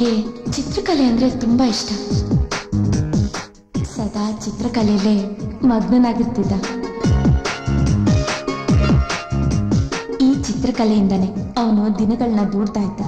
ಅವನಿಗೆ ಚಿತ್ರಕಲೆ ಅಂದ್ರೆ ತುಂಬಾ ಇಷ್ಟ. ಸದಾ ಚಿತ್ರಕಲೆಯಲ್ಲೇ ಮಗ್ನನಾಗಿರ್ತಿದ್ದ. ಈ ಚಿತ್ರಕಲೆಯಿಂದನೇ ಅವನು ದಿನಗಳನ್ನ ದೂಡ್ತಾ ಇದ್ದ.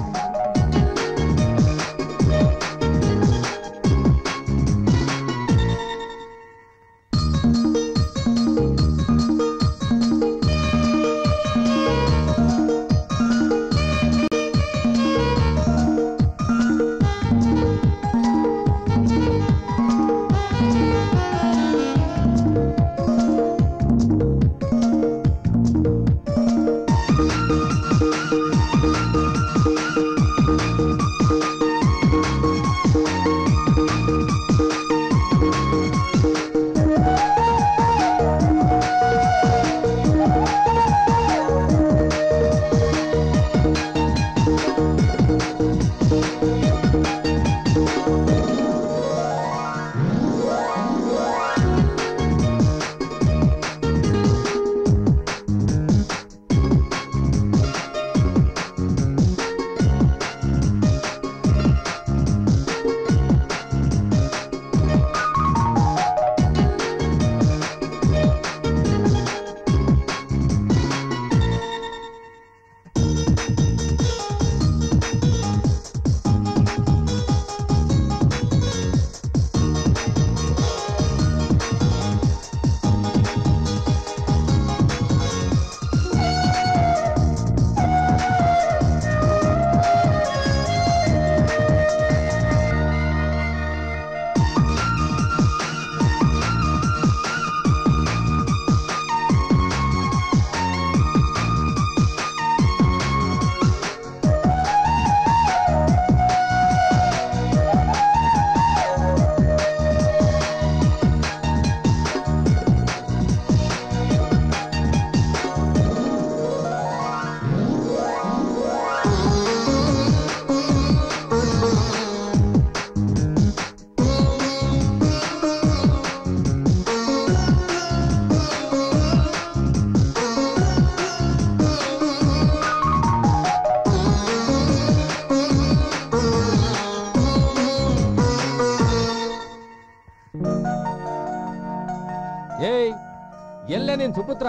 ಎಲ್ಲೇ ನಿನ್ ಸುಪುತ್ರ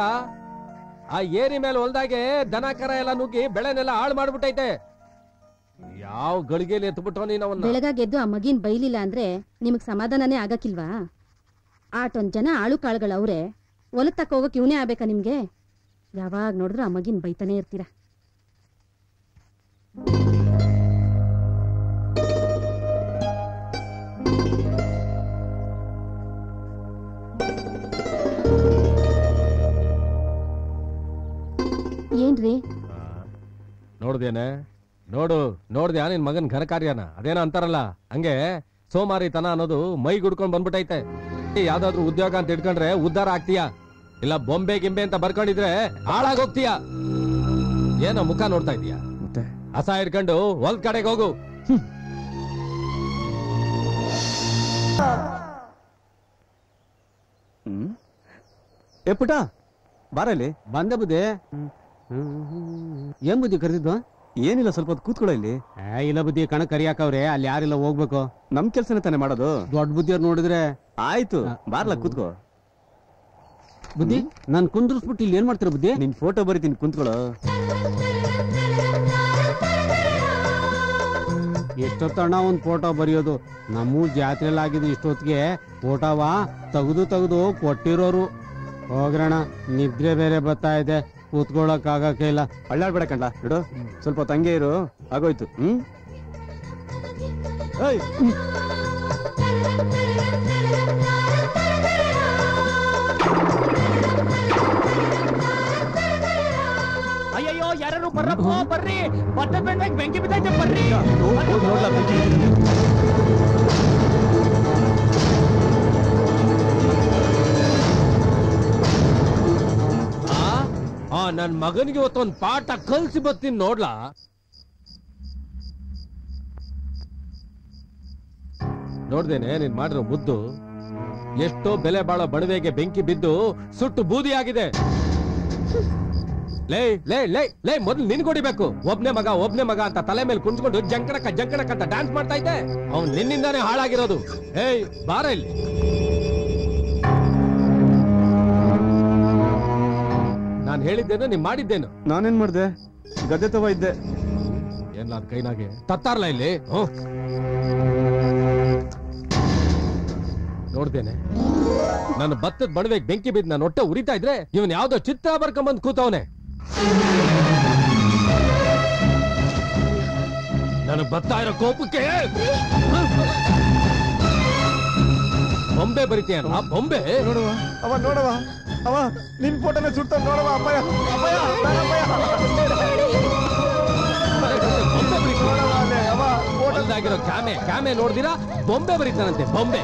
ಆ ಏರಿ ಮೇಲೆ ಹೊಲ್ದಾಗೆ ದನ ಕರ ಎಲ್ಲ ನುಗ್ಗಿ ಬೆಳೆನೆಲ್ಲ ಹಾಳು ಮಾಡ್ಬಿಟ್ಟೈತೆ. ಯಾವ ಗಳಿಗೆಲಿ ಎತ್ಬಿಟ್ಟೋ ನೀನ್ ಅವನ್ನ. ಬೆಳಗಾಗೆದ್ದು ಆ ಮಗಿನ್ ಬೈಲಿಲ್ಲ ಅಂದ್ರೆ ನಿಮಗ್ ಸಮಾಧಾನನೇ ಆಗಕ್ಕಿಲ್ವಾ? ಆಟೊಂದ್ ಜನ ಆಳು ಕಾಳುಗಳವ್ರೆ, ಹೊಲಕ್ ತಕ್ಕ ಹೋಗಕ್ ಇವನೇ ಆಗ್ಬೇಕಾ ನಿಮ್ಗೆ? ಯಾವಾಗ ನೋಡಿದ್ರು ಆ ಮಗಿನ್ ಬೈತಾನೆ ಇರ್ತೀರಾ. ಏನ್ರಿ ನೋಡ್ದೇನೆ? ನೋಡ್ದ್ಯಾ ನಿನ್ ಮಗನ್ ಘನ ಕಾರ್ಯನ? ಅದೇನೋ ಅಂತಾರಲ್ಲ ಹಂಗೆ ಸೋಮಾರಿತನ ಅನ್ನೋದು ಮೈ ಗುಡ್ಕೊಂಡ್ ಬಂದ್ಬಿಟ್ಟೈತೆ. ಯಾವ್ದಾದ್ರು ಉದ್ಯೋಗ ಅಂತ ಇಟ್ಕೊಂಡ್ರೆ ಉದ್ಧಾರ ಆಗ್ತೀಯಾ, ಇಲ್ಲ ಬೊಂಬೆ ಗಿಂಬೆ ಅಂತ ಬರ್ಕೊಂಡಿದ್ರೆ ಹಾಳಾಗೋಗ್ತೀಯಾ. ಏನೋ ಮುಖ ನೋಡ್ತಾ ಇದೀಯಾ? ಹಸ ಹಿಡ್ಕೊಂಡು ಹೊಲ್ದ ಕಡೆಗೆ ಹೋಗು. ಏ ಪುಟ ಬಾರಲ್ಲಿ ಬಂದ ಬುದ್ಧಿ. ಏನ್ ಬುದ್ಧಿ ಕರೆದಿದ್ವ? ಏನಿಲ್ಲ, ಸ್ವಲ್ಪ ಹೊತ್ತು ಕೂತ್ಕೊಳ್ಳೋ ಇಲ್ಲಿ. ಇಲ್ಲ ಬುದ್ಧಿ, ಕಣ ಕರಿಯಾಕವ್ರೆ, ಅಲ್ಲಿ ಯಾರಿಲ್ಲ, ಹೋಗ್ಬೇಕು. ನಮ್ ಕೆಲ್ಸನೇ ತಾನೇ ಮಾಡೋದು. ದೊಡ್ಡ ಬುದ್ಧಿಯವ್ರು ನೋಡಿದ್ರೆ ಆಯ್ತು, ಬಾರ್ಲ ಕೂತ್ಕೋ. ಬುದ್ಧಿ ನಾನ್ ಕುಂದ್ರಿಸ್ಬಿಟ್ಟು ಇಲ್ಲಿ ಏನ್ ಮಾಡ್ತೀರ ಬುದ್ಧಿ? ನಿನ್ ಫೋಟೋ ಬರೀತೀನಿ, ಕುಂತ್ಕೊಳ್ಳೋ. ಎಷ್ಟೊತ್ತಣ್ಣ ಒಂದ್ ಫೋಟೋ ಬರೆಯೋದು? ನಮ್ಮೂರ್ ಜಾತ್ರೆಲ್ಲ ಆಗಿದ್ದು ಇಷ್ಟೊತ್ತಿಗೆ ಫೋಟೋವ ತೆಗೆದು ಕೊಟ್ಟಿರೋರು. ಹೋಗ್ರಣ, ನಿದ್ರೆ ಬೇರೆ ಬರ್ತಾ ಇದೆ, ಕೂತ್ಕೊಳ್ಳಕ್ ಆಗಕ್ಕೆ ಇಲ್ಲ. ಅಳ್ಳಾಡ್ಬೇಡ ಕಂಡ, ಬಿಡು, ಸ್ವಲ್ಪ ತಂಗೆ ಇರು, ಆಗೋಯ್ತು. ಅಯ್ಯಯ್ಯೋ, ಯಾರು ಬರ್ರಪ್ಪ, ಬರ್ರಿ, ಬಟ್ಟೆ ಬೆಂಕಿ ಬಿದ್ದೈತೆ, ಬರ್ರಿ. ನನ್ ಮಗನಿಗೆ ಇವತ್ತೊಂದ್ ಪಾಠ ಕಲ್ಸಿ ಬರ್ತೀನಿ ನೋಡ್ಲಾ. ನೋಡ್ದೇನೆ ನೀನ್ ಮಾಡಿರೋ ಮುದ್ದು ಎಷ್ಟೋ ಬೆಲೆ ಬಾಳೋ ಬಡವೆಗೆ ಬೆಂಕಿ ಬಿದ್ದು ಸುಟ್ಟು ಬೂದಿ ಆಗಿದೆ. ಲೇ ಲೇ ಲೇ ಲೇ ಮೊದ್ಲು ನಿನ್ ಕೊಡಿಬೇಕು. ಒಬ್ನೇ ಮಗ ಅಂತ ತಲೆ ಮೇಲೆ ಕುಂತ್ಕೊಂಡು ಜಂಕಣಕ್ಕ ಅಂತ ಡ್ಯಾನ್ಸ್ ಮಾಡ್ತಾ ಇದ್ದೆ. ಅವ್ನು ನಿನ್ನಿಂದಾನೇ ಹಾಳಾಗಿರೋದು. ಏಯ್ ಬಾರ ಇಲ್ಲಿ. ನಾನು ಹೇಳಿದ್ದೇನು ನೀನ್ ಮಾಡಿದ್ದೇನು? ನಾನೇನ್ ಮಾಡ್ದೆ? ಗದ್ದೆ ತವ ಇದ್ದೆ. ಏನ್ ಅದ್ ಕೈನಾಗೆ ತತ್ತಾರಲ್ಲ ಇಲ್ಲಿ. ನೋಡ್ದೇನೆ ನನ್ನ ಭತ್ತದ ಬಣವೆಗೆ ಬೆಂಕಿ ಬಿದ್ದು ನಾನು ಹೊಟ್ಟೆ ಉರಿತಾ ಇದ್ರೆ ಇವನ್ ಯಾವ್ದೋ ಚಿತ್ರ ಬರ್ಕೊಂಬಂದ್ ಕೂತವನೆ. ನನ್ನ ಬರ್ತಾ ಇರೋ ಕೋಪಕ್ಕೆ ಬೊಂಬೆ ಬರಿತೀಯ ಬೊಂಬೆ. ನೋಡುವ ಅವ ನಿನ್ ಫೋಟೋನೇ ಸುಡ್ತಾನೆ ನೋಡುವ. ಅಪ್ಪಯ್ಯ ಹೊಲದಾಗಿರೋ ಕ್ಯಾಮೆ ನೋಡ್ದಿರಾ ಬೊಂಬೆ ಬರೀತಾನಂತೆ ಬೊಂಬೆ.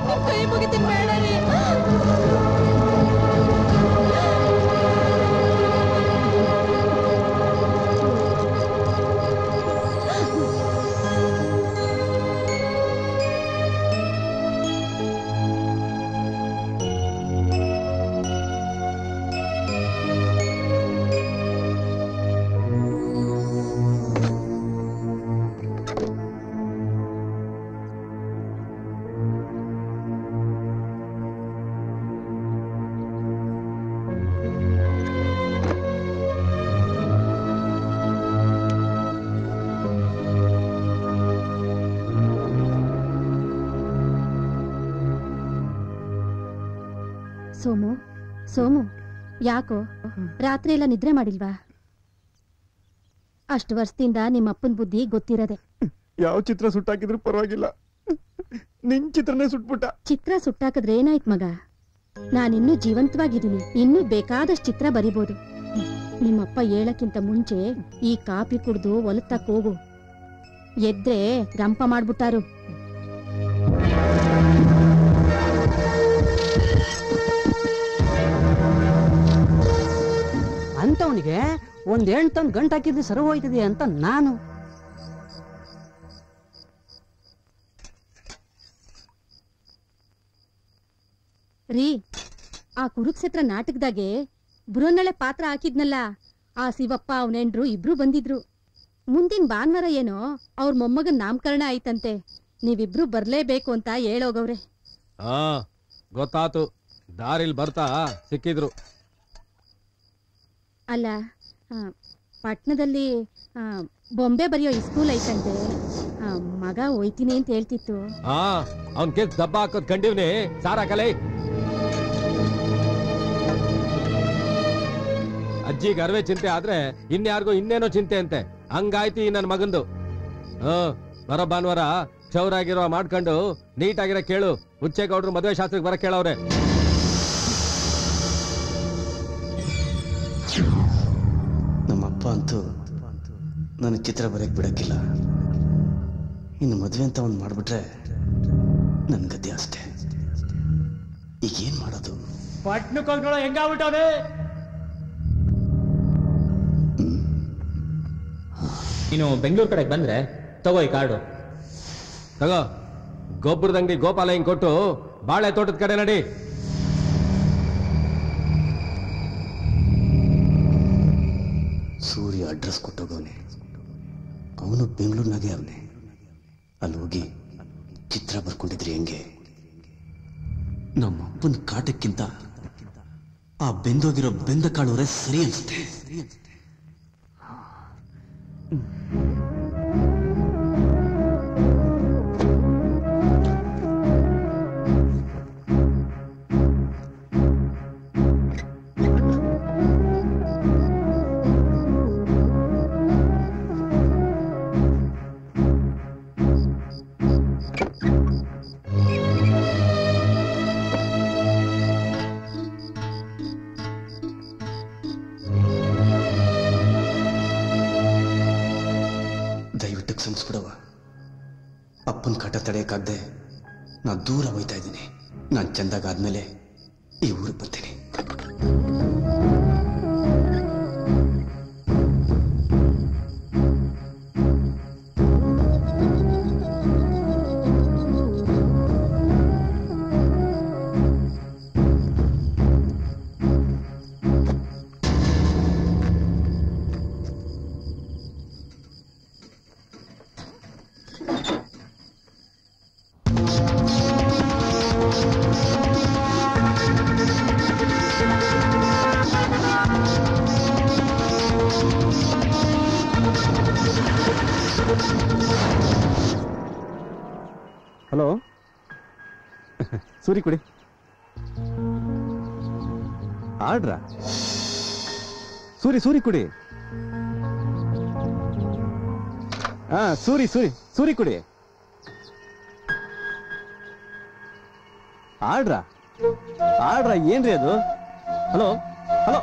ಸೋಮು ಯಾಕೋ ರಾತ್ರಿ ಎಲ್ಲ ನಿದ್ರೆ ಮಾಡಿಲ್ವಾ? ಅಷ್ಟು ವರ್ಷದಿಂದ ನಿಮ್ಮ ಅಪ್ಪನ ಬುದ್ಧಿ ಗೊತ್ತಿರದೆ. ಯಾವ ಚಿತ್ರ ಸುಟ್ಟಾಕಿದ್ರು ಪರವಾಗಿಲ್ಲ, ನಿನ್ ಚಿತ್ರನೇ ಸುಟ್ಬಿಟ್ಟ. ಚಿತ್ರ ಸುಟ್ಟಾಕದ್ರೆ ಏನಾಯ್ತು ಮಗ? ನಾನಿನ್ನೂ ಜೀವಂತವಾಗಿದ್ದೀನಿ, ಇನ್ನೂ ಬೇಕಾದಷ್ಟು ಚಿತ್ರ ಬರಿಬೋದು. ನಿಮ್ಮಪ್ಪ ಹೇಳಕ್ಕಿಂತ ಮುಂಚೆ ಈ ಕಾಪಿ ಕುಡ್ದು ಹೊಲತ್ತಕ್ ಹೋಗು. ಎದ್ರೆ ಗಂಪ ಮಾಡ್ಬಿಟ್ಟಾರು. ಅಂತವನಿಗೆ ಒಂದ್ ಹೆಣ್ಣು ಗಂಟು ಹಾಕಿದ್ರೆ ಸರಿ ಹೋಯ್ತದೆ ಅಂತ ನಾನು. ರೀ, ಆ ಕುರುಕ್ಷೇತ್ರ ನಾಟಕದಾಗೆ ಬುರನಳೆ ಪಾತ್ರ ಹಾಕಿದ್ನಲ್ಲ, ಆ ಶಿವಪ್ಪ ಅವನೆಂಡ್ರು ಇಬ್ರು ಬಂದಿದ್ರು. ಮುಂದಿನ ಭಾನುವಾರ ಏನೋ ಅವ್ರ ಮೊಮ್ಮಗನ್ ನಾಮಕರಣ ಆಯ್ತಂತೆ. ನೀವಿಬ್ರು ಬರ್ಲೇಬೇಕು ಅಂತ ಹೇಳೋಗವ್ರೆ. ಗೊತ್ತಾತು, ದಾರಿಲ್ ಬರ್ತಾ ಸಿಕ್ಕಿದ್ರು. ಅಲ್ಲ, ಪಟ್ನದಲ್ಲಿ ಬೊಂಬೆ ಬರೆಯೋ ಸ್ಕೂಲ್ ಐತಂತೆ. ಮಗ ಹೋಯ್ತೀನಿ ಅಂತ ಹೇಳ್ತಿತ್ತು. ಅವನ್ ಕೇಸ್ ದಬ್ಬ ಹಾಕೋದ್ ಕಂಡಿವ್ನಿ. ಸಾರಾ ಕಲೆ ಅಜ್ಜಿಗೆ ಅರ್ವೆ ಚಿಂತೆ ಆದ್ರೆ ಇನ್ಯಾರಿಗೂ ಇನ್ನೇನೋ ಚಿಂತೆ ಅಂತೆ. ಹಂಗಾಯ್ತು ಈ ನನ್ ಮಗಂದು. ಬರೋ ಭಾನುವಾರ ಚೌರಾಗಿರೋ ಮಾಡ್ಕೊಂಡು ನೀಟಾಗಿರೋ ಕೇಳು. ಹುಚ್ಚೇಗೌಡ್ರು ಮದುವೆ ಶಾಸ್ತ್ರಕ್ಕೆ ಬರ ಕೇಳವ್ರೆ. ನಮ್ಮಪ್ಪ ಅಂತೂ ನನ್ನ ಚಿತ್ರ ಬರೆಯಕ್ ಬಿಡಕ್ಕಿಲ್ಲ. ಇನ್ನು ಮದುವೆ ಅಂತ ಒಂದು ಮಾಡ್ಬಿಟ್ರೆ ನನ್ ಗತಿ ಅಷ್ಟೇ. ಈಗ ಏನ್ ಮಾಡೋದು? ಪಟ್ನಕ್ಕೆ ಹೋಗ್ನೋಳ ಹೆಂಗಾಗ್ಬಿಟ್ಟವ್ರೆ. ನೀನು ಬೆಂಗಳೂರು ಕಡೆಗೆ ಬಂದ್ರೆ ತಗೋ ಈ ಕಾರ್ಡು. ತಗೋ, ಗೊಬ್ಬರದ ಅಂಗಡಿ ಗೋಪಾಲ ಹಿಂಗ್ ಕೊಟ್ಟು ಬಾಳೆ ತೋಟದ ಕಡೆ ನಡಿ. ಸೂರ್ಯ ಅಡ್ರೆಸ್ ಕೊಟ್ಟೋಗವನೆ. ಅವನು ಬೆಂಗಳೂರಿನಾಗೆ ಅವನೇ. ಅಲ್ಲಿ ಹೋಗಿ ಚಿತ್ರ ಬರ್ಕೊಂಡಿದ್ರಿ ಹೆಂಗೆ? ನಮ್ಮ ಅಪ್ಪನ ಕಾಟಕ್ಕಿಂತ ಆ ಬೆಂದೋಗಿರೋ ಬೆಂದ ಕಾಳವರೇ ಸರಿ ಅನ್ಸುತ್ತೆ. ಕ್ಷಮಿಸ್ಬಿಡವ. ಅಪ್ಪನ ಕಾಟ ತಡೆಯಕ್ಕಾಗದೆ ನಾ ದೂರ ಹೋಯ್ತಾ ಇದ್ದೀನಿ. ನಾನು ಚಂದಾಗಾದ್ಮೇಲೆ ಈ ಊರಿಗೆ ಬರ್ತೀನಿ. ಸೂರಿ ಕುಡಿ. ಆಡ್ರ ಸೂರಿ ಸೂರಿ ಕುಡಿ. ಸೂರಿ ಸೂರಿ ಸೂರಿ ಕುಡಿ. ಆಡ್ರ ಆಡ್ರ ಏನ್ರಿ ಅದು? Hello hello.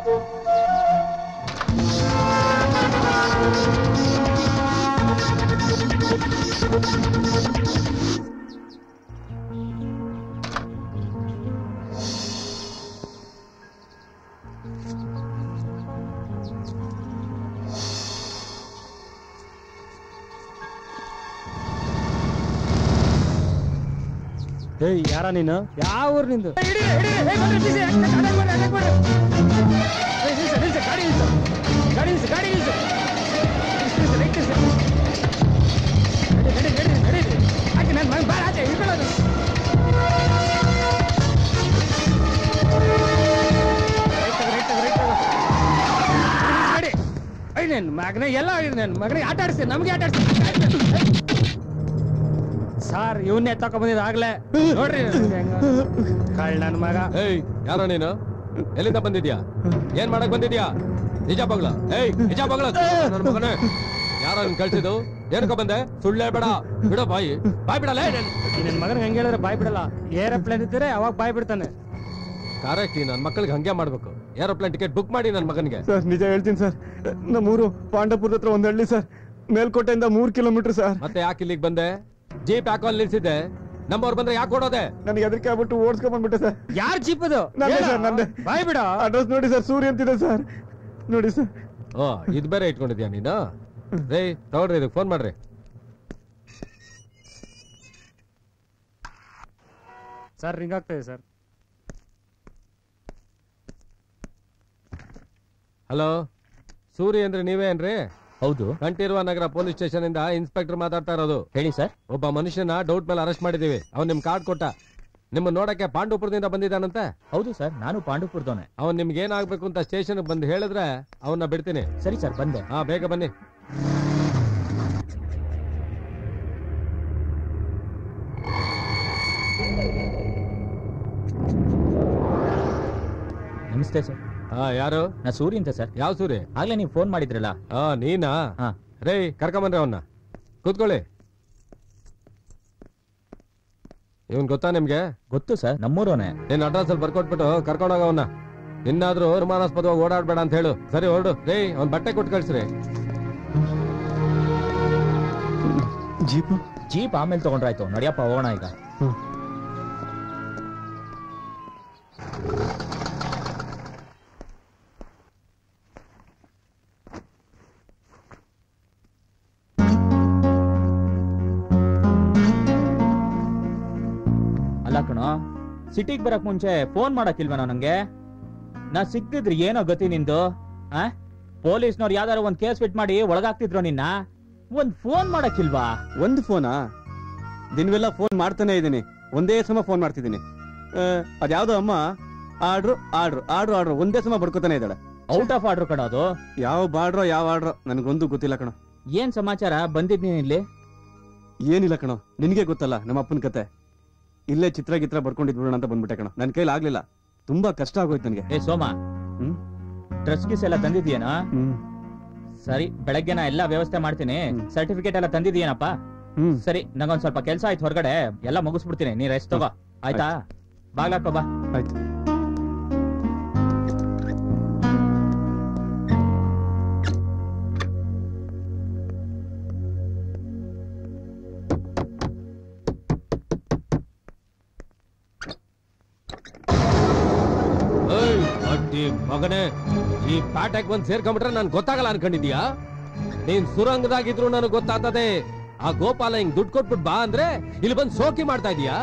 ಯಾರ ನೀನು? ಯಾವ ಊರು ನಿಂದು? ಮಗನ ಎಲ್ಲ ನನ್ ಮಗನಿಗೆ ಆಟ ಆಡಿಸಿ, ನಮ್ಗೆ ಆಟ ಆಡಿಸಿ ಸಾರ್. ಇವನ್ನೇ ತಕೊಂಡ್ ಬಂದಿದ್ ಆಗ್ಲೇ ನೋಡ್ರಿ ಕಳ್ ನನ್ ಮಗ. ಏಯ್ ಯಾರ ನೀನು? ಎಲ್ಲಿಂದ ಬಂದಿದ್ಯಾ? ಏನ್ ಮಾಡಕ್ ಬಂದಿದ್ಯಾ? ನಿಜ ಬಗ್ಲ. ಏಯ್ ನಿಜ ಬಗ್ಲ. ನನ್ ಮಗನೇ ಯಾರ ಕಳ್ಸಿದ್ದು? ಏನಕ್ಕ ಬಂದೆ? ಸುಳ್ಳೆ ಬೇಡ. ಬಿಡೋ ಬಾಯಿ ಬಾಯ್ ಬಿಡಲ್ಲ. ನನ್ ಮಗನಿಗೆ ಹಂಗೆ ಹೇಳಿದ್ರೆ ಬಾಯ್ ಬಿಡಲ್ಲ. ಏರೋಪ್ಲೇನ್ ಇದ್ರೆ ಅವಾಗ ಬಾಯ್ ಬಿಡ್ತಾನೆ. ಕರೆಕ್ಟ್. ನನ್ ಮಕ್ಕಳಿಗೆ ಹಂಗೆ ಮಾಡ್ಬೇಕು. ಏರೋಪ್ಲೇನ್ ಟಿಕೆಟ್ ಬುಕ್ ಮಾಡಿ ನನ್ ಮಗನಿಗೆ. ಸರ್ ನಿಜ ಹೇಳ್ತೀನಿ ಸರ್, ನಮ್ಮೂರು ಪಾಂಡಪುರದ ಹತ್ರ ಒಂದ್ ಹಳ್ಳಿ ಸರ್, ಮೇಲ್ಕೋಟೆಯಿಂದ 3 ಕಿಲೋಮೀಟರ್ ಸರ್. ಮತ್ತೆ ಯಾಕೆ ಇಲ್ಲಿಗೆ ಬಂದೆ? ಜೀಪ್ ಯಾಕೋ ನಿಲ್ಸಿದ್ದೆ. ನಮ್ಮವ್ರು ಬಂದ್ರೆ ಯಾಕೆ ಓಡೋದೆ? ನನಗೆ ಅದಕ್ಕೆ ಆಗ್ಬಿಟ್ಟು ಓಡಿಸ್ಕೊಂಡ್ ಬಂದ್ಬಿಟ್ಟೆ ಸರ್. ಯಾರ್ ಜೀಪ್ ಅದು? ನಂದೇ ಸರ್, ನಂದೇ. ಬಾಯ್ ಬಿಡ. ಅಡ್ರೆಸ್ ನೋಡಿ ಸರ್, ಸೂರ್ಯ ಅಂತಿದೆ ಸರ್, ನೋಡಿ ಸರ್. ಓ ಇದ್ ಬೇರೆ ಇಟ್ಕೊಂಡಿದ್ಯಾ ನೀನು? ರೇ ತಗೊಳ್ರಿ, ಇದಕ್ಕೆ ಫೋನ್ ಮಾಡ್ರಿ. ಸರ್ ರಿಂಗ್ ಆಗ್ತದೆ ಸರ್. ಹಲೋ, ಸೂರಿ ಅಂದ್ರೆ ನೀವೇ ಏನ್ರಿ? ಹೌದು. ಕಂಠೀರವ ನಗರ ಪೊಲೀಸ್ ಸ್ಟೇಷನ್ ಇಂದ ಇನ್ಸ್ಪೆಕ್ಟರ್ ಮಾತಾಡ್ತಾ ಇರೋದು. ಹೇಳಿ ಸರ್. ಒಬ್ಬ ಮನುಷ್ಯನ ಡೌಟ್ ಮೇಲೆ ಅರೆಸ್ಟ್ ಮಾಡಿದೀವಿ. ಅವ್ನ್ ನಿಮ್ ಕಾರ್ಡ್ ಕೊಟ್ಟ. ನಿಮ್ಮ ನೋಡಕ್ಕೆ ಪಾಂಡುಪುರದಿಂದ ಬಂದಿದ್ದಾನಂತೆ. ಹೌದು ಸರ್, ನಾನು ಪಾಂಡುಪುರದವನೇ. ಅವ್ನ್ ನಿಮ್ಗೆ ಏನಾಗ್ಬೇಕು ಅಂತ ಸ್ಟೇಷನ್ ಬಂದು ಹೇಳಿದ್ರೆ ಅವನ್ನ ಬಿಡ್ತೀನಿ. ಸರಿ ಸರ್, ಬಂದೆ. ಹಾ ಬೇಗ ಬನ್ನಿ. ನಮಸ್ತೆ ಸರ್. ಹಾ ಯಾರು? ನಾ ಸೂರಿ ಅಂತ ಸರ್. ಯಾವ ಸೂರಿ? ಆಗ್ಲೇ ನೀವು ಫೋನ್ ಮಾಡಿದ್ರಲ್ಲ. ಹಾ ನೀನಾ? ಹಾ ರೇ ಕರ್ಕೊಂಬನ್ರಿ ಅವನ್ನ. ಕೂತ್ಕೊಳ್ಳಿ. ಇವನ್ ಗೊತ್ತಾ ನಿಮ್ಗೆ? ಗೊತ್ತು ಸರ್, ನಮ್ಮೂರವನೇ. ನಿನ್ನ ಅಡ್ರೆಸ್ ಅಲ್ಲಿ ಬರ್ಕೊಟ್ಬಿಟ್ಟು ಕರ್ಕೊಂಡೋಗ ಅವನ್ನ. ಇನ್ನಾದ್ರೂ ಅನುಮಾನಾಸ್ಪದವಾಗಿ ಓಡಾಡ್ಬೇಡ ಅಂತ ಹೇಳು. ಸರಿ ಹೊರಡು. ರೇ ಅವ್ನ್ ಬಟ್ಟೆ ಕೊಟ್ಟು ಕಳ್ಸ್ರಿ. ಜೀಪ್ ಆಮೇಲೆ ತಗೊಂಡ್ರಾಯ್ತು. ನಡಿಯಪ್ಪ ಹೋಗೋಣ ಈಗ. ಅಲ್ಲ ಕಣೋ, ಸಿಟಿಗೆ ಬರಕ್ ಮುಂಚೆ ಫೋನ್ ಮಾಡಕ್ಕಿಲ್ವೇನೋ ನಂಗೆ? ನಾ ಸಿಕ್ತಿದ್ರಿ ಏನೋ ಗತಿ ನಿಂದು? ಪೊಲೀಸ್ನವ್ರು ಯಾವ್ದಾರು ಒಂದ್ ಕೇಸ್ ಫಿಟ್ ಮಾಡಿ ಒಳಗಾಗ್ತಿದ್ರು ನಿನ್ನ. ಒಂದ್ ಫೋನ್ ಮಾಡಕ್ಕಿಲ್ವಾ? ಒಂದು ಫೋನಾ? ದಿನವೆಲ್ಲ ಫೋನ್ ಮಾಡ್ತಾನೆ ಇದ್ದೀನಿ, ಒಂದೇ ಸಮ ಫೋನ್ ಮಾಡ್ತಿದ್ದೀನಿ. ಅದ್ಯಾವ್ದೋ ಅಮ್ಮ ಆರ್ಡ್ರು ಆರ್ಡ್ರು ಆರ್ಡ್ರು ಆರ್ಡ್ರು ಒಂದೇ ಸಮ ಬಡ್ಕೋತಾನೆ ಇದ್ದಾಳೆ. ಔಟ್ ಆಫ್ ಆರ್ಡರ್ ಕಣ ಅದು. ಯಾವ ಬಾರ್ಡ್ರೋ ಯಾವ ಆರ್ಡ್ರೋ ನನಗೊಂದು ಗೊತ್ತಿಲ್ಲ ಕಣೋ. ಏನ್ ಸಮಾಚಾರ? ಬಂದಿದ್ ನೀನ್ ಇಲ್ಲಿ? ಏನಿಲ್ಲ ಕಣೋ, ನಿನ್ಗೆ ಗೊತ್ತಲ್ಲ ನಮ್ಮ ಅಪ್ಪನ ಕತೆ. ಇಲ್ಲೇ ಚಿತ್ರ ಗಿತ್ರ ಬರ್ಕೊಂಡಿದ್ಬಿಡೋಣ ಅಂತ ಬಂದ್ಬಿಟ್ಟೆ ಕಣೋ. ನನ್ ಕೈಲಿ ಆಗ್ಲಿಲ್ಲ, ತುಂಬಾ ಕಷ್ಟ ಆಗೋಯ್ತು ನನ್ಗೆ. ಏ ಸೋಮ, ಡ್ರೆಸ್ ಗೀಸ್ ಎಲ್ಲ ತಂದಿದ್ಯೇನಾ? ಸರಿ, ಬೆಳಗ್ಗೆ ನಾ ಎಲ್ಲಾ ವ್ಯವಸ್ಥೆ ಮಾಡ್ತೀನಿ. ಸರ್ಟಿಫಿಕೇಟ್ ಎಲ್ಲ ತಂದಿದ್ಯೇನಪ್ಪ? ಸರಿ, ನಂಗೊಂದ್ ಸ್ವಲ್ಪ ಕೆಲ್ಸ ಆಯ್ತು ಹೊರಗಡೆ, ಎಲ್ಲ ಮುಗಿಸ್ಬಿಡ್ತೀನಿ. ನೀ ರೆಸ್ಟ್ ತಗೋ, ಆಯ್ತಾ? ಬಾಗ್ಲಾಕೋ ಬಾ. ಆಯ್ತು. ಮಗನೇ, ಈ ಪ್ಯಾಟೆಗ್ ಬಂದ್ ಸೇರ್ಕೊಂಡ್ಬಿಟ್ರೆ ನನ್ ಗೊತ್ತಾಗಲ್ಲ ಅನ್ಕೊಂಡಿದ್ಯಾ? ನೀನ್ ಸುರಂಗದಾಗಿದ್ರು ನನಗ್ ಗೊತ್ತಾಗ್ತದೆ. ಆ ಗೋಪಾಲ ಹಿಂಗ್ ದುಡ್ಡು ಕೊಟ್ಬಿಟ್ ಬಾ ಅಂದ್ರೆ ಇಲ್ಲಿ ಬಂದ್ ಸೋಕಿ ಮಾಡ್ತಾ ಇದೀಯಾ?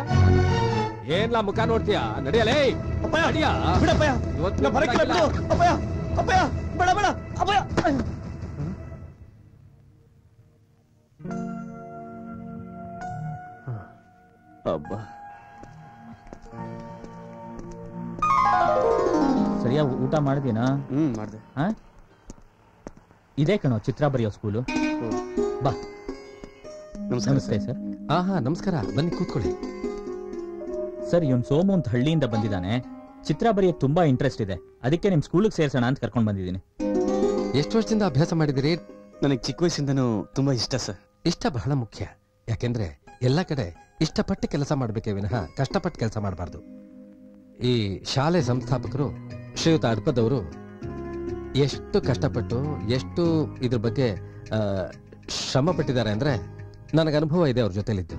ಏನ್ಲಾ ಮುಖ ನೋಡ್ತೀಯಾ? ನಡಿಯಲೇ. ಸರಿಯಾಗಿ ಊಟ ಮಾಡಿದೀನಾ? ಮಾಡ್ದೆ. ಇದೇ ಕಣೋ ಚಿತ್ರ ಬರೆಯೋ ಸ್ಕೂಲು. ಬಾ. ನಮಸ್ತೆ ಸರ್. ಆಹಾ ನಮಸ್ಕಾರ, ಬನ್ನಿ ಕೂತ್ಕೊಳ್ಳಿ. ಸರ್ ಇವನ್ ಸೋಮು ಅಂತ ಹಳ್ಳಿಯಿಂದ ಬಂದಿದ್ದಾನೆ. ಚಿತ್ರ ಬರೆಯೋದು ತುಂಬಾ ಇಂಟ್ರೆಸ್ಟ್ ಇದೆ, ಅದಕ್ಕೆ ನಿಮ್ ಸ್ಕೂಲಿಗೆ ಸೇರ್ಸೋಣ ಅಂತ ಕರ್ಕೊಂಡು ಬಂದಿದ್ದೀನಿ. ಎಷ್ಟು ವರ್ಷದಿಂದ ಅಭ್ಯಾಸ ಮಾಡಿದಿರಿ? ನನಗೆ ಚಿಕ್ಕ ವಯಸ್ಸಿಂದನೂ ತುಂಬಾ ಇಷ್ಟ ಸರ್. ಇಷ್ಟ ಬಹಳ ಮುಖ್ಯ. ಯಾಕೆಂದ್ರೆ ಎಲ್ಲ ಕಡೆ ಇಷ್ಟಪಟ್ಟು ಕೆಲಸ ಮಾಡ್ಬೇಕೇ ವಿನಃ ಕಷ್ಟಪಟ್ಟು ಕೆಲಸ ಮಾಡಬಾರ್ದು. ಈ ಶಾಲೆ ಸಂಸ್ಥಾಪಕರು ಶ್ರೀಯುತ ಅಡ್ಪದವರು ಎಷ್ಟು ಕಷ್ಟಪಟ್ಟು ಎಷ್ಟು ಇದ್ರ ಬಗ್ಗೆ ಶ್ರಮ ಪಟ್ಟಿದ್ದಾರೆ ಅಂದ್ರೆ ನನಗೆ ಅನುಭವ ಇದೆ ಅವ್ರ ಜೊತೆಲಿದ್ದು.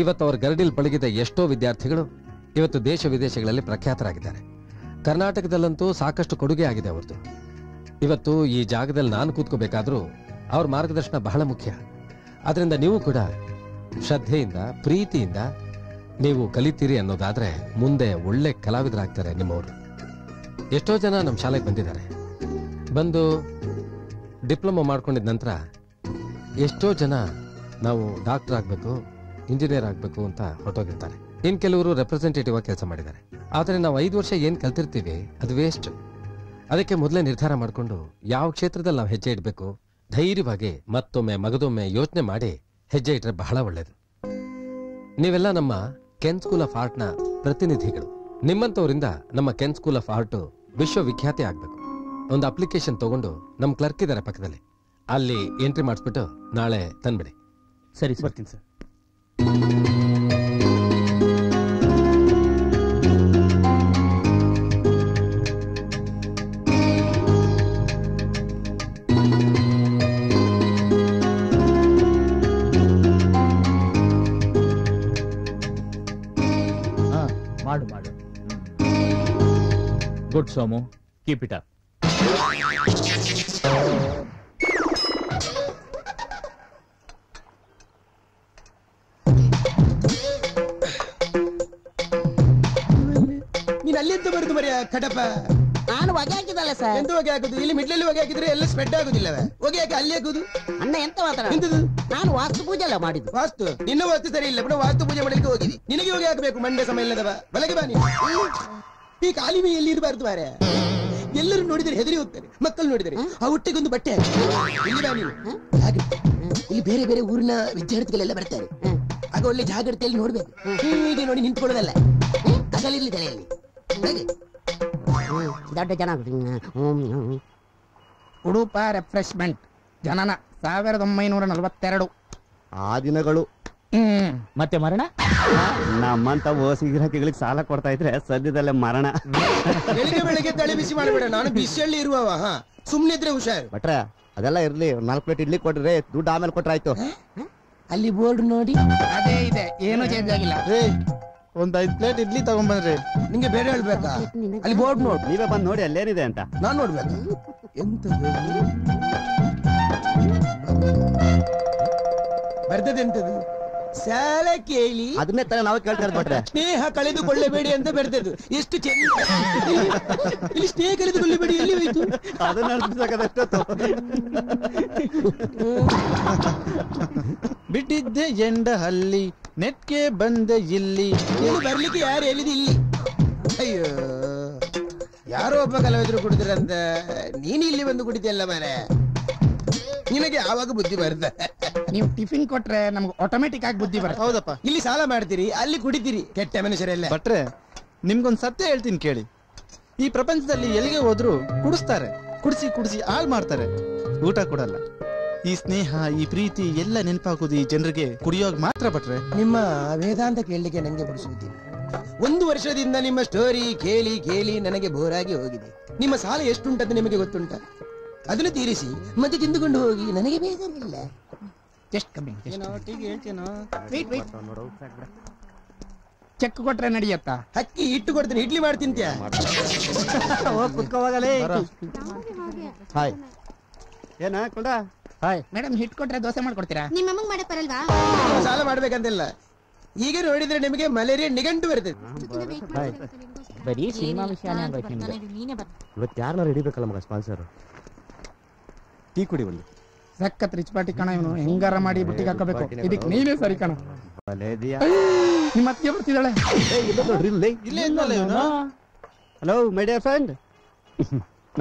ಇವತ್ತು ಅವ್ರ ಗರಡಿಲ್ ಪಳಗಿದ ಎಷ್ಟೋ ವಿದ್ಯಾರ್ಥಿಗಳು ಇವತ್ತು ದೇಶ ವಿದೇಶಗಳಲ್ಲಿ ಪ್ರಖ್ಯಾತರಾಗಿದ್ದಾರೆ. ಕರ್ನಾಟಕದಲ್ಲಂತೂ ಸಾಕಷ್ಟು ಕೊಡುಗೆ ಆಗಿದೆ ಅವ್ರದ್ದು. ಇವತ್ತು ಈ ಜಾಗದಲ್ಲಿ ನಾನು ಕೂತ್ಕೋಬೇಕಾದ್ರೂ ಅವ್ರ ಮಾರ್ಗದರ್ಶನ ಬಹಳ ಮುಖ್ಯ. ಆದ್ರಿಂದ ನೀವು ಕೂಡ ಶ್ರದ್ಧೆಯಿಂದ ಪ್ರೀತಿಯಿಂದ ನೀವು ಕಲಿತೀರಿ ಅನ್ನೋದಾದ್ರೆ ಮುಂದೆ ಒಳ್ಳೆ ಕಲಾವಿದರಾಗ್ತಾರೆ ನಿಮ್ಮವರು. ಎಷ್ಟೋ ಜನ ನಮ್ಮ ಶಾಲೆಗೆ ಬಂದಿದ್ದಾರೆ. ಬಂದು ಡಿಪ್ಲೊಮಾ ಮಾಡ್ಕೊಂಡಿದ ನಂತರ ಎಷ್ಟೋ ಜನ ನಾವು ಡಾಕ್ಟರ್ ಆಗಬೇಕು, ಇಂಜಿನಿಯರ್ ಆಗಬೇಕು ಅಂತ ಹೊರಟೋಗಿರ್ತಾರೆ. ಇನ್ನು ಕೆಲವರು ರೆಪ್ರೆಸೆಂಟೇಟಿವ್ ಆಗಿ ಕೆಲಸ ಮಾಡಿದ್ದಾರೆ. ಆದರೆ ನಾವು 5 ವರ್ಷ ಏನು ಕಲ್ತಿರ್ತೀವಿ ಅದು ವೇಸ್ಟ್. ಅದಕ್ಕೆ ಮೊದಲೇ ನಿರ್ಧಾರ ಮಾಡಿಕೊಂಡು ಯಾವ ಕ್ಷೇತ್ರದಲ್ಲಿ ನಾವು ಹೆಜ್ಜೆ ಇಡಬೇಕು ಧೈರ್ಯವಾಗಿ ಮತ್ತೊಮ್ಮೆ ಮಗದೊಮ್ಮೆ ಯೋಚನೆ ಮಾಡಿ ಹೆಜ್ಜೆ ಇಟ್ಟರೆ ಬಹಳ ಒಳ್ಳೆಯದು. ನೀವೆಲ್ಲ ನಮ್ಮ ಕೆನ್ ಸ್ಕೂಲ್ ಆಫ್ ಆರ್ಟ್ನ ಪ್ರತಿನಿಧಿಗಳು. ನಿಮ್ಮಂಥವರಿಂದ ನಮ್ಮ ಕೆನ್ ಸ್ಕೂಲ್ ಆಫ್ ಆರ್ಟ್ ವಿಶ್ವವಿಖ್ಯಾತಿ ಆಗಬೇಕು. ಒಂದು ಅಪ್ಲಿಕೇಶನ್ ತಗೊಂಡು ನಮ್ಮ ಕ್ಲರ್ಕ್ ಇದ್ದಾರೆ ಪಕ್ಕದಲ್ಲಿ, ಅಲ್ಲಿ ಎಂಟ್ರಿ ಮಾಡಿಸ್ಬಿಟ್ಟು ನಾಳೆ ತಂದ್ಬಿಡಿ. ಸರಿ ಬರ್ತೀನಿ ಸರ್. ಮಾಡು ಮಾಡು. Good Somu, keep it up. ನೀನ್ ಅಲ್ಲಿ ಎಂತ ಬರುದು ಮರ್ಯ ಕಟಪ? ನಾನು ಹೊಗೆ ಹಾಕಿದಲ್ಲ ಸರ್. ಎಂತ ಹೊಗೆ ಹಾಕುದು? ಇಲ್ಲಿ ಮಿಡ್ಲಲ್ಲಿ ಹೊಗೆ ಹಾಕಿದ್ರೆ ಎಲ್ಲ ಸ್ಪ್ರೆಡ್ ಆಗುದಿಲ್ಲವೇ? ಹೊಗೆ ಹಾಕಿ ಅಲ್ಲಿ ಹಾಕುದು? ಅಣ್ಣ ಎಂತ ಮಾತಾಡ? ಎಂತದು? ನಾನು ವಾಸ್ತು ಪೂಜೆ ಎಲ್ಲ ಮಾಡಿದ್ದು. ವಾಸ್ತು? ನಿನ್ನ ವಾಸ್ತು ಸರಿ ಇಲ್ಲ ಬಿಡು, ವಾಸ್ತು ಪೂಜೆ ಮಾಡಲಿಕ್ಕೆ ಹೋಗಿದಿ. ನಿನಗೆ ಹೊಗೆ ಹಾಕಬೇಕು ಮಂಡ್ಯ ಸಮಯ ಇಲ್ಲದವ. ಬಲಗೆ ಬಾ ನೀನು. ಈ ಕಾಲಿ ಮೇ ಎಲ್ಲಿ ಇರಬಾರ್ದು ಮಾರ್ಯ. ಎಲ್ಲರೂ ನೋಡಿದರೆ ಹೆದರಿ ಹೋಗ್ತಾರೆ, ಮಕ್ಕಳು ನೋಡಿದರೆ ಆ ಹೊಟ್ಟೆಗೊಂದು ಬಟ್ಟೆ ಇಲ್ಲಿ ಬಾ ನೀನು. ಇಲ್ಲಿ ಬೇರೆ ಬೇರೆ ಊರಿನ ವಿದ್ಯಾರ್ಥಿಗಳೆಲ್ಲ ಬರ್ತಾರೆ. ಆಗ ಒಳ್ಳೆ ಜಾಗ್ರತೆಯಲ್ಲಿ ನೋಡ್ಬೇಕು. ಹೀಗೆ ನೋಡಿ ನಿಂತ್ಕೊಳ್ಳೋದಲ್ಲ, ಅಗಲಿರ್ಲಿ ತಲೆಯಲ್ಲಿ. ದೊಡ್ಡ ಜನ ಉಡುಪ ರೆಫ್ರೆಶ್ಮೆಂಟ್ ಜನನ 1942. ಆ ದಿನಗಳು. ಮತ್ತೆ ಮರಣ? ನಮ್ಮಂತ ಓಸಿ ಗಿರಾಕಿಗಳಿಗೆ ಸಾಲ ಕೊಡ್ತಾ ಇದ್ರೆ ಸದ್ಯದಲ್ಲೇ ಮರಣ. ಬೆಳಿಗ್ಗೆ ಬೆಳಿಗ್ಗೆ ತಲೆ ಬಿಸಿ ಮಾಡಬೇಡ, ನಾನು ಬಿಸಿಯಲ್ಲಿ ಇರುವವ. ಸುಮ್ನೆ ಇದ್ರೆ ಹುಷಾರು. ಬಟ್ರೆ ಅದೆಲ್ಲ ಇರ್ಲಿ, 4 ಪ್ಲೇಟ್ ಇಡ್ಲಿ ಕೊಡ್ರಿ, ದುಡ್ಡು ಆಮೇಲೆ ಕೊಟ್ರಾಯ್ತು. ಅಲ್ಲಿ ಬೋರ್ಡ್ ನೋಡಿ. ಅದೇ ಇದೆ, ಏನು ಚೇಂಜ್ ಆಗಿಲ್ಲ. ಒಂದ್ 5 ಪ್ಲೇಟ್ ಇಡ್ಲಿ ತಗೊಂಡ್ಬಂದ್ರಿ. ನಿಂಗೆ ಬೇರೆ ಹೇಳ್ಬೇಕಾ? ಅಲ್ಲಿ ಬೋರ್ಡ್ ನೋಡ್. ನೀವೇ ಬಂದು ನೋಡಿ ಅಲ್ಲೇನಿದೆ ಅಂತ. ನಾನ್ ನೋಡ್ಬೇಕು. ಎಂತ ಬರ್ದದೆಂತದು? ಸಾಲ ಕೇಳಿ ಅದನ್ನೇ ತರ ನಾವು ಕೇಳ್ತಾ ಇರ್ಬಿಟ್ರೆ ಸ್ನೇಹ ಕಳೆದುಕೊಳ್ಳಬೇಡಿ ಅಂತ ಬರ್ದದ್ದು. ಎಷ್ಟು ಚೆಂದ. ಇಲ್ಲಿ ಸ್ನೇಹ ಕಳೆದುಕೊಳ್ಳಬೇಡಿ ಎಲ್ಲಿ ಹೋಯ್ತು? ಅದನ್ನ ಅರ್ಪಿಸಕದಷ್ಟೊತ್ತು ಬಿಟ್ಟಿದ್ದೆ ಎಂಡ ಹಲ್ಲಿ ನೆಟ್ಗೆ ಬಂದೆ ಇಲ್ಲಿ. ನೀನು ಬರ್ಲಿಕ್ಕೆ ಯಾರು ಹೇಳಿದ ಇಲ್ಲಿ? ಅಯ್ಯೋ, ಯಾರೋ ಒಬ್ಬ ಕಲಾವಿದ್ರು ಕುಡಿದ್ರಂತ ನೀನು ಇಲ್ಲಿ ಬಂದು ಕುಡಿತಿಯಲ್ಲ ಮಾರೆ. ನಿನಗೆ ಯಾವಾಗ ಬುದ್ಧಿ ಬರುತ್ತೆ? ನೀವು ಟಿಫಿನ್ ಕೊಟ್ರೆ ನಮ್ಗೆ ಆಟೋಮೆಟಿಕ್ ಆಗಿ ಬುದ್ಧಿ ಬರುತ್ತೆ. ಹೌದಪ್ಪ. ಇಲ್ಲಿ ಸಾಲ ಮಾಡ್ತೀರಿ, ಅಲ್ಲಿ ಕುಡಿತೀರಿ. ಕೆಟ್ಟ ಮನುಷ್ಯರೆಲ್ಲ. ಬಟ್ರೆ ನಿಮ್ಗೊಂದ್ ಸತ್ಯ ಹೇಳ್ತೀನಿ ಕೇಳಿ. ಈ ಪ್ರಪಂಚದಲ್ಲಿ ಎಲ್ಲಿಗೆ ಹೋದ್ರು ಕುಡಿಸ್ತಾರೆ, ಕುಡಿಸಿ ಕುಡಿಸಿ ಹಾಳು ಮಾಡ್ತಾರೆ, ಊಟ ಕೊಡಲ್ಲ. ಈ ಸ್ನೇಹ ಈ ಪ್ರೀತಿ ಎಲ್ಲ ನೆನಪಾಗೋದು ಈ ಜನರಿಗೆ ಕುಡಿಯೋಗ್ ಮಾತ್ರ. ಬಟ್ರೆ ನಿಮ್ಮ ವೇದಾಂತ ಕೇಳಲಿಕ್ಕೆ ನಂಗೆ ಬಿಡಿಸುವುದಿಲ್ಲ. 1 ವರ್ಷದಿಂದ ನಿಮ್ಮ ಸ್ಟೋರಿ ಕೇಳಿ ಕೇಳಿ ನನಗೆ ಬೋರಾಗಿ ಹೋಗಿದೆ. ನಿಮ್ಮ ಸಾಲ ಎಷ್ಟುಂಟಂತ ನಿಮಗೆ ಗೊತ್ತುಂಟ? ಅದನ್ನು ತೀರಿಸಿ ಮತ್ತೆ ತಿಂದುಕೊಂಡು ಹೋಗಿ, ನನಗೆ ಬೇಜಾರಿಲ್ಲ. ಎಷ್ಟು ಕಮ್ಮಿ ಚೆಕ್ ಕೊಟ್ರೆ ನಡೆಯತ್ತಾ? ಅಕ್ಕಿ ಇಟ್ಟು ಕೊಡ್ತೀನಿ, ಇಡ್ಲಿ ಮಾಡಿ ತಿಂತ್ಯಾ? ಕುತ್ಕೋವಾಗಲೇ. ಹಾಯ್ ಏನ ಕೊಂಡ? ಹಾಯ್ ಮೇಡಮ್, ಹಿಟ್ ಕೊಟ್ರೆ ದೋಸೆ ಮಾಡ್ಕೊಡ್ತೀರಾ? ನಿಮ್ಮ ಅಮ್ಮಂಗ್ ಮಾಡಕ್ ಬರಲ್ವಾ? ಸಾಲ ಮಾಡ್ಬೇಕಂತಿಲ್ಲ. ಈಗ ನೋಡಿದ್ರೆ ನಿಮಗೆ ಮಲೇರಿಯಾ ನಿಘಂಟು ಬರ್ತದೆ. ಬರೀ ಸಿನಿಮಾ ವಿಷಯನೇ ಆಗ್ಬೇಕು ನಿಮ್ಗೆ. ಇವತ್ತು ಯಾರನ್ನ ಹಿಡಿಬೇಕಲ್ಲ ಮಗ ಸ್ಪಾನ್ಸರ್. ಟೀ ಕುಡಿ ಒಂದು. ಸಖತ್ ರಿಚ್ ಪಾರ್ಟಿ ಕಣ ಇವನು. ಹೆಂಗಾರ ಮಾಡಿ ಬುಟ್ಟಿಗೆ ಹಾಕಬೇಕು. ಇದಕ್ಕೆ ನೀನೇ ಸರಿ ಕಣ. ನಿಮ್ಮ ಅತ್ತಿಗೆ ಬರ್ತಿದ್ದಾಳೆ. Hello my dear friend.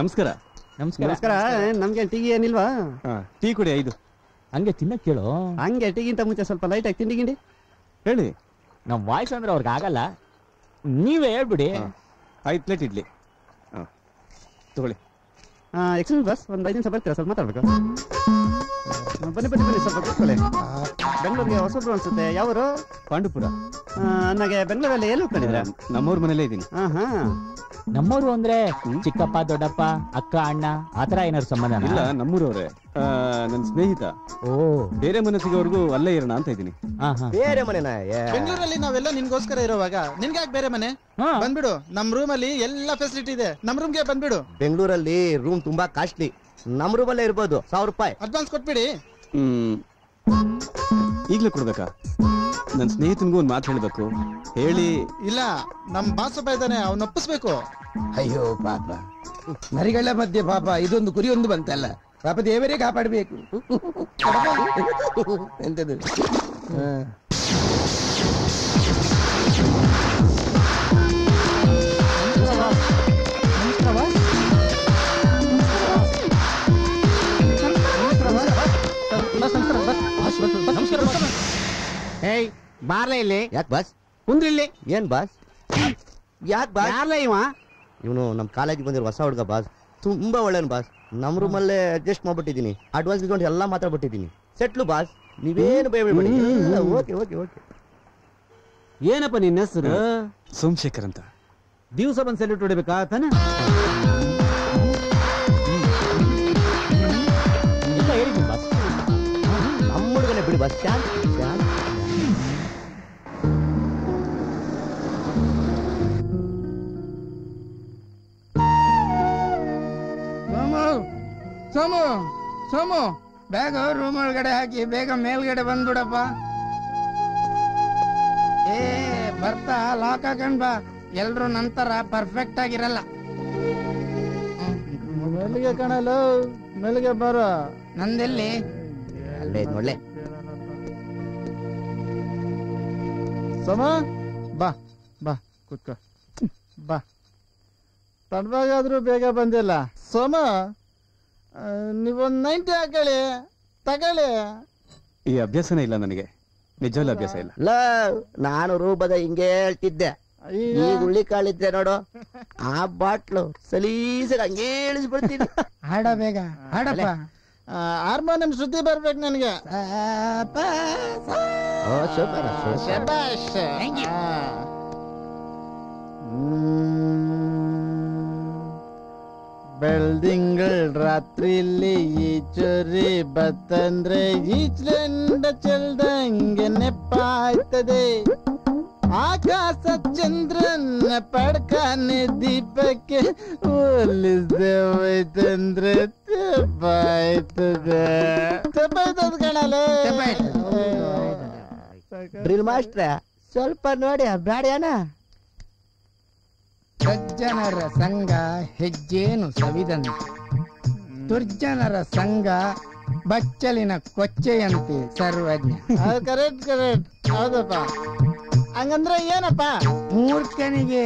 ನಮಸ್ಕಾರ. ನಮಸ್ಕಾರ. ನಮ್ಗೆ ಟೀ ಏನಿಲ್ವಾ? ಟೀ ಕುಡಿ 5. ಹಂಗೆ ತಿನ್ನಕ್ ಕೇಳು. ಹಂಗೆ ಟೀಗಿಂತ ಮುಂಚೆ ಸ್ವಲ್ಪ ಲೈಟ್ ಆಗಿ ತಿಂಡಿ ಗಿಂಡಿ ಹೇಳಿ. ನಮ್ ವಾಯ್ಸ್ ಅಂದ್ರೆ ಅವ್ರಿಗೆ ಆಗಲ್ಲ. ನೀವೇ ಹೇಳ್ಬಿಡಿ. 5 ಪ್ಲೇಟ್ ಇಡ್ಲಿ ತಗೊಳ್ಳಿ. ಎಕ್ಸ್ಕ್ಯೂಸ್ ಬಸ್, ಒಂದು 5 ನಿಮಿಷ ಬರ್ತೀರಾ? ಸ್ವಲ್ಪ ಮಾತಾಡ್ಬೇಕು. ಬನ್ನಿ ಬನ್ನಿ ಬನ್ನಿ, ಸ್ವಲ್ಪ ಕೂತ್ಕೊಳ್ಳಿ. ಬೆಂಗಳೂರಿಗೆ ಹೊಸಬ್ರು ಅನ್ಸುತ್ತೆ. ಯಾವರು? ಪಾಂಡುಪುರ. ನನಗೆ ಬೆಂಗಳೂರಲ್ಲಿ ಎಲ್ಲಿ ಹೋಗ್ಕೊಂಡಿದ್ರ? ನಮ್ಮವ್ರ ಮನೇಲೇ ಇದ್ದೀನಿ. ನಮ್ಮೂರು ಅಂದ್ರೆ ಚಿಕ್ಕಪ್ಪ ದೊಡ್ಡಪ್ಪ ಅಕ್ಕ ಅಣ್ಣ ಆತರ ಏನಾದ್ರು ಸಂಬಂಧ? ಇಲ್ಲ, ನಮ್ಮೂರವ್ರೆ. ನನ್ನ ಸ್ನೇಹಿತ. ಓ, ಬೇರೆ ಮನೆ ಸಿಗೋವರೆಗೂ ಅಲ್ಲೇ ಇರೋಣ ಅಂತ ಇದ್ದೀನಿ. ಬೇರೆ ಮನೆನ? ಬೆಂಗಳೂರಲ್ಲಿ ನಾವೆಲ್ಲ ನಿನ್ಗೋಸ್ಕರ ಇರೋವಾಗ ನಿನ್ಗೆ ಯಾಕೆ ಬೇರೆ ಮನೆ? ಬಂದ್ಬಿಡು, ನಮ್ ರೂಮ್ ಅಲ್ಲಿ ಎಲ್ಲ ಫೆಸಿಲಿಟಿ ಇದೆ, ನಮ್ ರೂಮ್ಗೆ ಬಂದ್ಬಿಡು. ಬೆಂಗಳೂರಲ್ಲಿ ರೂಮ್ ತುಂಬಾ ಕಾಸ್ಟ್ಲಿ, ನಮ್ ರೂಮ್ ಅಲ್ಲೇ ಇರ್ಬೋದು. 1000 ರೂಪಾಯಿ ಅಡ್ವಾನ್ಸ್ ಕೊಟ್ಬಿಡಿ. ಈಗ್ಲೇ ಕೊಡ್ಬೇಕಾ? ನನ್ನ ಸ್ನೇಹಿತನಿಗೂ ಒಂದು ಮಾತು ಹೇಳ್ಬೇಕು. ಹೇಳಿ. ಇಲ್ಲ, ನಮ್ ಬಾಸ್ ಒಬ್ಬ ಇದ್ದಾನೆ, ಅವ್ನ ಒಪ್ಪಿಸ್ಬೇಕು. ಅಯ್ಯೋ ಪಾಪ, ನರಿಗಳ ಮಧ್ಯೆ ಪಾಪ ಇದೊಂದು ಕುರಿ ಒಂದು ಬಂತಲ್ಲ, ಪಾಪ ದೇವರೇ ಕಾಪಾಡಬೇಕು. ಎಂತದು? ಏಯ್ ಬಾರ್ಲೆ ಇಲ್ಲಿ. ಯಾಕೆ ಬಾಸ್? ಕುಂದ್ರಿ ಇಲ್ಲಿ. ಏನ್ ಬಾಸ್? ಯಾಕೆ ಬಾಸ್? ಯಾರ್ಲೆ ಇವ? ಇವನು ನಮ್ ಕಾಲೇಜಿಗೆ ಬಂದಿರೋ ಹೊಸ ಹುಡುಗ ಬಾಸ್. ತುಂಬಾ ಒಳ್ಳೆನ್ ಬಾಸ್. ನಮ್ ರೂಮಲ್ಲೇ ಅಡ್ಜಸ್ಟ್ ಮಾಡ್ಬಿಟ್ಟಿದೀನಿ, ಅಡ್ವಾನ್ಸ್ ಇಸ್ಕೊಂಡು ಎಲ್ಲ ಮಾತಾಡ್ಬಿಟ್ಟಿದ್ದೀನಿ. ಸೆಟ್ಲು ಬಾಸ್, ನೀವೇನು ಭಯಬೇಡಿ. Okay okay okay. ಏನಪ್ಪ ನಿನ್ನ ಹೆಸರು? ಸೋಮಶೇಖರ್ ಅಂತ. ದಿವಸ ಬಂದು ಸೆಲ್ಯೂಟ್ ಹೊಡಿಬೇಕಾ ತಾನೆ? ನಮ್ಮ ಹುಡುಗನೇ ಬಿಡಿ ಬಾಸ್. ಸೋಮು ಸೋಮು, ಬೇಗ ರೂಮ್ ಒಳಗಡೆ ಹಾಕಿ ಬೇಗ ಮೇಲ್ಗಡೆ ಬಂದ್ಬಿಡಪ್ಪ. ಏ ಬರ್ತಾ ಲಾಕ್ ಹಾಕೊಂಡ್ ಬಾ, ಎಲ್ರು ನಂತರ ಪರ್ಫೆಕ್ಟ್ ಆಗಿರಲ್ಲ. ಮೆಲ್ಗೆ ಕಾಣಲ್ಲ, ಮೆಲ್ಗೆ ಬರೋ. ನಂದೆಲ್ಲಿ? ಅಲ್ಲೇ ನೋಡ್ಲೆ. ಸೋಮ ಬಾ ಬಾ ಕೂತ್ಕೋ ಬಾ. ತಡವಾಗಾದ್ರೂ ಬೇಗ ಬಂದಿಲ್ಲ. ಸೋಮ, ನೀವೊಂದು 90 ಹಾಕೊಳ್ಳಿ, ತಗೊಳ್ಳಿ. ಈ ಅಭ್ಯಾಸನೇ ಇಲ್ಲ ನನಗೆ, ನಿಜವಲ್ಲ ಅಭ್ಯಾಸ ಇಲ್ಲ. ನಾನು ರೂಪದ ಹಿಂಗೆ ಹೇಳ್ತಿದ್ದೆ. ಈ ಹುಳ್ಳಿ ಕಾಳಿದ್ರೆ ನೋಡು, ಆ ಬಾಟ್ಲು ಸಲೀಸಾಗಿ ಹಂಗೆ ಇಳಿಸ್ಬಿಡ್ತೀನಿ. ಹಾಡ ಬೇಗ ಹಾಡಪ್ಪ. ಹಾರ್ಮೋನಿಯಂ ಶುದ್ಧಿ ಬರ್ಬೇಕು ನನಗೆ. ಬೆಳ್ದಿಂಗಳ್ ರಾತ್ರಿಲಿ ಈಚುರಿ ಬತ್ತಂದ್ರೆ ಈಚ್ಲೆಂಡ ಚೆಲ್ದಂಗೆ ನೆಪ್ಪಾಯ್ತದೆ. ಆಕಾಶ ಚಂದ್ರನ ಪಡ್ಕಾನೆ ದೀಪಕ್ಕೆ ಹೋಲಿಸ್ದೆ ಹೋಯ್ತಂದ್ರೆ ತೆಪ್ಪಾಯ್ತದೆ. ತೆಪ್ಪಾಯ್ತದ ಕಣಲ್ಲ. ಡ್ರಿಲ್ ಮಾಸ್ಟ್ರ ಸ್ವಲ್ಪ ನೋಡಿ ಬ್ಯಾಡ್ಯಾನ. ಸಜ್ಜನರ ಸಂಘ ಹೆಜ್ಜೇನು ಸವಿದಂತೆ, ದುರ್ಜನರ ಸಂಘ ಬಚ್ಚಲಿನ ಕೊಚ್ಚೆಯಂತೆ ಸರ್ವಜ್ಞ. ಕರೆಕ್ಟ್ ಕರೆಕ್ಟ್, ಹೌದಪ್ಪ. ಹಂಗಂದ್ರೆ ಏನಪ್ಪ? ಮೂರ್ಖನಿಗೆ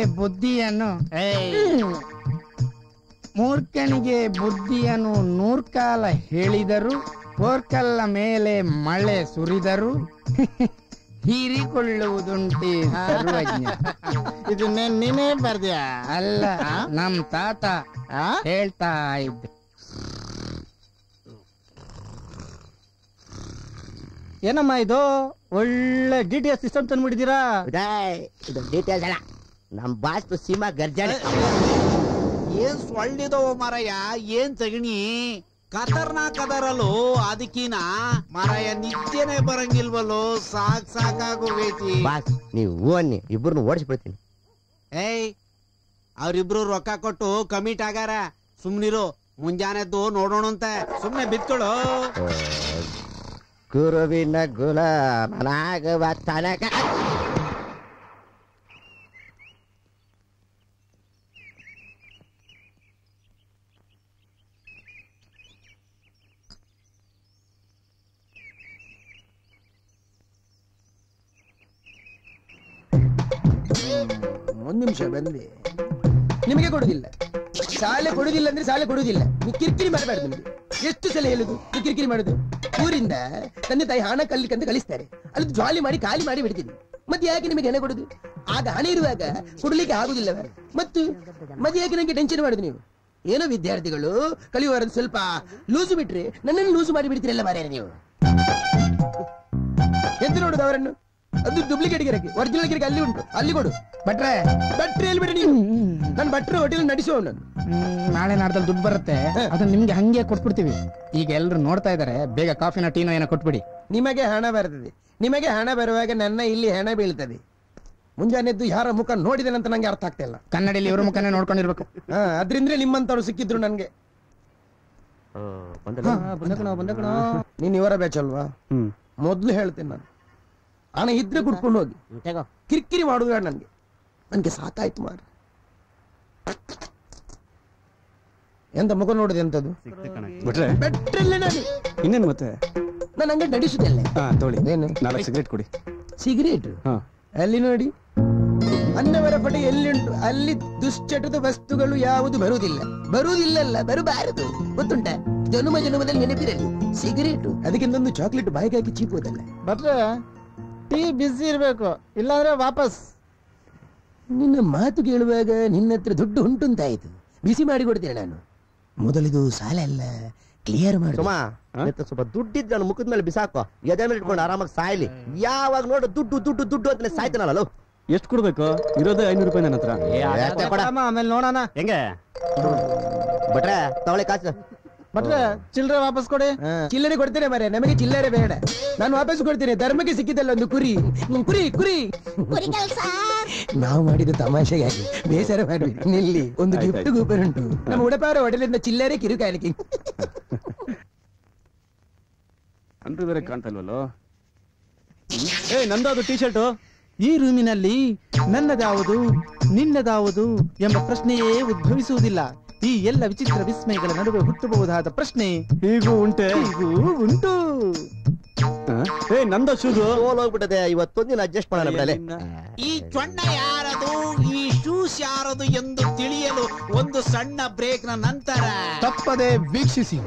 ಬುದ್ಧಿಯನ್ನು ನೂರ್ಕಾಲ ಹೇಳಿದರು, ಕೋರ್ಕಲ್ಲ ಮೇಲೆ ಮಳೆ ಸುರಿದರು ಹೀರಿಕೊಳ್ಳುವುದುಂಟೆ ಸರ್ವಜ್ಞ. ಇದು ನೀನೇ ಬರ್ದ್ಯಾ? ಅಲ್ಲ, ನಮ್ ತಾತ ಹೇಳ್ತಾ ಇದ್ದ. ಏನಮ್ಮ ಇದು ಒಳ್ಳೆ DTS ಸಿಸ್ಟಮ್ ತಂದ್ಬಿಟ್ಟಿದ್ದೀರಾ? ಇದು ಡೀಟೇಲ್ಸ್ ಅಲ್ಲ, ನಮ್ ಬಾಸ್ತು ಸೀಮಾ ಗರ್ಜನೆ. ಏನ್ ಸೊಳ್ಳಿದವ ಮರಯ್ಯ, ಏನ್ ತಗಣಿ ಖತರ್ನಾಕ್ ಅದರಲ್ಲೋ. ಅದಕ್ಕಿನ ಮರಯ್ಯ ನಿತ್ಯನೇ ಬರಂಗಿಲ್ವಲ್ಲೋ, ಸಾಕಾಗೋಗೈತಿ. ಬಾಸ್ ನೀವು ಅನ್ನಿ, ಇಬ್ಬರನ್ನು ಓಡಿಸ್ಬಿಡ್ತೀನಿ. ಏಯ್, ಅವ್ರಿಬ್ರು ರೊಕ್ಕ ಕೊಟ್ಟು ಕಮಿಟ್ ಆಗಾರ, ಸುಮ್ನಿರು. ಮುಂಜಾನೆದ್ದು ನೋಡೋಣಂತೆ, ಸುಮ್ನೆ ಬಿತ್ಕೊಳ್ಳೋ. ಗುರುವಿನ ಗುಲಾಮನಾಗುವ ತನಕ ಒಂದ್ ನಿಮಿಷ ಬಂದೆ. ನಿಮಗೆ ಕೊಡುದಿಲ್ಲ, ಶಾಲೆ ಕೊಡುದಿಲ್ಲ ಅಂದ್ರೆ ಶಾಲೆ ಕೊಡುದಿಲ್ಲ. ನೀವು ಕಿರಿಕಿರಿ ಮಾಡಬಾರ್ದು. ನಿಮಗೆ ಎಷ್ಟು ಸಲ ಹೇಳುದು ನೀವು ಕಿರಿಕಿರಿ ಮಾಡುದು? ಊರಿಂದ ತಂದೆ ತಾಯಿ ಹಣ ಕಲಿಕಂತ ಕಳಿಸ್ತಾರೆ, ಅಲ್ಲಿ ಜಾಲಿ ಮಾಡಿ ಖಾಲಿ ಮಾಡಿ ಬಿಡ್ತೀನಿ. ಮತ್ತೆ ಯಾಕೆ ನಿಮಗೆ ಹಣ ಕೊಡುದು? ಆಗ ಹಣ ಇರುವಾಗ ಕೊಡ್ಲಿಕ್ಕೆ ಆಗುದಿಲ್ಲವ? ಮತ್ತು ಮತ್ತೆ ಯಾಕೆ ನಂಗೆ ಟೆನ್ಷನ್ ಮಾಡುದು ನೀವು? ಏನೋ ವಿದ್ಯಾರ್ಥಿಗಳು ಕಲಿಯುವವರನ್ನು ಸ್ವಲ್ಪ ಲೂಸು ಬಿಟ್ರೆ ನನ್ನನ್ನು ಲೂಸು ಮಾಡಿ ಬಿಡ್ತೀರಲ್ಲ ಮಾರ್ರೆ ನೀವು. ಎಂತ ನೋಡುದು ಅವರನ್ನು? ಅದು ಡುಪ್ಲಿಕೇಟ್ ಗಿರಕ್ಕೆ, ಒರಿಜಿನಲ್ ಗಿರಕ್ಕೆ ಅಲ್ಲಿ ಉಂಟು, ಅಲ್ಲಿ ಕೊಡು. ಭಟ್ರೆ ಎಲ್ಲಿ ಬಿಡಿ ನೀವು? ನಾನು ಭಟ್ರೆ ಹೋಟೆಲ್ ನಡೆಸುವ ನಾನು. ನಾಳೆ ನಾಡ್ದಲ್ಲಿ ದುಡ್ಡು ಬರುತ್ತೆ, ಅದನ್ನ ನಿಮ್ಗೆ ಹಂಗೆ ಕೊಟ್ಬಿಡ್ತೀವಿ. ಈಗ ಎಲ್ರು ನೋಡ್ತಾ ಇದಾರೆ, ಬೇಗ ಕಾಫಿನ ಟೀನೋ ಏನೋ ಕೊಟ್ಬಿಡಿ. ನಿಮಗೆ ಹಣ ಬರ್ತದೆ. ನಿಮಗೆ ಹಣ ಬರುವಾಗ ನನ್ನ ಇಲ್ಲಿ ಹಣ ಬೀಳ್ತದೆ. ಮುಂಜಾನೆದ್ದು ಯಾರ ಮುಖ ನೋಡಿದೆ ಅಂತ ನಂಗೆ ಅರ್ಥ ಆಗ್ತಾ ಇಲ್ಲ. ಕನ್ನಡಿಯಲ್ಲಿ ಇವ್ರ ಮುಖನೇ ನೋಡ್ಕೊಂಡಿರ್ಬೇಕು. ಅದ್ರಿಂದ್ರೆ ನಿಮ್ಮಂತವ್ರು ಸಿಕ್ಕಿದ್ರು ನನ್ಗೆ. ನೀನ್ ಇವರ ಬ್ಯಾಚ್ ಅಲ್ವಾ? ಮೊದ್ಲು ಹೇಳ್ತೇನೆ ನಾನು, ಹಣ ಇದ್ರೆ ಕುಡ್ಕೊಂಡು ಹೋಗಿ, ಕಿರಿಕಿರಿ ಮಾಡುದು ಬೇಡ ನನ್ಗೆ. ನನ್ಗೆ ಸಾಕಾಯ್ತು ಮಾರ. ಎಂತ ಮುಖ ನೋಡಿದೆ ಅಂತದ್ದು? ಬೆಟ್ರಲ್ಲೇ ನಾನು ಇನ್ನೇನು ಮತ್ತೆ ನಾನು ಹಂಗೆ ನಡೆಸುದಲ್ಲ. ತೊಳಿ ಏನು 4 ಸಿಗರೇಟ್ ಕೊಡಿ. ಸಿಗರೇಟ್ ಅಲ್ಲಿ ನೋಡಿ, ಅನ್ನವರ ಪಡೆ ಎಲ್ಲಿಂಟು ಅಲ್ಲಿ ದುಶ್ಚಟದ ವಸ್ತುಗಳು ಯಾವುದು ಬರುವುದಿಲ್ಲ ಬರಬಾರದು. ಗೊತ್ತುಂಟ? ಜನ್ಮದಲ್ಲಿ ನೆನಪಿರಲಿ. ಸಿಗರೇಟು ಅದಕ್ಕಿಂತೊಂದು ಚಾಕ್ಲೇಟ್ ಬಾಯಿಗೆ ಹಾಕಿ ಚೀಪುವುದಲ್ಲ. ಬಟ್ರೆ ಟೀ ಬಿಸಿ ಇರ್ಬೇಕು, ಇಲ್ಲಾಂದ್ರೆ ವಾಪಸ್. ನಿನ್ನ ಮಾತು ಕೇಳುವಾಗ ನಿನ್ನ ಹತ್ರ ದುಡ್ಡು ಉಂಟುಂತಾಯ್ತು, ಬಿಸಿ ಮಾಡಿ ಕೊಡ್ತೇನೆ ನಾನು. ಮೊದಲಿದು ಸಾಲ ಅಲ್ಲ, ಕ್ಲಿಯರ್ ಮಾಡಿ. ಸ್ವಲ್ಪ ದುಡ್ಡಿದ್ ನನ್ನ ಮುಖದ ಮೇಲೆ ಬಿಸಾಕೋ, ಎದೆ ಮೇಲೆ ಇಟ್ಕೊಂಡು ಆರಾಮಾಗಿ ಸಾಯ್ಲಿ. ಯಾವಾಗ ನೋಡು ದುಡ್ಡು ದುಡ್ಡು ದುಡ್ಡು ಅಂತ ಸಾಯ್ತಾನಲ್ಲ. ಎಷ್ಟು ಕೊಡ್ಬೇಕು? ಇರೋದೇ 500 ರೂಪಾಯಿ ನನ್ನ ಹತ್ರ. ಆಮೇಲೆ ನೋಡೋಣ ಹೆಂಗೆ ಬಟ್ರೆ ತಗೊಳ್ಳಿ ಕಾಸು. ಬಟ್ರೆ ಚಿಲ್ಲರೆ ವಾಪಸ್ ಕೊಡಿ. ಚಿಲ್ಲರೆ ಕೊಡ್ತೇನೆ ಮರೆ, ನಮಗೆ ಚಿಲ್ಲರೆ ಬೇಡ. ನಾನು ವಾಪಸ್ ಕೊಡ್ತೇನೆ. ಧರ್ಮಕ್ಕೆ ಸಿಕ್ಕಿದ್ದಲ್ಲ ಒಂದು ಕುರಿ. ನಾವು ಮಾಡಿದ ತಮಾಷೆಗಾಗಿ ಬೇಸರ ಮಾಡಿ ನಿಲ್ಲಿ. ಒಂದು ಗಿಫ್ಟ್ ಕೂಪನ್ ಉಂಟು ನಮ್ಮ ಉಡಪಾರ ಹೋಟೆಲಿಂದ. ಚಿಲ್ಲರೆ ಕಿರುಕಾಲಿಕೆ. ಅಂದ್ರೆ ಬೇರೆ ಕಾಣ್ತಲ್ವಲ್ಲೋ. ನಂದು ಟೀ ಶರ್ಟು. ಈ ರೂಮಿನಲ್ಲಿ ನನ್ನದಾವುದು ನಿನ್ನದಾವುದು ಎಂಬ ಪ್ರಶ್ನೆಯೇ ಉದ್ಭವಿಸುವುದಿಲ್ಲ. ಈ ಎಲ್ಲ ವಿಚಿತ್ರ ವಿಸ್ಮಯಗಳ ನಡುವೆ ಹುಟ್ಟಬಹುದಾದ ಪ್ರಶ್ನೆ ಹೀಗೂ ಉಂಟೆ? ಹೀಗೂ ಉಂಟು. ನಂದ ಶೂಸ್ ಹೋಗ್ಬಿಟ್ಟದೆ. ಇವತ್ತೊಂದಿನ ಅಡ್ಜಸ್ಟ್ ಮಾಡೋಣ ಬಿಡಲೆ. ಈ ಚೊಣ್ಣ ಯಾರದು, ಈ ಶೂಸ್ ಯಾರದು ಎಂದು ತಿಳಿಯಲು ಒಂದು ಸಣ್ಣ ಬ್ರೇಕ್ ನ ನಂತರ ತಪ್ಪದೆ ವೀಕ್ಷಿಸಿ.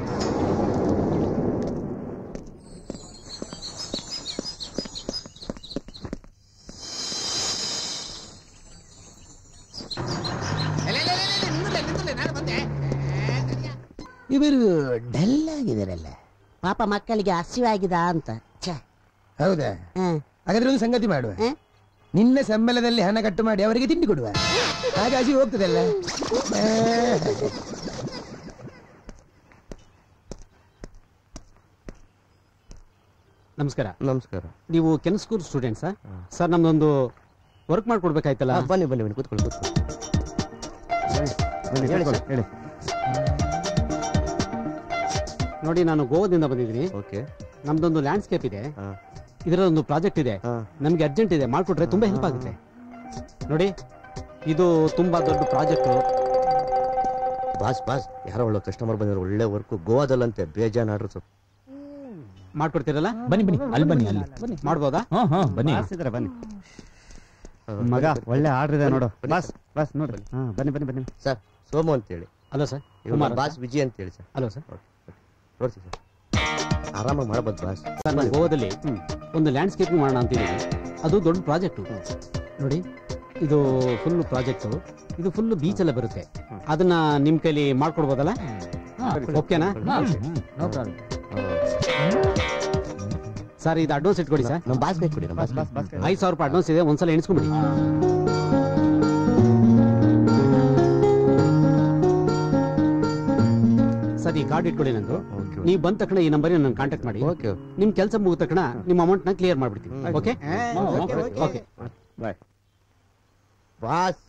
ಇವರು ಡಲ್ ಆಗಿದಾರಲ್ಲ. ಪಾಪ ಮಕ್ಕಳಿಗೆ ಹಸಿವಾಗಿದೆ ಅಂತ. ಹೌದಾ? ಹಾಗಾದ್ರೆ ಒಂದು ಸಂಗತಿ ಮಾಡುವ, ನಿನ್ನ ಸಂಬಳದಲ್ಲಿ ಹಣ ಕಟ್ಟು ಮಾಡಿ ಅವರಿಗೆ ತಿಂಡಿ ಕೊಡುವ. ಹಾಗೆ ಹಸಿ ಹೋಗ್ತದಲ್ಲ. ನಮಸ್ಕಾರ. ನಮಸ್ಕಾರ. ನೀವು ಕೆನ್ ಸ್ಕೂಲ್ ಸ್ಟೂಡೆಂಟ್ಸಾ? ಸರ್ ನಮ್ದೊಂದು ವರ್ಕ್ ಮಾಡ್ಕೊಡ್ಬೇಕಾಯ್ತಲ್ಲ. ಬನ್ನಿ ಕೂತ್ಕೊಳ್ಳಿ. ಹೇಳಿ. ನೋಡಿ, ನಾನು ಗೋವಾದಿಂದ ಬಂದಿದ್ದೀನಿ. ನಮ್ದೊಂದು ಲ್ಯಾಂಡ್ಸ್ಕೇಪ್ ಇದೆ, ಇದರೊಂದು ಪ್ರಾಜೆಕ್ಟ್ ಇದೆ. ನಮ್ಗೆ ಅರ್ಜೆಂಟ್ ಇದೆ, ಮಾಡ್ಕೊಟ್ರೆ ತುಂಬಾ ಹೆಲ್ಪ್ ಆಗುತ್ತೆ. ನೋಡಿ, ಇದು ತುಂಬಾ ದೊಡ್ಡ ಪ್ರಾಜೆಕ್ಟ್. ಬಾಸ್ ಯಾರೋ ಒಳ್ಳೆ ಕಸ್ಟಮರ್ ಬಂದಿರೋ, ಒಳ್ಳೆ ವರ್ಕ್ ಗೋವಾದಲ್ಲಂತೆ. ಬೇಜಾನ್ ಆರ್ಡರ್ ಸ್ವಲ್ಪ ಮಾಡ್ಕೊಡ್ತೀರಲ್ಲ? ಬನ್ನಿ ಅಲ್ಲಿ ಬನ್ನಿ. ಅಲ್ಲಿ ಮಾಡ್ಬೋದಾ? ಬನ್ನಿ ಬನ್ನಿ. ಮಗ ಒಳ್ಳೆ ಆರ್ಡರ್ ಇದೆ ನೋಡು. ಬಾಸ್ ನೋಡ್ರಿ. ಬನ್ನಿ ಸರ್. ಸೋಮು ಅಂತ ಹೇಳಿ. Hello sir. ಬಾಸ್ ವಿಜಯ್ ಅಂತ ಹೇಳಿ ಸರ್. Hello sir. ನೋಡ್ತೀವಿ ಸರ್, ಆರಾಮಾಗಿ ಮಾಡಬಹುದು ಬಾಸ್. ಸರ್, ನಾನು ಗೋವಾದಲ್ಲಿ ಒಂದು ಲ್ಯಾಂಡ್ಸ್ಕೇಪಿಂಗ್ ಮಾಡೋಣ ಅಂತಿದ್ದೀನಿ. ಅದು ದೊಡ್ಡ ಪ್ರಾಜೆಕ್ಟು. ನೋಡಿ, ಇದು ಫುಲ್ ಪ್ರಾಜೆಕ್ಟು. ಇದು ಫುಲ್ ಬೀಚ್ ಎಲ್ಲ ಬರುತ್ತೆ. ಅದನ್ನ ನಿಮ್ ಕೈಲಿ ಮಾಡ್ಕೊಡ್ಬೋದಲ್ಲ? ಓಕೆನಾ? ಸರ್, ಇದು ಅಡ್ವಾನ್ಸ್ ಇಟ್ಕೊಡಿ ಸರ್. ನಮ್ಮ ಬಾಸ್ ಕೊಡಿ. 5,000 ರೂಪಾಯಿ ಅಡ್ವಾನ್ಸ್ ಇದೆ, ಒಂದ್ಸಲ ಎಣಿಸ್ಕೊಂಬಿಡಿ. ಸರ್, ಈ ಕಾರ್ಡ್ ಇಟ್ಕೊಳ್ಳಿ ನಂದು. ನೀವು ಬಂದ ತಕ್ಷಣ ಈ ನಂಬರ್ ನನ್ನ ಕಾಂಟ್ಯಾಕ್ಟ್ ಮಾಡಿ. ನಿಮ್ ಕೆಲಸ ಮುಗಿದ ತಕ್ಷಣ ನಿಮ್ಮ ಅಮೌಂಟ್ ನ ಕ್ಲಿಯರ್ ಮಾಡ್ಬಿಡ್ತೀನಿ. Okay bye. ಬಾಸ್,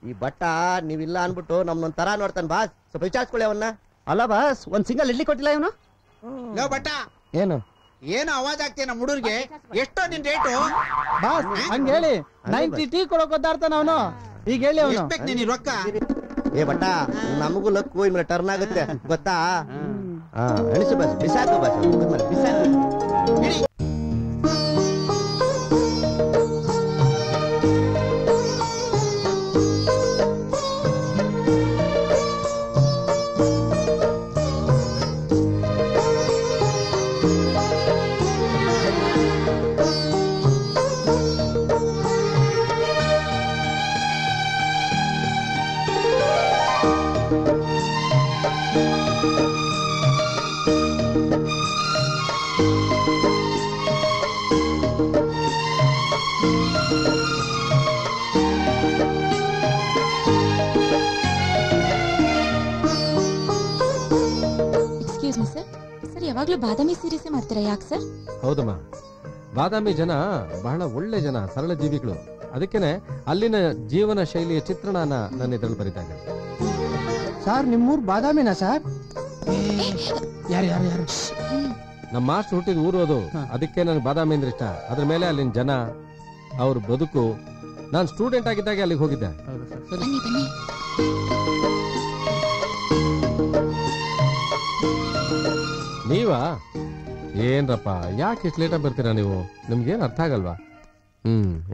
ಈ ಬಟ್ಟ ನೀವಿಲ್ಲ ಅನ್ಬಿಟ್ಟು ನಮ್ನೊಂದ್ ತರ ನೋಡ್ತಾನೆ ಬಾಸ್. ಸ್ವಲ್ಪ ವಿಚಾರಿಸ್ಕೊಳ್ಳಿ ಅವನ್ನ. ಅಲ್ಲ ಬಾಸ್, ಒಂದ್ ಸಿಂಗಲ್ ಇಡ್ಲಿ ಕೊಟ್ಟಿಲ್ಲ ಇವನು. ಬಟ್ಟ ಏನು ಅವಾಜ್ ಆಗ್ತೇನೆ ನಮ್ಮ ಹುಡುಗರಿಗೆ? ಎಷ್ಟೋ ನಿನ್ ರೇಟು? ಬಾಸ್ ಹಂಗ ಹೇಳಿ 90 ಟೀ ಕೊಡೋಕ್ ಗೊತ್ತಾಡ್ತಾನ ಅವನು. ಈಗ ಹೇಳಿ ಅವನು ನೀನ್ ರೊಕ್ಕ. ಏ ಬಟ್ಟ, ನಮಗೂ ಲಕ್ಕು ಇನ್ಮೇಲೆ ಟರ್ನ್ ಆಗುತ್ತೆ ಗೊತ್ತಾ? ಅಳಿಸು ಬಾಸ್, ಬಿಸಾಕು ಬಾಸ್, ಬಿಸಾಕು. ಎಕ್ಸ್ಕ್ಯೂಸ್ ಮಿ ಸರ್, ಸರ್ ಯಾವಾಗ್ಲೂ ಬಾದಾಮಿ ಸೀರೀಸೇ ಮಾಡ್ತೀರಾ, ಯಾಕೆ ಸರ್? ಹೌದಮ್ಮ, ಬಾದಾಮಿ ಜನ ಬಹಳ ಒಳ್ಳೆ ಜನ, ಸರಳ ಜೀವಿಗಳು. ಅದಕ್ಕೇನೆ ಅಲ್ಲಿನ ಜೀವನ ಶೈಲಿಯ ಚಿತ್ರಣನ ನನ್ನ ಇದ್ರಲ್ಲಿ ಬರಿತಾ ಇದ್ದಾರೆ. ಸರ್ ನಿಮ್ಮೂರ್ ಬಾದಾಮಿನಾ ಸರ್? ಯಾರು ಯಾರು ಯಾರು? ನಮ್ಮ ಮಾಸ್ಟರ್ ಹುಟ್ಟಿದ ಊರು ಅದು, ಅದಕ್ಕೆ ನನಗೆ ಬಾದಾಮಿ ಅಂದ್ರೆ ಇಷ್ಟ. ಅದ್ರ ಮೇಲೆ ಅಲ್ಲಿನ ಜನ, ಅವ್ರ ಬದುಕು. ನಾನು ಸ್ಟೂಡೆಂಟ್ ಆಗಿದ್ದಾಗ ಅಲ್ಲಿಗೆ ಹೋಗಿದ್ದೆ. ನೀವಾ? ಏನ್ರಪ್ಪ, ಯಾಕೆ ಇಷ್ಟು ಲೇಟಾಗಿ ಬರ್ತೀರಾ ನೀವು? ನಿಮ್ಗೇನ್ ಅರ್ಥ ಆಗಲ್ವಾ?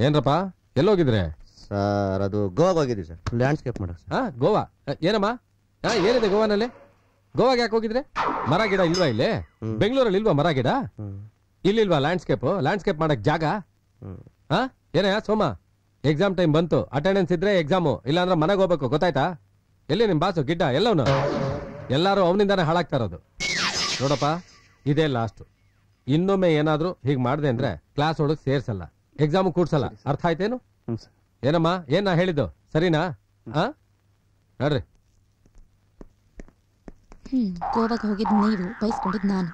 ಏನ್ರಪ್ಪ, ಎಲ್ಲೋಗಿದ್ರೆ? ಸರ್ ಅದು ಗೋವಾಗ ಹೋಗಿದ್ವಿ ಸರ್, ಲ್ಯಾಂಡ್ಸ್ಕೇಪ್ ಮಾಡಕ್. ಗೋವಾ? ಏನಮ್ಮ, ಏನಿದೆ ಗೋವಾನಲ್ಲಿ? ಗೋವಾಗೆ ಯಾಕೆ ಹೋಗಿದ್ರೆ? ಮರ ಗಿಡ ಇಲ್ವಾ ಇಲ್ಲಿ? ಬೆಂಗಳೂರಲ್ಲಿ ಇಲ್ವಾ ಮರ ಗಿಡ? ಇಲ್ಲಿಲ್ವಾ ಲ್ಯಾಂಡ್ಸ್ಕೇಪ್ ಮಾಡಕ್ ಜಾಗ? ಏನೇ ಸೋಮ, ಎಕ್ಸಾಮ್ ಟೈಮ್ ಬಂತು, ಅಟೆಂಡೆನ್ಸ್ ಇದ್ರೆ ಎಕ್ಸಾಮು, ಇಲ್ಲಾಂದ್ರೆ ಮನೆಗೆ ಹೋಗ್ಬೇಕು, ಗೊತ್ತಾಯ್ತಾ? ಎಲ್ಲಿ ನಿಮ್ ಬಾಸು ಗಿಡ್ಡ ಎಲ್ಲವನು? ಎಲ್ಲಾರು ಅವನಿಂದಾನೆ ಹಾಳಾಗ್ತಾ ಇರೋದು. ನೋಡಪ್ಪ, ಇದೇ ಲಾಸ್ಟ್. ಇನ್ನೊಮ್ಮೆ ಏನಾದ್ರೂ ಹೀಗ್ ಮಾಡ್ದೆ ಅಂದ್ರೆ ಕ್ಲಾಸ್ ಒಳಗ್ ಸೇರ್ಸಲ್ಲ, ಎಕ್ಸಾಮ್ ಕೂಡ್ಸಲ್ಲ. ಅರ್ಥ ಆಯ್ತೇನು? ಏನಮ್ಮ, ಏನ್ ನಾ ಹೇಳಿದ್ದು ಸರಿನಾ? ನೋಡ್ರಿ, ಗೋವಾಗ ಹೋಗಿದ್ ನೀವು, ಬಯಸ್ಕೊಂಡಿದ್ ನಾನು.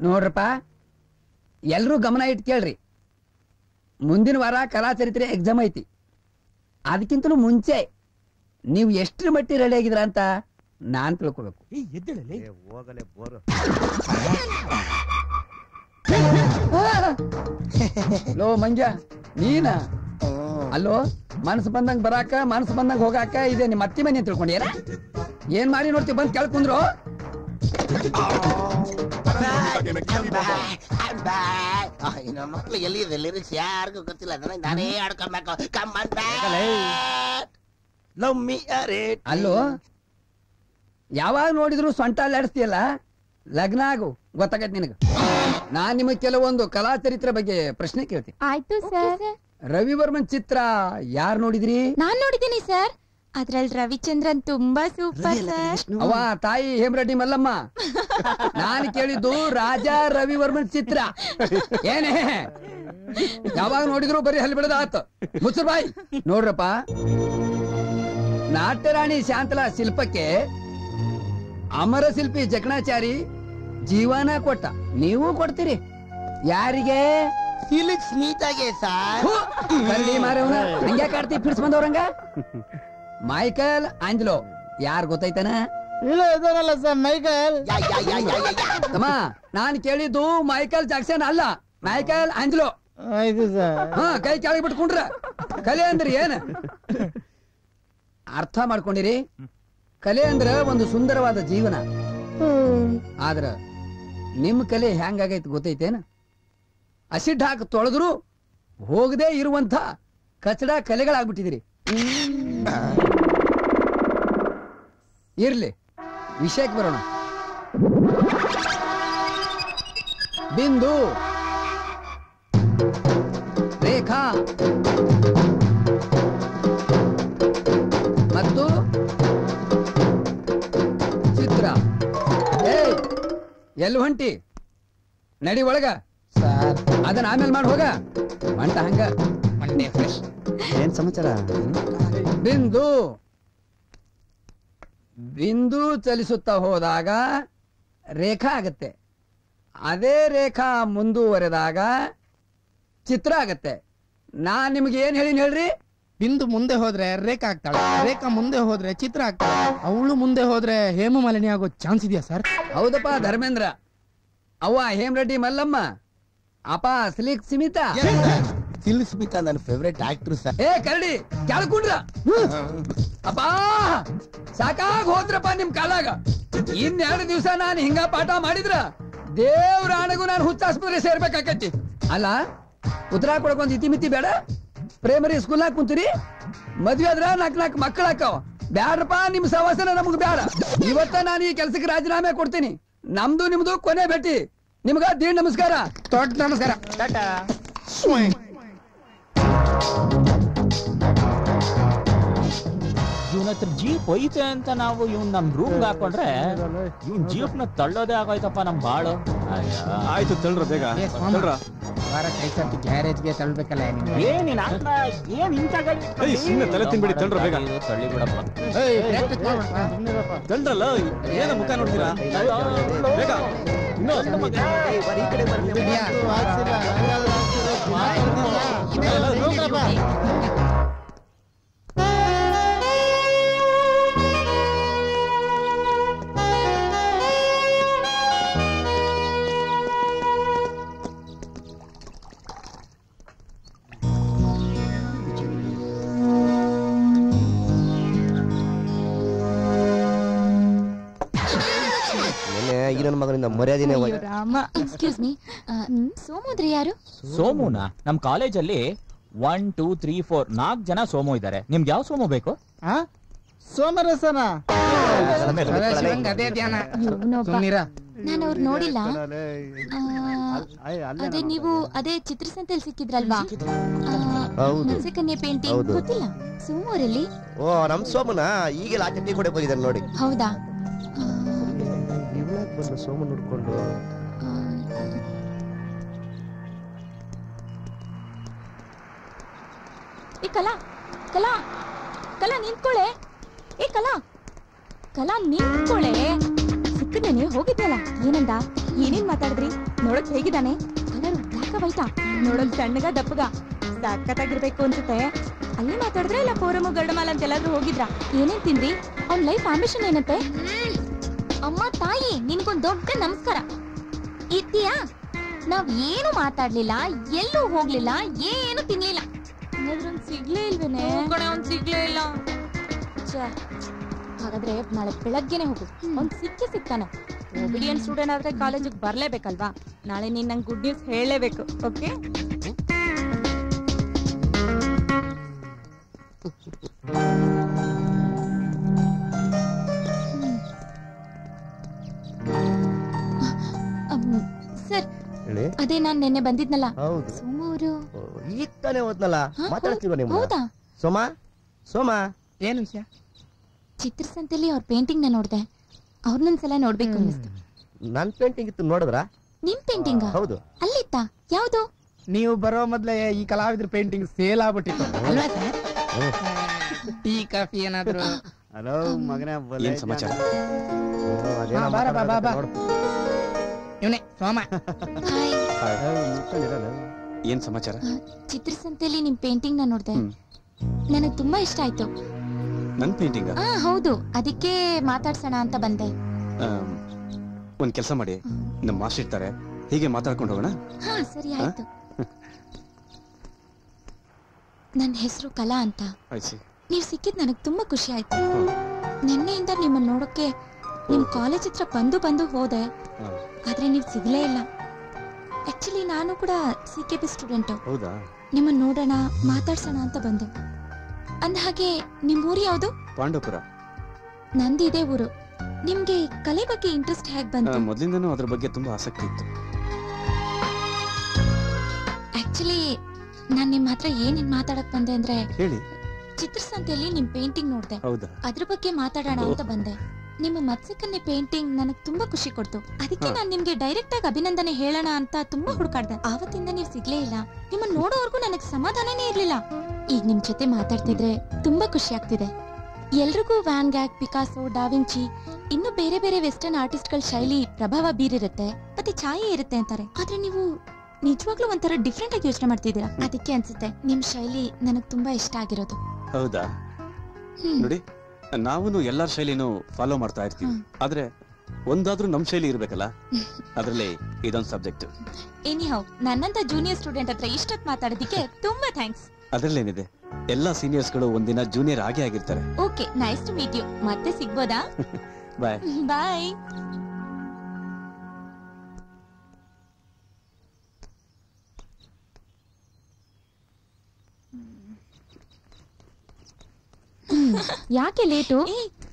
ನೋಡ್ರಪ್ಪ, ಎಲ್ರೂ ಗಮನ ಇಟ್ಟು ಕೇಳ್ರಿ. ಮುಂದಿನ ವಾರ ಕಲಾಚರಿತ್ರೆ ಎಕ್ಸಾಮ್ ಐತಿ. ಅದಕ್ಕಿಂತಲೂ ಮುಂಚೆ ನೀವು ಎಷ್ಟರ ಮಟ್ಟಿ ರೆಡಿ ಆಗಿದ್ರ ಅಂತ ನಾನ್ ತಿಳ್ಕೊಬೇಕು. ಲೋ ಮಂಜ, ನೀನ ಅಲ್ಲೋ ಮನಸ್ಸು ಬಂದಂಗ್ ಬರಾಕ ಮನಸ್ಸು ಬಂದಂಗ್ ಹೋಗಾಕ ಇದೆ ನಿಮ್ಮ ಅತ್ತಿ ಮನೆ ತಿಳ್ಕೊಂಡ್ಯಾರ? ಏನ್ ಮಾಡಿ ನೋಡ್ತೀವಿ, ಬಂದ್ ಕೇಳ್ಕೊಂಡ್ರು. ಮಕ್ಳು ಎಲ್ಲಿದೆ ಲಿರಿಕ್ಸ್ ಯಾರಿಗೂ ಗೊತ್ತಿಲ್ಲ, ಅದನ್ನ ನಾನೇ ಆಡ್ಕೊಬೇಕು. ಅಲ್ಲೋ ಯಾವಾಗ ನೋಡಿದ್ರು ಸೊಂಟ ಅಲ್ಲಾಡಿಸ್ತೀಯಲ್ಲ, ಲಗ್ನ ಆಗು, ಗೊತ್ತಾಗತ್ ನಿನಗ. ನಾನ್ ನಿಮಗ್ ಕೆಲವೊಂದು ಕಲಾ ಚರಿತ್ರೆ ಬಗ್ಗೆ ಪ್ರಶ್ನೆ ಕೇಳ್ತೀನಿ. ಆಯ್ತು ಸರ್. ರವಿವರ್ಮನ್ ಚಿತ್ರ ಯಾರು ನೋಡಿದ್ರಿ? ನಾನ್ ನೋಡಿದ್ದೀನಿ ಸರ್. ಅದ್ರಲ್ಲಿ ರವಿಚಂದ್ರನ್ ತುಂಬಾ ಸೂಪರ್ ಸರ್. ಅವ ತಾಯಿ ಹೇಮರೆಡ್ಡಿ ಮಲ್ಲಮ್ಮ. ನಾನು ಕೇಳಿದ್ದು ರಾಜಾ ರವಿವರ್ಮನ್ ಚಿತ್ರ. ಏನೇ ಯಾವಾಗ ನೋಡಿದ್ರು ಬರೀ ಹಲ್ಲಿ ಬಿಡದ ಆತ. ಮುಚ್ಚರ್ ಬಾಯ್. ನೋಡ್ರಪ್ಪ, ನಾಟ್ಯರಾಣಿ ಶಾಂತಲಾ ಶಿಲ್ಪಕ್ಕೆ ಅಮರ ಶಿಲ್ಪಿ ಜಕಣಾಚಾರಿ ಜೀವನ ಕೊಟ್ಟ. ನೀವು ಕೊಡ್ತೀರಿ ಯಾರಿಗೆ? ಸಿಲ್ಕ್ ಸ್ಮಿತಾಗೆ ಸರ್. ಕರಡಿ ಮಾರವನ ಹಂಗ್ಯಾ ಕಾಡ್ತಿ ಫಿಡ್ಸ್ ಬಂದವ್ರಂಗ. ಮೈಕಲ್ ಆಂಜಲೋ ಯಾರು ಗೊತ್ತೈತನ? ಇಲ್ಲ ಇದಾರಲ್ಲ ಸರ್ ಮೈಕಲ್. ತಮ್ಮ ನಾನು ಕೇಳಿದ್ದು ಮೈಕಲ್ ಜಾಕ್ಸನ್ ಅಲ್ಲ, ಮೈಕಲ್ ಆಂಜಲೋ. ಆಯ್ತು ಸರ್. ಹಾ, ಕೈ ಕೆಳಗೆ ಬಿಟ್ಕೊಂಡ್ರ. ಕಲೆ ಅಂದ್ರೆ ಏನ್ ಅರ್ಥ ಮಾಡ್ಕೊಂಡಿರಿ? ಕಲೆ ಅಂದ್ರ ಒಂದು ಸುಂದರವಾದ ಜೀವನ. ಆದ್ರ ನಿಮ್ ಕಲೆ ಹೆಂಗಾಗೈತಿ ಗೊತ್ತೈತೇನ? ಅಸಿಡ್ ಹಾಕಿ ತೊಳೆದ್ರು ಹೋಗದೆ ಇರುವಂತ ಕಚಡ ಕಲೆಗಳಾಗ್ಬಿಟ್ಟಿದಿರಿ. ಇರ್ಲಿ, ವಿಷಯಕ್ಕೆ ಬರೋಣ. ಬಿಂದು, ರೇಖಾ ಮತ್ತು ಚಿತ್ರ. ಎಲ್ಲಿ ಹೊಂಟಿ? ನಡಿ ಒಳಗ. ಸರ್ ಅದನ್ನ ಆಮೇಲೆ ಮಾಡಿ ಹೋಗ. ಮಂಟ ಹಂಗ ಮಂಡೇ ಫ್ರೆಶ್. ಏನ್ ಸಮಾಚಾರ? ಬಿಂದು ಬಿಂದು ಚಲಿಸುತ್ತಾ ಹೋದಾಗ ರೇಖಾ ಆಗತ್ತೆ. ಅದೇ ರೇಖಾ ಮುಂದುವರೆದಾಗ ಚಿತ್ರ ಆಗತ್ತೆ. ನಾನ್ ನಿಮ್ಗೆ ಏನ್ ಹೇಳಿನ್ ಹೇಳ್ರಿ? ಬಿಂದು ಮುಂದೆ ಹೋದ್ರೆ ರೇಖಾ ಆಗ್ತಾಳೆ, ರೇಖಾ ಮುಂದೆ ಹೋದ್ರೆ ಚಿತ್ರ ಆಗ್ತಾಳೆ, ಅವಳು ಮುಂದೆ ಹೋದ್ರೆ ಹೇಮ ಮಾಲಿನಿ ಆಗೋ ಚಾನ್ಸ್ ಇದೆಯಾ ಸರ್? ಹೌದಪ್ಪ ಧರ್ಮೇಂದ್ರ. ಅವ್ವ ಹೇಮರೆಡ್ಡಿ ಮಲ್ಲಮ್ಮ, ಅಪ್ಪ ಸಿಲಿಕ್ ಸ್ಮಿತಾ. ಸಿಲ್ಕ್ ಸ್ಮಿತಾ ನನ್ನ ಫೇವ್ರೆಟ್ ಆಕ್ಟರ್ ಸರ್. ಏ ಕರಡಿ ಕೆಳಕುಂಡ್ರ. ಅಪ್ಪ ಸಾಕಾಗ್ ಹೋದ್ರಪ್ಪ ನಿಮ್ ಕಾಲಾಗ. ಇನ್ನೆರಡು ದಿವಸ ನಾನು ಹಿಂಗ ಪಾಠ ಮಾಡಿದ್ರ ದೇವ್ರಾಣಗೂ ನಾನು ಹುಚ್ಚ ಆಸ್ಪತ್ರೆ ಸೇರ್ಬೇಕಾಕತಿ. ಅಲ್ಲ ಉತ್ತರ ಕೊಡಕೊಂದ್ ಇತಿಮಿತಿ ಬೇಡ? ಪ್ರೈಮರಿ ಸ್ಕೂಲ್ನಾಗ ಕುಂತೀರಿ, ಮದ್ವೆ ಆದ್ರ ನಾಲ್ಕು ಮಕ್ಕಳ ಹಾಕವ. ಬ್ಯಾಡ್ರಪ್ಪ, ನಿಮ್ ಸವಾಸನ ನಮಗ್ ಬ್ಯಾಡ. ಇವತ್ತ ನಾನು ಈ ಕೆಲ್ಸಕ್ಕೆ ರಾಜೀನಾಮೆ ಕೊಡ್ತೀನಿ. ನಮ್ದು ನಿಮ್ದು ಕೊನೆ ಭೇಟಿ. ನಿಮ್ಗ ದೀಡ್ ನಮಸ್ಕಾರ. ದೊಡ್ಡ ನಮಸ್ಕಾರ. ಇವನ ಹತ್ರ ಜೀಪ್ ಐತೆ ಅಂತ ನಾವು ಇವ್ನ್ ನಮ್ ರೂಮ್ ಹಾಕೊಂಡ್ರೆ ಇವ್ನ್ ಜೀಪ್ ನ ತಳ್ಳೋದೇ ಆಗೋಯ್ತಪ್ಪ ನಮ್ ಬಾಳು. ಆಯ್ತು ತಳ್ರ ಬೇಗ ತಳ್ರ. ವಾರಕ್ಕೆ 5 ಸರ್ತಿ ಗ್ಯಾರೇಜ್ಗೆ ತಳ್ಬೇಕಲ್ಲ. ಏನ್ ಇಂಥ ಸುಮ್ಮನೆ ತಲೆ ತಿನ್ಬಿಡಿ, ತಳ್ರ ಬೇಗ. ತಳ್ಳಿ ಬಿಡಪ್ಪ. ತಳ್ರಲ್ಲ, ಏನ ಮುಖ ನೋಡ್ತೀರಾ? ಬೇಗ. ನನ್ನ ಮಗನಿಂದ ಮರ್ಯಾದಿನೇ ಹೋಯ್ತು. ಎಕ್ಸ್ಕ್ಯೂಸ್ ಮೀ, ಸೋಮು ಅಂದ್ರೆ ಯಾರು? ಸೋಮುನಾ? ನಮ್ ಕಾಲೇಜಲ್ಲಿ 1 2 3 4 4 ಜನ ಸೋಮು ಇದ್ದಾರೆ. ನಿಮ್ಗೆ ಯಾವ ಸೋಮು ಬೇಕು? ಸೋಮರಸನ ಅದೇ ಧ್ಯಾನ. ನಾನು ಅವ್ರು ನೋಡಿಲ್ಲ. ಅದೇ ನೀವು ಅದೇ ಚಿತ್ರಸಂತೆಯಲ್ಲಿ ಸಿಕ್ಕಿದ್ರಲ್ವಾ? ಮತ್ಸ್ಯಕನ್ಯೆ ಪೇಂಟಿಂಗ್ ಗೊತ್ತಿಲ್ಲ. ಸೋಮು ಅವರಲ್ಲಿ? ಓ ನಮ್ ಸೋಮನ ಈಗೆಲ್ಲ ಆಚೆ ಟೀ ಕೊಡಕ್ ಹೋಗಿದ್ದಾನೆ ನೋಡಿ. ಹೌದಾ? ಬಂದು ಸೋಮ ನೋಡ್ಕೊಂಡು ಏ ಕಲಾ ಕಲಾ ಕಲಾ ನಿಂತ್ಕೊಳ್ಳೆ. ಏ ಕಲಾ ಕಲಾ ನಿಂತ್ಕೊಳ್ಳೆ. ಸಿಕ್ಕದೇನೆ ಹೋಗಿದ್ಯಲ್ಲ, ಏನಂದ? ಏನೇನ್ ಮಾತಾಡಿದ್ರಿ? ನೋಡಕ್ ಹೇಗಿದ್ದಾನೆ? ಕಲರ್ ಬ್ಲಾಕ ವೈಟಾ? ನೋಡಕ್ ಸಣ್ಣಗ ದಪ್ಪಗ ಸಖತ್ತಾಗಿರ್ಬೇಕು ಅನ್ಸುತ್ತೆ. ಅಲ್ಲಿ ಮಾತಾಡಿದ್ರೆ ಇಲ್ಲ ಫೋರಮು ಗರ್ಡಮಾಲ್ ಅಂತ ಎಲ್ಲಾದ್ರೂ ಹೋಗಿದ್ರ? ಏನೇನ್ ತಿಂದ್ರಿ? ಅವ್ನ ಲೈಫ್ ಆಂಬಿಷನ್ ಏನಂತೆ? ಅಮ್ಮ ತಾಯಿ, ನಿನ್ಗೊಂದ್ ದೊಡ್ಡ ನಮಸ್ಕಾರ. ಇದ್ದೀಯಾ? ನಾವ್ ಏನು ಮಾತಾಡ್ಲಿಲ್ಲ, ಎಲ್ಲೂ ಹೋಗ್ಲಿಲ್ಲ, ಏನು ತಿನ್ಲಿಲ್ಲ. ಸಿಗ್ಲೇ ಇಲ್ವೇನೆ? ಅವ್ನ್ ಸಿಗ್ಲೇ ಇಲ್ಲ. ಹಾಗಾದ್ರೆ ನಾಳೆ ಬೆಳಗ್ಗೆನೆ ಹೋಗು. ಅವ್ನ್ ಸಿಕ್ತಾನೆ. ಒಬಿಡಿಯಂಟ್ ಸ್ಟೂಡೆಂಟ್ ಆದ್ರೆ ಕಾಲೇಜಿಗೆ ಬರ್ಲೇಬೇಕಲ್ವಾ? ನಾಳೆ ನೀನ್ ನಂಗೆ ಗುಡ್ ನ್ಯೂಸ್ ಹೇಳಲೇಬೇಕು. ಓಕೆ? ಸರ್, ಅದೇ ನಾನ್ ನೆನ್ನೆ ಬಂದಿದ್ನಲ್ಲ, ಸೋಮವಾರ ಈಗ ತಾನೇ ಹೋದ್ನಲ್ಲ, ಮಾತಾಡ್ತೀವ ನೀವು. ಹೌದಾ? ಸೋಮ ಸೋಮ ಏನು ವಿಷಯ? ಚಿತ್ರಸಂತೆಲಿ ಅವ್ರ ಪೇಂಟಿಂಗ್ ನ ನೋಡ್ದೆ, ಅವ್ರನ್ನೊಂದ್ಸಲ ನೋಡ್ಬೇಕು ಅನ್ನಿಸ್ತು. ನನ್ ಪೇಂಟಿಂಗ್ ಇತ್ತು ನೋಡಿದ್ರಾ? ನಿಮ್ ಪೇಂಟಿಂಗ್? ಹೌದು. ಅಲ್ಲಿತ್ತಾ? ಯಾವ್ದು? ನೀವು ಬರೋ ಮೊದ್ಲೇ ಈ ಕಲಾವಿದ್ರ ಪೇಂಟಿಂಗ್ ಸೇಲ್ ಆಗ್ಬಿಟ್ಟಿತ್ತು ಅಲ್ವಾ ಸರ್? ಟೀ ಕಾಫಿ ಏನಾದ್ರು? ಹಲೋ ಮಗನೇ, ಏನ್ ಸಮಾಚಾರ? ಬಾರ ಬಾ ಬಾ ಬಾ. ಇವನೇ ಸೋಮ. ಏನ್ ಸಮಾಚಾರ? ಚಿತ್ರಸಂತೆಲಿ ನಿಮ್ ಪೇಂಟಿಂಗ್ ನ ನೋಡ್ದೆ, ನನಗ್ ತುಂಬಾ ಇಷ್ಟ ಆಯ್ತು. ನನ್ ಪೇಂಟಿಂಗ್? ಹೌದು, ಅದಕ್ಕೆ ಮಾತಾಡ್ಸೋಣ ಅಂತ ಬಂದೆ. ಒಂದ್ ಕೆಲಸ ಮಾಡಿ, ನಮ್ ಮಾಸ್ಟರ್ ಇರ್ತಾರೆ, ಹೀಗೆ ಮಾತಾಡ್ಕೊಂಡು ಹೋಗೋಣ. ಹಾ ಸರಿ ಆಯ್ತು. ನನ್ನ ಹೆಸರು ಕಲಾ ಅಂತ. ನೀವ್ ಸಿಕ್ಕಿದ್ ನನಗ್ ತುಂಬಾ ಖುಷಿ ಆಯ್ತು. ನಿನ್ನೆಯಿಂದ ನಿಮ್ಮನ್ನ ನೋಡೋಕೆ ನಿಮ್ ಕಾಲೇಜ್ ಹತ್ರ ಬಂದು ಬಂದು ಹೋದೆ, ಆದ್ರೆ ನೀವ್ ಸಿಗ್ಲೇ ಇಲ್ಲ. ಆಕ್ಚುಲಿ ನಾನು ಕೂಡ CKB ಸ್ಟೂಡೆಂಟ್. ಹೌದಾ? ನಿಮ್ಮನ್ನ ನೋಡೋಣ, ಮಾತಾಡ್ಸೋಣ ಅಂತ ಬಂದೆ. ಅಂದ ಹಾಗೆ ನಿಮ್ ಊರು ಯಾವ್ದು? ಪಾಂಡವಪುರ. ನಂದಿದೆ ಊರು. ನಿಮ್ಗೆ ಕಲೆ ಬಗ್ಗೆ ಇಂಟ್ರೆಸ್ಟ್ ಹೇಗ್ ಬಂತು? ಮೊದಲಿಂದನೂ ಅದ್ರ ಬಗ್ಗೆ ತುಂಬಾ ಆಸಕ್ತಿ ಇತ್ತು. ಆಕ್ಚುಲಿ ನಾನ್ ನಿಮ್ ಹತ್ರ ಏನ್ ಮಾತಾಡಕ್ ಬಂದೆ ಅಂದ್ರೆ, ಹೇಳಿ. ಚಿತ್ರಸಂತೆಯಲ್ಲಿ ನಿಮ್ ಪೇಂಟಿಂಗ್ ನೋಡ್ದೆ, ಹೌದಾ? ಅದ್ರ ಬಗ್ಗೆ ಮಾತಾಡೋಣ ಅಂತ ಬಂದೆ. ನಿಮ್ಮ ಮತ್ಸ್ಯಕನ್ಯೆ ಪೇಂಟಿಂಗ್ ನನಗ್ ತುಂಬಾ ಖುಷಿ ಕೊಡ್ತು. ಅದಕ್ಕೆ ನಾನ್ ನಿಮ್ಗೆ ಡೈರೆಕ್ಟ್ ಆಗಿ ಅಭಿನಂದನೆ ಹೇಳೋಣ ಅಂತ ತುಂಬಾ ಹುಡುಕಾಡ್ದೆ. ಆವತ್ತಿಂದ ನೀವ್ ಸಿಗ್ಲೇ ಇಲ್ಲ. ನಿಮ್ಮನ್ನ ನೋಡೋವರೆಗೂ ನನಗ್ ಸಮಾಧಾನನೇ ಇರ್ಲಿಲ್ಲ. ಈಗ ನಿಮ್ ಜೊತೆ ಮಾತಾಡ್ತಿದ್ರೆ ತುಂಬಾ ಖುಷಿ ಆಗ್ತಿದೆ. ಎಲ್ರಿಗೂ ವ್ಯಾನ್ ಗ್ಯಾಗ್, ಪಿಕಾಸೋ, ಡಾವಿಂಚಿ, ಇನ್ನು ಬೇರೆ ಬೇರೆ ವೆಸ್ಟರ್ನ್ ಆರ್ಟಿಸ್ಟ್ ಗಳ ಶೈಲಿ ಪ್ರಭಾವ ಬೀರಿರುತ್ತೆ, ಮತ್ತೆ ಛಾಯೆ ಇರುತ್ತೆ ಅಂತಾರೆ. ಆದ್ರೆ ನೀವು ನಿಜವಾಗ್ಲೂ ಒಂಥರ ಡಿಫ್ರೆಂಟ್ ಆಗಿ ಯೋಚನೆ ಮಾಡ್ತಿದ್ದೀರಾ. ಅದಕ್ಕೆ ಅನ್ಸುತ್ತೆ ನಿಮ್ ಶೈಲಿ ನನಗ್ ತುಂಬಾ ಇಷ್ಟ ಆಗಿರೋದು. ಹೌದಾ? ನೋಡಿ, ನಾವು ಎಲ್ಲಾರ ಶೈಲಿನೂ ಫಾಲೋ ಮಾಡ್ತಾ ಇರ್ತೀವಿ, ಆದ್ರೆ ಒಂದಾದ್ರೂ ನಮ್ ಶೈಲಿ ಇರ್ಬೇಕಲ್ಲ, ಅದ್ರಲ್ಲಿ ಇದೊಂದು ಸಬ್ಜೆಕ್ಟ್. ಎನಿಹೌ, ನನ್ನಂತ ಜೂನಿಯರ್ ಸ್ಟೂಡೆಂಟ್ ಹತ್ರ ಇಷ್ಟೊತ್ತು ಮಾತಾಡೋದಕ್ಕೆ ತುಂಬಾ ಥ್ಯಾಂಕ್ಸ್. ಅದ್ರಲ್ಲೇನಿದೆ, ಎಲ್ಲಾ ಸೀನಿಯರ್ಸ್ ಗಳು ಒಂದಿನ ಜೂನಿಯರ್ ಆಗೇ ಆಗಿರ್ತಾರೆ. Okay, nice to meet you. ಮತ್ತೆ ಸಿಗ್ಬೋದಾ? ಬಾಯ್ ಬಾಯ್. ಯಾಕೆ ಲೇಟು?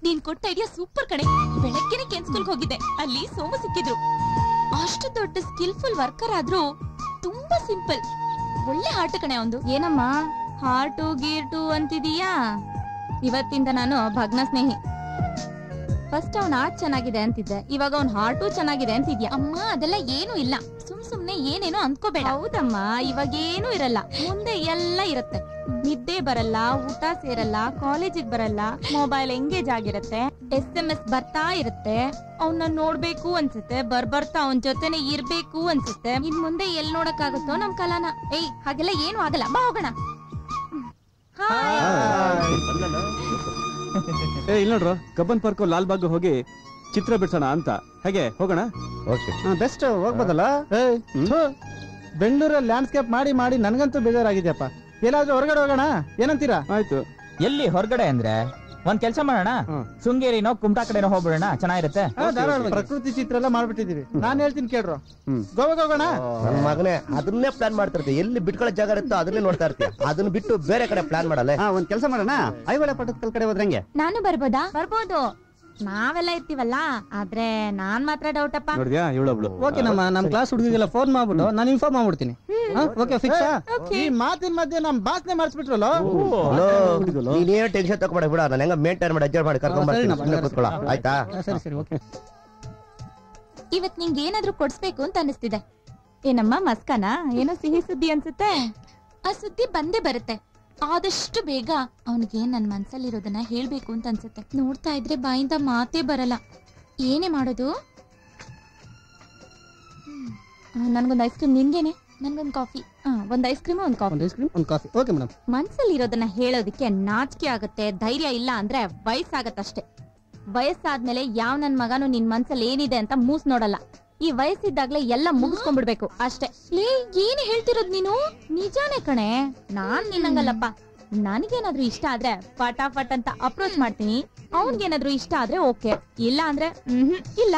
ನೀನ್ ಕೊಟ್ಟ ಐಡಿಯಾ ಸೂಪರ್ ಕಣೆ. ಬೆಳಗ್ಗೆನೆ ಕೆನ್ಸ್ಕೂಲ್ಗೆ ಹೋಗಿದ್ದೆ, ಅಲ್ಲಿ ಸೋಮು ಸಿಕ್ಕಿದ್ರು. ಅಷ್ಟು ದೊಡ್ಡ ಸ್ಕಿಲ್ಫುಲ್ ವರ್ಕರ್ ಆದ್ರೂ ತುಂಬಾ ಸಿಂಪಲ್. ಒಳ್ಳೆ ಹಾರ್ಟ್ ಕಣೆ ಒಂದು. ಏನಮ್ಮ ಹಾರ್ಟು ಗೀರ್ಟು ಅಂತಿದೀಯಾ? ಇವತ್ತಿಂದ ನಾನು ಭಗ್ನ ಸ್ನೇಹಿ. ಫಸ್ಟ್ ಅವ್ನ ಆರ್ಟ್ ಚೆನ್ನಾಗಿದೆ ಅಂತಿದ್ದೆ, ಇವಾಗ ಅವ್ನ ಹಾರ್ಟು ಚೆನ್ನಾಗಿದೆ ಅಂತಿದ್ಯಾ. ಅಮ್ಮ ಅದೆಲ್ಲ ಏನು ಇಲ್ಲ, ಸುಮ್ನೆ ಏನೇನೋ ಅಂದ್ಕೋಬೇಡ. ಹೌದಮ್ಮ, ಇವಾಗ ಏನು ಇರಲ್ಲ, ಮುಂದೆ ಎಲ್ಲ ಇರುತ್ತೆ. ನಿದ್ದೆ ಬರಲ್ಲ, ಊಟ ಸೇರಲ್ಲ, ಕಾಲೇಜಿಗೆ ಬರಲ್ಲ, ಮೊಬೈಲ್ ಎಂಗೇಜ್ ಆಗಿರುತ್ತೆ, SMS ಬರ್ತಾ ಇರುತ್ತೆ, ಅವನ್ನ ನೋಡ್ಬೇಕು ಅನ್ಸುತ್ತೆ, ಬರ್ತಾ ಅವನ್ ಜೊತೆನೆ ಇರ್ಬೇಕು ಅನ್ಸುತ್ತೆ. ಇನ್ ಮುಂದೆ ಎಲ್ ನೋಡಕ್ಕಾಗುತ್ತೋ ನಮ್ ಕಲಾನ. ಏಯ್, ಹಾಗೆಲ್ಲ ಏನು ಆಗಲ್ಲ, ಬಾ ಹೋಗೋಣ. ಇಲ್ಲ ನೋಡ್ರು, ಕಬ್ಬನ್ ಪಾರ್ಕ್ ಲಾಲ್ ಬಾಗ್ ಹೋಗಿ ಚಿತ್ರ ಬಿಡ್ಸೋಣ ಅಂತ. ಹೇಗೆ ಹೋಗೋಣ? ಬೆಸ್ಟ್, ಹೋಗ್ಬೋದಲ್ಲ. ಬೆಂಗಳೂರಲ್ಲಿ ಲ್ಯಾಂಡ್ಸ್ಕೇಪ್ ಮಾಡಿ ಮಾಡಿ ನನ್ಗಂತೂ ಬೇಜಾರಾಗಿದ್ಯಪ್ಪ. ಎಲ್ಲಾದ್ರೂ ಹೊರಗಡೆ ಹೋಗೋಣ, ಏನಂತೀರಾ? ಆಯ್ತು. ಎಲ್ಲಿ ಹೊರಗಡೆ ಅಂದ್ರೆ ಒಂದ್ ಕೆಲ್ಸ ಮಾಡೋಣ, ಶೃಂಗೇರಿನೋ ಕುಮಟಾ ಕಡೆನೋ ಹೋಗ್ಬಿಡೋಣ, ಚೆನ್ನಾಗಿರುತ್ತೆ. ಪ್ರಕೃತಿ ಚಿತ್ರ ಎಲ್ಲ ಮಾಡ್ಬಿಟ್ಟಿದೀವಿ. ನಾನ್ ಹೇಳ್ತೀನಿ ಕೇಳ್ರು, ಗೋವಾಗ ಹೋಗೋಣ. ನನ್ ಮಗನೇ ಅದನ್ನೇ ಪ್ಲಾನ್ ಮಾಡ್ತಿರ್ತೀವಿ. ಎಲ್ಲಿ ಬಿಟ್ಕೊಳ್ಳೋ ಜಾಗ ಇರುತ್ತೋ ಅದನ್ನೇ ನೋಡ್ತಾ ಇರ್ತೀಯ, ಅದನ್ನ ಬಿಟ್ಟು ಬೇರೆ ಕಡೆ ಪ್ಲಾನ್ ಮಾಡಲ್ಲ. ಒಂದ್ ಕೆಲಸ ಮಾಡೋಣ, ಐಹೊಳೆ ಪಟ್ಟದಕಲ್ ಕಡೆ ಹೋದ್ರಂಗೆ. ನಾನು ಬರ್ಬೋದಾ? ಬರ್ಬೋದು, ನಾವೆಲ್ಲ ಇರ್ತೀವಲ್ಲ. ಆದ್ರೆ ನಾನ್ ಮಾತ್ರ ಡೌಟ್ ಅಪ್ಪ. ನೋಡಿದ್ಯಾ, ಇವಳೊಬ್ಳು. ಓಕೆ, ನಮ್ ಕ್ಲಾಸ್ ಹುಡುಗಿಗೆಲ್ಲ ಫೋನ್ ಮಾಡ್ಬಿಟ್ಟು ನಾನು ಇನ್ಫಾರ್ಮ್ ಮಾಡ್ಬಿಡ್ತೀನಿ. Okay, fix. ಈ ಮಾತಿನ ಮಧ್ಯೆ ನಮ್ ಭಾಷಣೆ ಮಾಡಿಸ್ಬಿಟ್ರಲ್ಲ. ನೀನೇ ಟೆನ್ಷನ್ ತಗೋಬೇಡ, ಬಿಡ, ನಾನು ಹೆಂಗ ಮೇಂಟೈನ್ ಮಾಡಿ ಅಡ್ಜಸ್ಟ್ ಮಾಡಿ ಕರ್ಕೊಂಡ್ ಬರ್ತೀನಿ, ಕೂತ್ಕೊಳ್ಳ, ಆಯ್ತಾ? ಸರಿ ಸರಿ, ಓಕೆ. ಇವತ್ ನಿಂಗೆ ಏನಾದ್ರೂ ಕೊಡ್ಸ್ಬೇಕು ಅಂತ ಅನಿಸ್ತಿದೆ. ಏನಮ್ಮ ಮಸ್ಕನ? ಏನೋ ಸಿಹಿ ಸುದ್ದಿ ಅನ್ಸುತ್ತೆ. ಆ ಸುದ್ದಿ ಬಂದೇ ಬರುತ್ತೆ. ಆದಷ್ಟು ಬೇಗ ಅವನಿಗೆ ನನ್ ಮನ್ಸಲ್ಲಿರೋದನ್ನ ಹೇಳ್ಬೇಕು ಅಂತ ಅನ್ಸುತ್ತೆ. ನೋಡ್ತಾ ಇದ್ರೆ ಬಾಯಿಂದ ಮಾತೇ ಬರಲ್ಲ. ಏನೇ ಮಾಡೋದು? ನನ್ಗೊಂದ್ ಐಸ್ ಕ್ರೀಮ್, ನಿನ್ಗೇನೆ? ನನ್ಗೊಂದ್ ಕಾಫಿ. ಒಂದ್ ಐಸ್ ಕ್ರೀಮ್, ಒಂದ್ ಕಾಫಿ. Okay madam. ಮನ್ಸಲ್ಲಿರೋದನ್ನ ಹೇಳೋದಕ್ಕೆ ನಾಚಿಕೆ ಆಗುತ್ತೆ, ಧೈರ್ಯ ಇಲ್ಲ ಅಂದ್ರೆ ವಯಸ್ಸಾಗತ್ತಷ್ಟೇ. ವಯಸ್ಸಾದ್ಮೇಲೆ ಯಾವ ನನ್ ಮಗನು ನಿನ್ ಮನ್ಸಲ್ಲಿ ಏನಿದೆ ಅಂತ ಮೂಸ್ ನೋಡಲ್ಲ. ಈ ವಯಸ್ಸಿದ್ದಾಗ್ಲೇ ಎಲ್ಲ ಮುಗಿಸ್ಕೊಂಡ್ಬಿಡ್ಬೇಕು ಅಷ್ಟೇ. ಏನ್ ಹೇಳ್ತಿರೋದ್ ನೀನು? ನಿಜಾನೇ ಕಣೆ, ನಾನ್ ನಿನ್ನಂಗಲ್ಲಪ್ಪ. ನನಗೇನಾದ್ರೂ ಇಷ್ಟ ಆದ್ರೆ ಫಟಾಫಟ್ ಅಂತ ಅಪ್ರೋಚ್ ಮಾಡ್ತೀನಿ. ಅವನ್ಗೇನಾದ್ರೂ ಇಷ್ಟ ಆದ್ರೆ ಓಕೆ, ಇಲ್ಲ ಅಂದ್ರೆ ಇಲ್ಲ.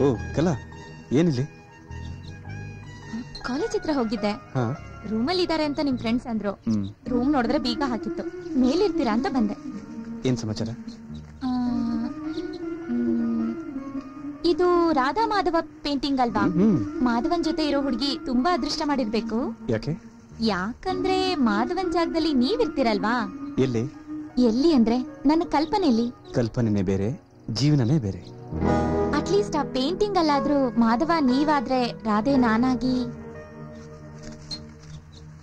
ಓ ಕಲಾ ಏನಿಲ್ಲಿ? ಕಾಲೇಜ್ ಹತ್ರ ಹೋಗಿದ್ದೆ. ಹಾ ರೂಮಲ್ಲಿ ಇದಾರೆ ಅಂತ ನಿಮ್ ಫ್ರೆಂಡ್ಸ್ ಅಂದ್ರು. ರೂಮ್ ನೋಡಿದ್ರೆ ಬೀಗ ಹಾಕಿತ್ತು. ಮೇಲಿರ್ತೀರಾ ಅಂತ ಬಂದೆ. ಏನ್ ಸಮಾಚಾರ? ಇದು ರಾಧಾ ಮಾಧವ ಪೇಂಟಿಂಗ್ ಅಲ್ವಾ? ಮಾಧವನ್ ಜೊತೆ ಇರೋ ಹುಡುಗಿ ತುಂಬಾ ಅದೃಷ್ಟ ಮಾಡಿರ್ಬೇಕು. ಯಾಕೆ? ಯಾಕಂದ್ರೆ ಮಾಧವನ್ ಜಾಗದಲ್ಲಿ ನೀವಿರ್ತೀರಲ್ವಾ. ಎಲ್ಲಿ? ಎಲ್ಲಿ ಅಂದ್ರೆ ನನ್ನ ಕಲ್ಪನೆಯಲ್ಲಿ. ಕಲ್ಪನೆನೇ ಬೇರೆ, ಜೀವನನೇ ಬೇರೆ. ಅಟ್ಲೀಸ್ಟ್ ಆ ಪೇಂಟಿಂಗ್ ಅಲ್ಲಾದ್ರೂ ಮಾಧವ ನೀವಾದ್ರೆ ರಾಧೆ ನಾನಾಗಿ.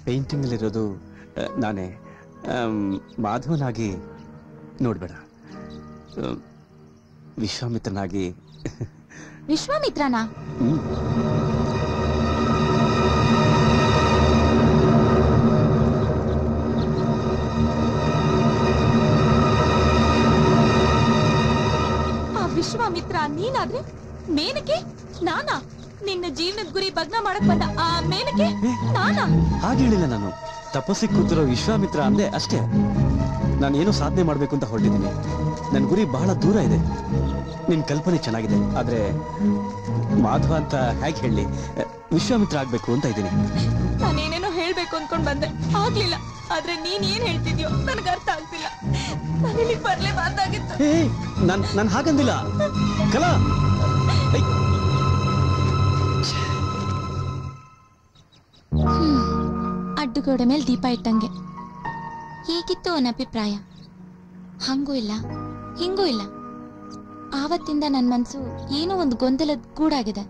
ಪೇಂಟಿಂಗ್ ಅಲ್ಲಿರೋದು ನಾನೇ. ಮಾಧವನಾಗಿ ನೋಡ್ಬೇಡ, ವಿಶ್ವಾಮಿತ್ರನಾಗಿ. ವಿಶ್ವಾಮಿತ್ರನಾ? ಆ ವಿಶ್ವಾಮಿತ್ರ ನೀನಾದ್ರೆ ಮೇನಕೆ ನಾನಾ? ನಿನ್ನ ಜೀವನದ ಗುರಿ ಭಗ್ನ ಮಾಡಕ್ ಬಂದ ಆ ಮೇನಕೆ ನಾನಾ? ಹಾಗೆ ಹೇಳಿಲ್ಲ ನಾನು. ತಪಸ್ಸಿಗೆ ಕೂತಿರೋ ವಿಶ್ವಾಮಿತ್ರ ಅಂದೆ ಅಷ್ಟೇ. ನಾನು ಏನೋ ಸಾಧನೆ ಮಾಡ್ಬೇಕು ಅಂತ ಹೊರಟಿದ್ದೀನಿ. ನನ್ನ ಗುರಿ ಬಹಳ ದೂರ ಇದೆ. ನಿನ್ ಕಲ್ಪನೆ ಚೆನ್ನಾಗಿದೆ, ಆದ್ರೆ ಮಾಧವ ಅಂತ ಹೇಗೆ ಹೇಳಿ, ವಿಶ್ವಾಮಿತ್ರ ಆಗ್ಬೇಕು ಅಂತ ಇದ್ದೀನಿ. ನಾನೇನೇನೋ ಹೇಳ್ಬೇಕು ಅನ್ಕೊಂಡ್ ಬಂದೆ, ಆಗ್ಲಿಲ್ಲ. ಆದ್ರೆ ನೀನ್ ಏನ್ ಹೇಳ್ತಿದ್ಯೋ ನನ್ಗೆ ಅರ್ಥ ಆಗ್ತಿಲ್ಲ. ನಾನಿಲ್ಲಿ ಬರ್ಲೇಬಾರ್ದಾಗಿತ್ತು. ನಾನು ಹಾಗಂದಿಲ್ಲ ಕಲಾ. ಅಡ್ಡುಗೋಡೆ ಮೇಲೆ ದೀಪ ಇಟ್ಟಂಗೆ. ಹೇಗಿತ್ತು ಅವನ ಅಭಿಪ್ರಾಯ? ಹಂಗೂ ಇಲ್ಲ ಹಿಂಗೂ ಇಲ್ಲ. ಆವತ್ತಿಂದ ನನ್ ಮನ್ಸು ಏನೋ ಒಂದು ಗೊಂದಲದ ಗೂಡಾಗಿದೆ.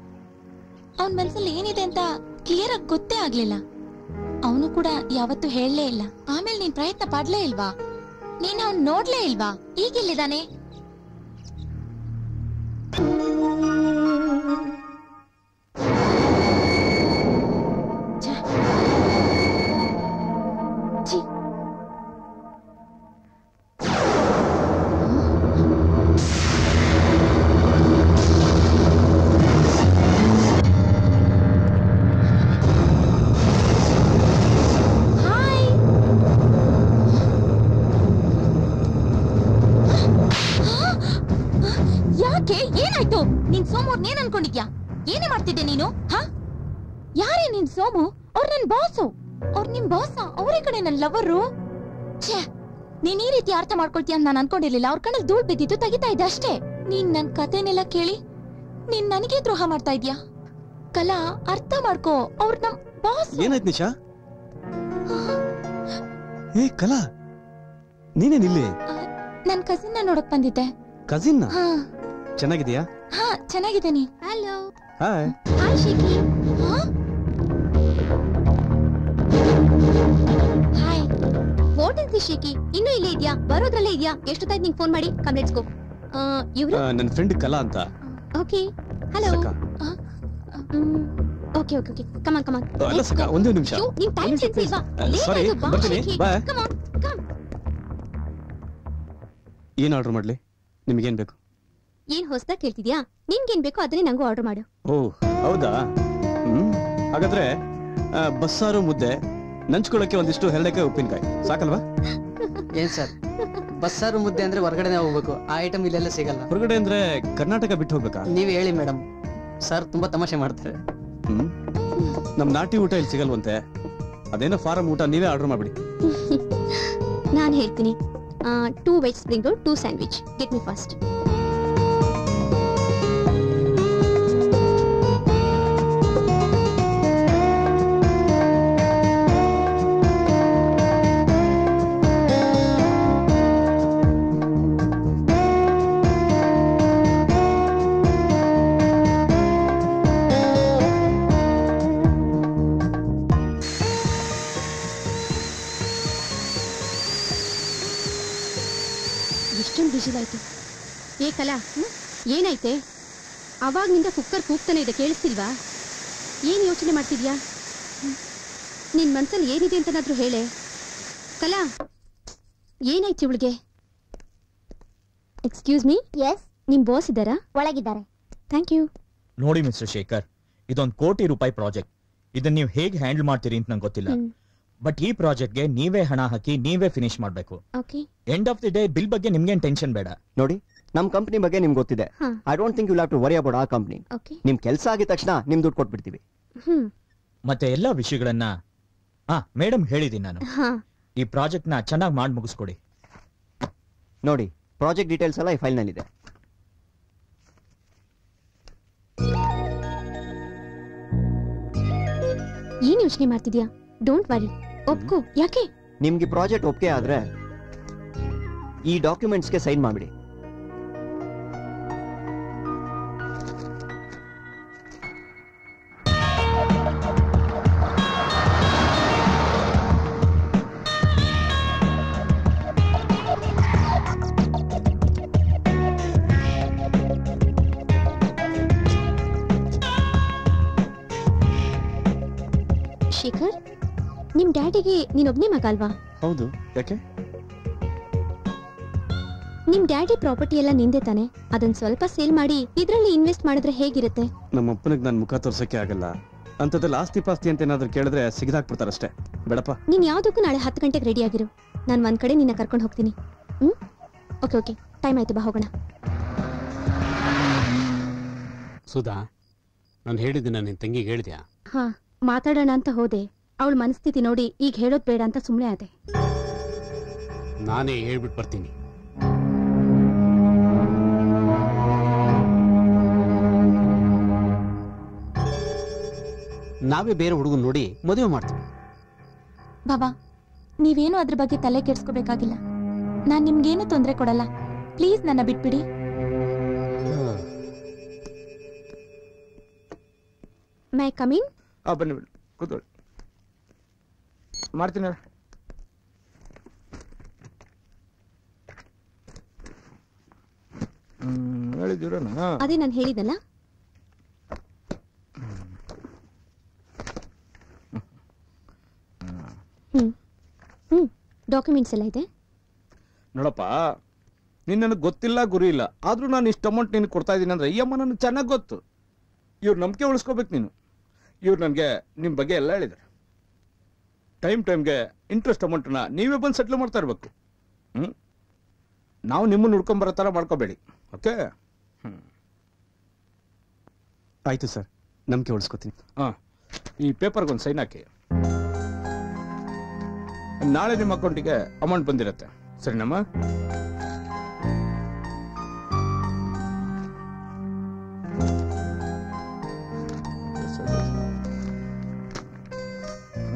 ಅವನ್ ಮನ್ಸಲ್ಲಿ ಏನಿದೆ ಅಂತ ಕ್ಲಿಯರ್ ಆಗಿ ಗೊತ್ತೇ ಆಗ್ಲಿಲ್ಲ. ಅವನು ಕೂಡ ಯಾವತ್ತೂ ಹೇಳಲೇ ಇಲ್ಲ. ಆಮೇಲೆ ನೀನ್ ಪ್ರಯತ್ನ ಪಡ್ಲೇ ಇಲ್ವಾ? ನೀನ್ ಅವ್ನ್ ನೋಡ್ಲೇ ಇಲ್ವಾ? ಈಗಿಲ್ಲಿದ್ದಾನೆ. ಏನಾಯ್ತು? ನೀನ್ ಸೋಮು ಏನ್ ಅನ್ಕೊಂಡಿದ್ಯಾ? ಏನೇ ಮಾಡ್ತಿದ್ದೆ ನೀನು? ಯಾರೇ ನೀನ್ ಸೋಮು? ಅವ್ರ ನನ್ ಬಾಸು. ಅವ್ರ ನಿಮ್ ಬಾಸ? ಅವರೇ ಕಡೆ ನನ್ ಲವರು. ಛೇ, ನೀನ್ ಈ ರೀತಿ ಅರ್ಥ ಮಾಡ್ಕೊಳ್ತೀಯ ಅಂತ ನಾನು ಅನ್ಕೊಂಡಿರ್ಲಿಲ್ಲ. ಅವ್ರ ಕಣ್ಣಲ್ಲಿ ಧೂಳ್ ಬಿದ್ದಿದ್ದು ತೆಗಿತಾ ಇದ್ದೆ ಅಷ್ಟೇ. ನೀನ್ ನನ್ ಕಥೆನೆಲ್ಲ ಕೇಳಿ ನೀನ್ ನನಗೆ ದ್ರೋಹ ಮಾಡ್ತಾ ಇದ್ಯಾ? ಕಲಾ, ಅರ್ಥ ಮಾಡ್ಕೋ. ಅವ್ರ ನಮ್ ಬಾಸ್. ಏನಾಯ್ತು ನಿಶಾ? ಏ ಕಲಾ, ನೀನೇನಿಲ್ಲಿ? ನನ್ ಕಸಿನ್ ನೋಡಕ್ ಬಂದಿದ್ದೆ. ಕಸಿನ್? ಚೆನ್ನಾಗಿದ್ಯಾ? ಹಾ, ಚೆನ್ನಾಗಿದ್ದೀನಿ. Hello. Hi. Hi Shikhi. Hi. What is this Shikhi? ಇನ್ನೂ ಇಲ್ಲೇ ಇದೆಯಾ? ಬರೋದ್ರಲ್ಲೇ ಇದೆಯಾ? ಎಷ್ಟೊತ್ತಾಯ್ತು ನಿಂಗೆ ಫೋನ್ ಮಾಡಿ? Come let's go. ಇವ್ರು ನನ್ನ ಫ್ರೆಂಡ್ ಕಲಾ ಅಂತ. Okay. Hello. Okay okay okay. Come on come on. ಅಲ್ಲ ಸಕ, ಒಂದೇ ನಿಮಿಷ. ನಿನ್ ಟೈಮ್ ಸೆನ್ಸ್ ಇಲ್ವಾ? ಸಾರಿ, ಬರ್ತೀನಿ. ಬಾಯ್. Come on come. ಏನು ಆರ್ಡರ್ ಮಾಡ್ಲಿ? ನಿಮಗೇನ್ ಬೇಕು? ಏನ್ ಹೊಸದಾಗಿ ಕೇಳ್ತಿದ್ಯಾ? ನಿನ್ಗೇನ್ ಬೇಕೋ ಅದನ್ನೇ ನಂಗೂ ಆರ್ಡರ್ ಮಾಡು. ಓ ಹೌದಾ? ಹಾಗಾದ್ರೆ ಬಸ್ಸಾರು ಮುದ್ದೆ, ನಂಚ್ಕೊಳ್ಳೋಕೆ ಒಂದಿಷ್ಟು ಹೆರಳೆಕಾಯಿ ಉಪ್ಪಿನಕಾಯಿ ಸಾಕಲ್ವಾ? ಏನ್ ಸರ್, ಬಸ್ಸಾರು ಮುದ್ದೆ ಅಂದ್ರೆ ಹೊರಗಡೆನೆ ಹೋಗ್ಬೇಕು. ಆ ಐಟಮ್ ಇಲ್ಲೆಲ್ಲ ಸಿಗಲ್ಲ. ಹೊರಗಡೆ ಅಂದ್ರೆ ಕರ್ನಾಟಕ ಬಿಟ್ಟು ಹೋಗ್ಬೇಕಾ? ನೀವ್ ಹೇಳಿ ಮೇಡಮ್, ಸರ್ ತುಂಬಾ ತಮಾಷೆ ಮಾಡ್ತಾರೆ. ನಮ್ ನಾಟಿ ಊಟ ಇಲ್ಲಿ ಸಿಗಲ್ವಂತೆ. ಅದೇನೋ ಫಾರಂ ಊಟ ನೀವೇ ಆರ್ಡರ್ ಮಾಡ್ಬಿಡಿ. ನಾನು ಹೇಳ್ತೀನಿ. 2 veg spring roll, 2 sandwich. Get me fast. ಬಿಸಿಲಾಯ್ತು. ಏ ಕಲಾ, ಏನಾಯ್ತೆ? ಅವಾಗ್ನಿಂದ ಕುಕ್ಕರ್ ಕೂಗ್ತಾನೆ ಇದೆ, ಕೇಳಿಸ್ತಿಲ್ವಾ? ಏನ್ ಯೋಚನೆ ಮಾಡ್ತಿದ್ಯಾ? ನಿನ್ ಮನ್ಸಲ್ಲಿ ಏನಿದೆ ಅಂತನಾದ್ರೂ ಹೇಳೆ. ಕಲಾ, ಏನಾಯ್ತು ಇವಳಿಗೆ? Excuse me. ಎಸ್. ನಿಮ್ ಬಾಸ್ ಇದ್ದಾರಾ? ಒಳಗಿದ್ದಾರೆ. Thank you. ನೋಡಿ ಮಿಸ್ಟರ್ ಶೇಖರ್, ಇದೊಂದು ₹1 ಕೋಟಿ ಪ್ರಾಜೆಕ್ಟ್. ಇದನ್ನ ನೀವು ಹೇಗೆ ಹ್ಯಾಂಡಲ್ ಮಾಡ್ತೀರಿ ಅಂತ ನಂಗೆ ಗೊತ್ತಿಲ್ಲ. ಬಟ್ ಈ ಪ್ರಾಜೆಕ್ಟ್ಗೆ ನೀವೇ ಹಣ ಹಾಕಿ ನೀವೇ ಫಿನಿಶ್ ಮಾಡಬೇಕು. End of the day bill ಬಗ್ಗೆ ನಿಮ್ಗೇನ್ ಟೆನ್ಷನ್ ಬೇಡ. ನೋಡಿ, ನಮ್ ಕಂಪ್ನಿ ಬಗ್ಗೆ ನಿಮ್ಗೆ ಗೊತ್ತಿದೆ. I don't think you have to worry about ಆ ಕಂಪ್ನಿ. ನಿಮ್ ಕೆಲಸ ಆಗಿದ ತಕ್ಷಣ ನಿಮ್ ದುಡ್ಡು ಕೊಟ್ಬಿಡ್ತೀವಿ. ಮತ್ತೆ ಎಲ್ಲಾ ವಿಷಯಗಳನ್ನ ಮೇಡಮ್ ಹೇಳಿದೀನಿ ನಾನು. ಈ ಪ್ರಾಜೆಕ್ಟ್ ನ ಚೆನ್ನಾಗಿ ಮಾಡಿ ಮುಗಿಸ್ಕೊಡಿ. ನೋಡಿ, ಪ್ರಾಜೆಕ್ಟ್ ಡೀಟೇಲ್ಸ್ ಎಲ್ಲ ಈ ಫೈಲ್ ನಲ್ಲಿದೆ. ಏನ್ ಯೋಚನೆ ಮಾಡ್ತಿದ್ಯಾ? ಡೋಂಟ್ ವರಿ, ಒಪ್ಕೋ. ಯಾಕೆ? ನಿಮ್ಗೆ ಪ್ರಾಜೆಕ್ಟ್ ಒಪ್ಪಿಗೆ ಆದ್ರೆ ಈ ಡಾಕ್ಯುಮೆಂಟ್ಸ್ಗೆ ಸೈನ್ ಮಾಡ್ಬಿಡಿ. ಶೇಖರ್, ನಿಮ್ ಡ್ಯಾಡಿಗೆ ನೀನೊಬ್ನೇ ಮಗ ಅಲ್ವಾ? ಹೌದು. ಯಾಕೆ? ನಿಮ್ ಡ್ಯಾಡಿ ಪ್ರಾಪರ್ಟಿ ಎಲ್ಲ ನಿಂದೆ ತಾನೆ? ಅದನ್ನ ಸ್ವಲ್ಪ ಸೇಲ್ ಮಾಡಿ ಇದ್ರಲ್ಲಿ ಇನ್ವೆಸ್ಟ್ ಮಾಡಿದ್ರೆ ಹೇಗಿರುತ್ತೆ? ನಮ್ಮ ಅಪ್ಪನಿಗೆ ನಾನು ಮುಖ ತೋರ್ಸಕ್ಕೆ ಆಗಲ್ಲ. ಅಂತದ್ರಲ್ಲಿ ಆಸ್ತಿ ಪಾಸ್ತಿ ಅಂತ ಏನಾದ್ರು ಕೇಳಿದ್ರೆ ಸಿಗದಾಕ್ಬಿಡ್ತಾರಷ್ಟೇ. ಬೇಡಪ್ಪ. ನೀನ್ ಯಾವ್ದಕ್ಕೂ ನಾಳೆ 10 ಗಂಟೆಗೆ ರೆಡಿ ಆಗಿರು. ನಾನು ಒಂದ್ ಕಡೆ ನಿನ್ನ ಕರ್ಕೊಂಡು ಹೋಗ್ತೀನಿ. ಓಕೆ ಓಕೆ, ಟೈಮ್ ಆಯ್ತು, ಬಾ ಹೋಗೋಣ. ಸುಧಾ, ನಾನು ಹೇಳಿದ್ದೀನಿ, ನಿನ್ ತಂಗಿಗೆ ಹೇಳಿದ್ಯಾ? ಹಾ, ಮಾತಾಡೋಣ ಅಂತ ಹೋದೆ. ಅವಳ ಮನಸ್ಥಿತಿ ನೋಡಿ ಈಗ ಹೇಳೋದ್ ಬೇಡ ಅಂತ ಸುಮ್ಮನೆ ಆದೆ. ನಾನೇ ಹೇಳ್ಬಿಟ್ಟು ಬರ್ತೀನಿ. ನಾವೇ ಬೇರೆ ಹುಡುಗನ್ ನೋಡಿ ಮದುವೆ ಮಾಡ್ತೀವಿ. ಬಾಬಾ, ನೀವೇನು ಅದ್ರ ಬಗ್ಗೆ ತಲೆ ಕೆಡ್ಸ್ಕೋಬೇಕಾಗಿಲ್ಲ. ನಾನ್ ನಿಮ್ಗೇನು ತೊಂದರೆ ಕೊಡಲ್ಲ. ಪ್ಲೀಸ್ ನನ್ನ ಬಿಟ್ಬಿಡಿ. ಮೈ ಕಮಿಂಗ್? ಬನ್ನಿ ಬನ್ನಿ, ಕೂತ್ಕೊಳ್ಳಿ. ಮಾಡ್ತೀನಿ. ಹೇಳಿದ್ದೀರ? ಅದೇ ನಾನು ಹೇಳಿದಲ್ಲ. ಡಾಕ್ಯುಮೆಂಟ್ಸ್ ಎಲ್ಲ ಇದೆ ನೋಡಪ್ಪ. ನೀನ್ ನನಗೆ ಗೊತ್ತಿಲ್ಲ, ಗುರಿ ಇಲ್ಲ, ಆದ್ರೂ ನಾನು ಇಷ್ಟು ಅಮೌಂಟ್ ನಿನಗೆ ಕೊಡ್ತಾ ಇದ್ದೀನಿ ಅಂದ್ರೆ ಈ ಅಮ್ಮ ನನಗೆ ಚೆನ್ನಾಗಿ ಗೊತ್ತು. ಇವ್ರ ನಂಬಿಕೆ ಉಳಿಸ್ಕೋಬೇಕು ನೀನು. ಇವ್ರು ನನಗೆ ನಿಮ್ಮ ಬಗ್ಗೆ ಎಲ್ಲ ಹೇಳಿದ್ದಾರೆ. ಟೈಮ್ಗೆ ಇಂಟ್ರೆಸ್ಟ್ ಅಮೌಂಟ್ನ ನೀವೇ ಬಂದು ಸೆಟ್ಲ್ ಮಾಡ್ತಾ ಇರಬೇಕು. ನಾವು ನಿಮ್ಮನ್ನು ಹುಡ್ಕೊಂಬರೋ ಥರ ಮಾಡ್ಕೋಬೇಡಿ. ಓಕೆ? ಆಯ್ತು ಸರ್, ನಂಬಿಕೆ ಉಳಿಸ್ಕೋತೀನಿ. ಈ ಪೇಪರ್ಗೊಂದು ಸೈನ್ ಹಾಕಿ. ನಾಳೆ ನಿಮ್ಮ ಅಕೌಂಟಿಗೆ ಅಮೌಂಟ್ ಬಂದಿರುತ್ತೆ. ಸರಿನಮ್ಮ?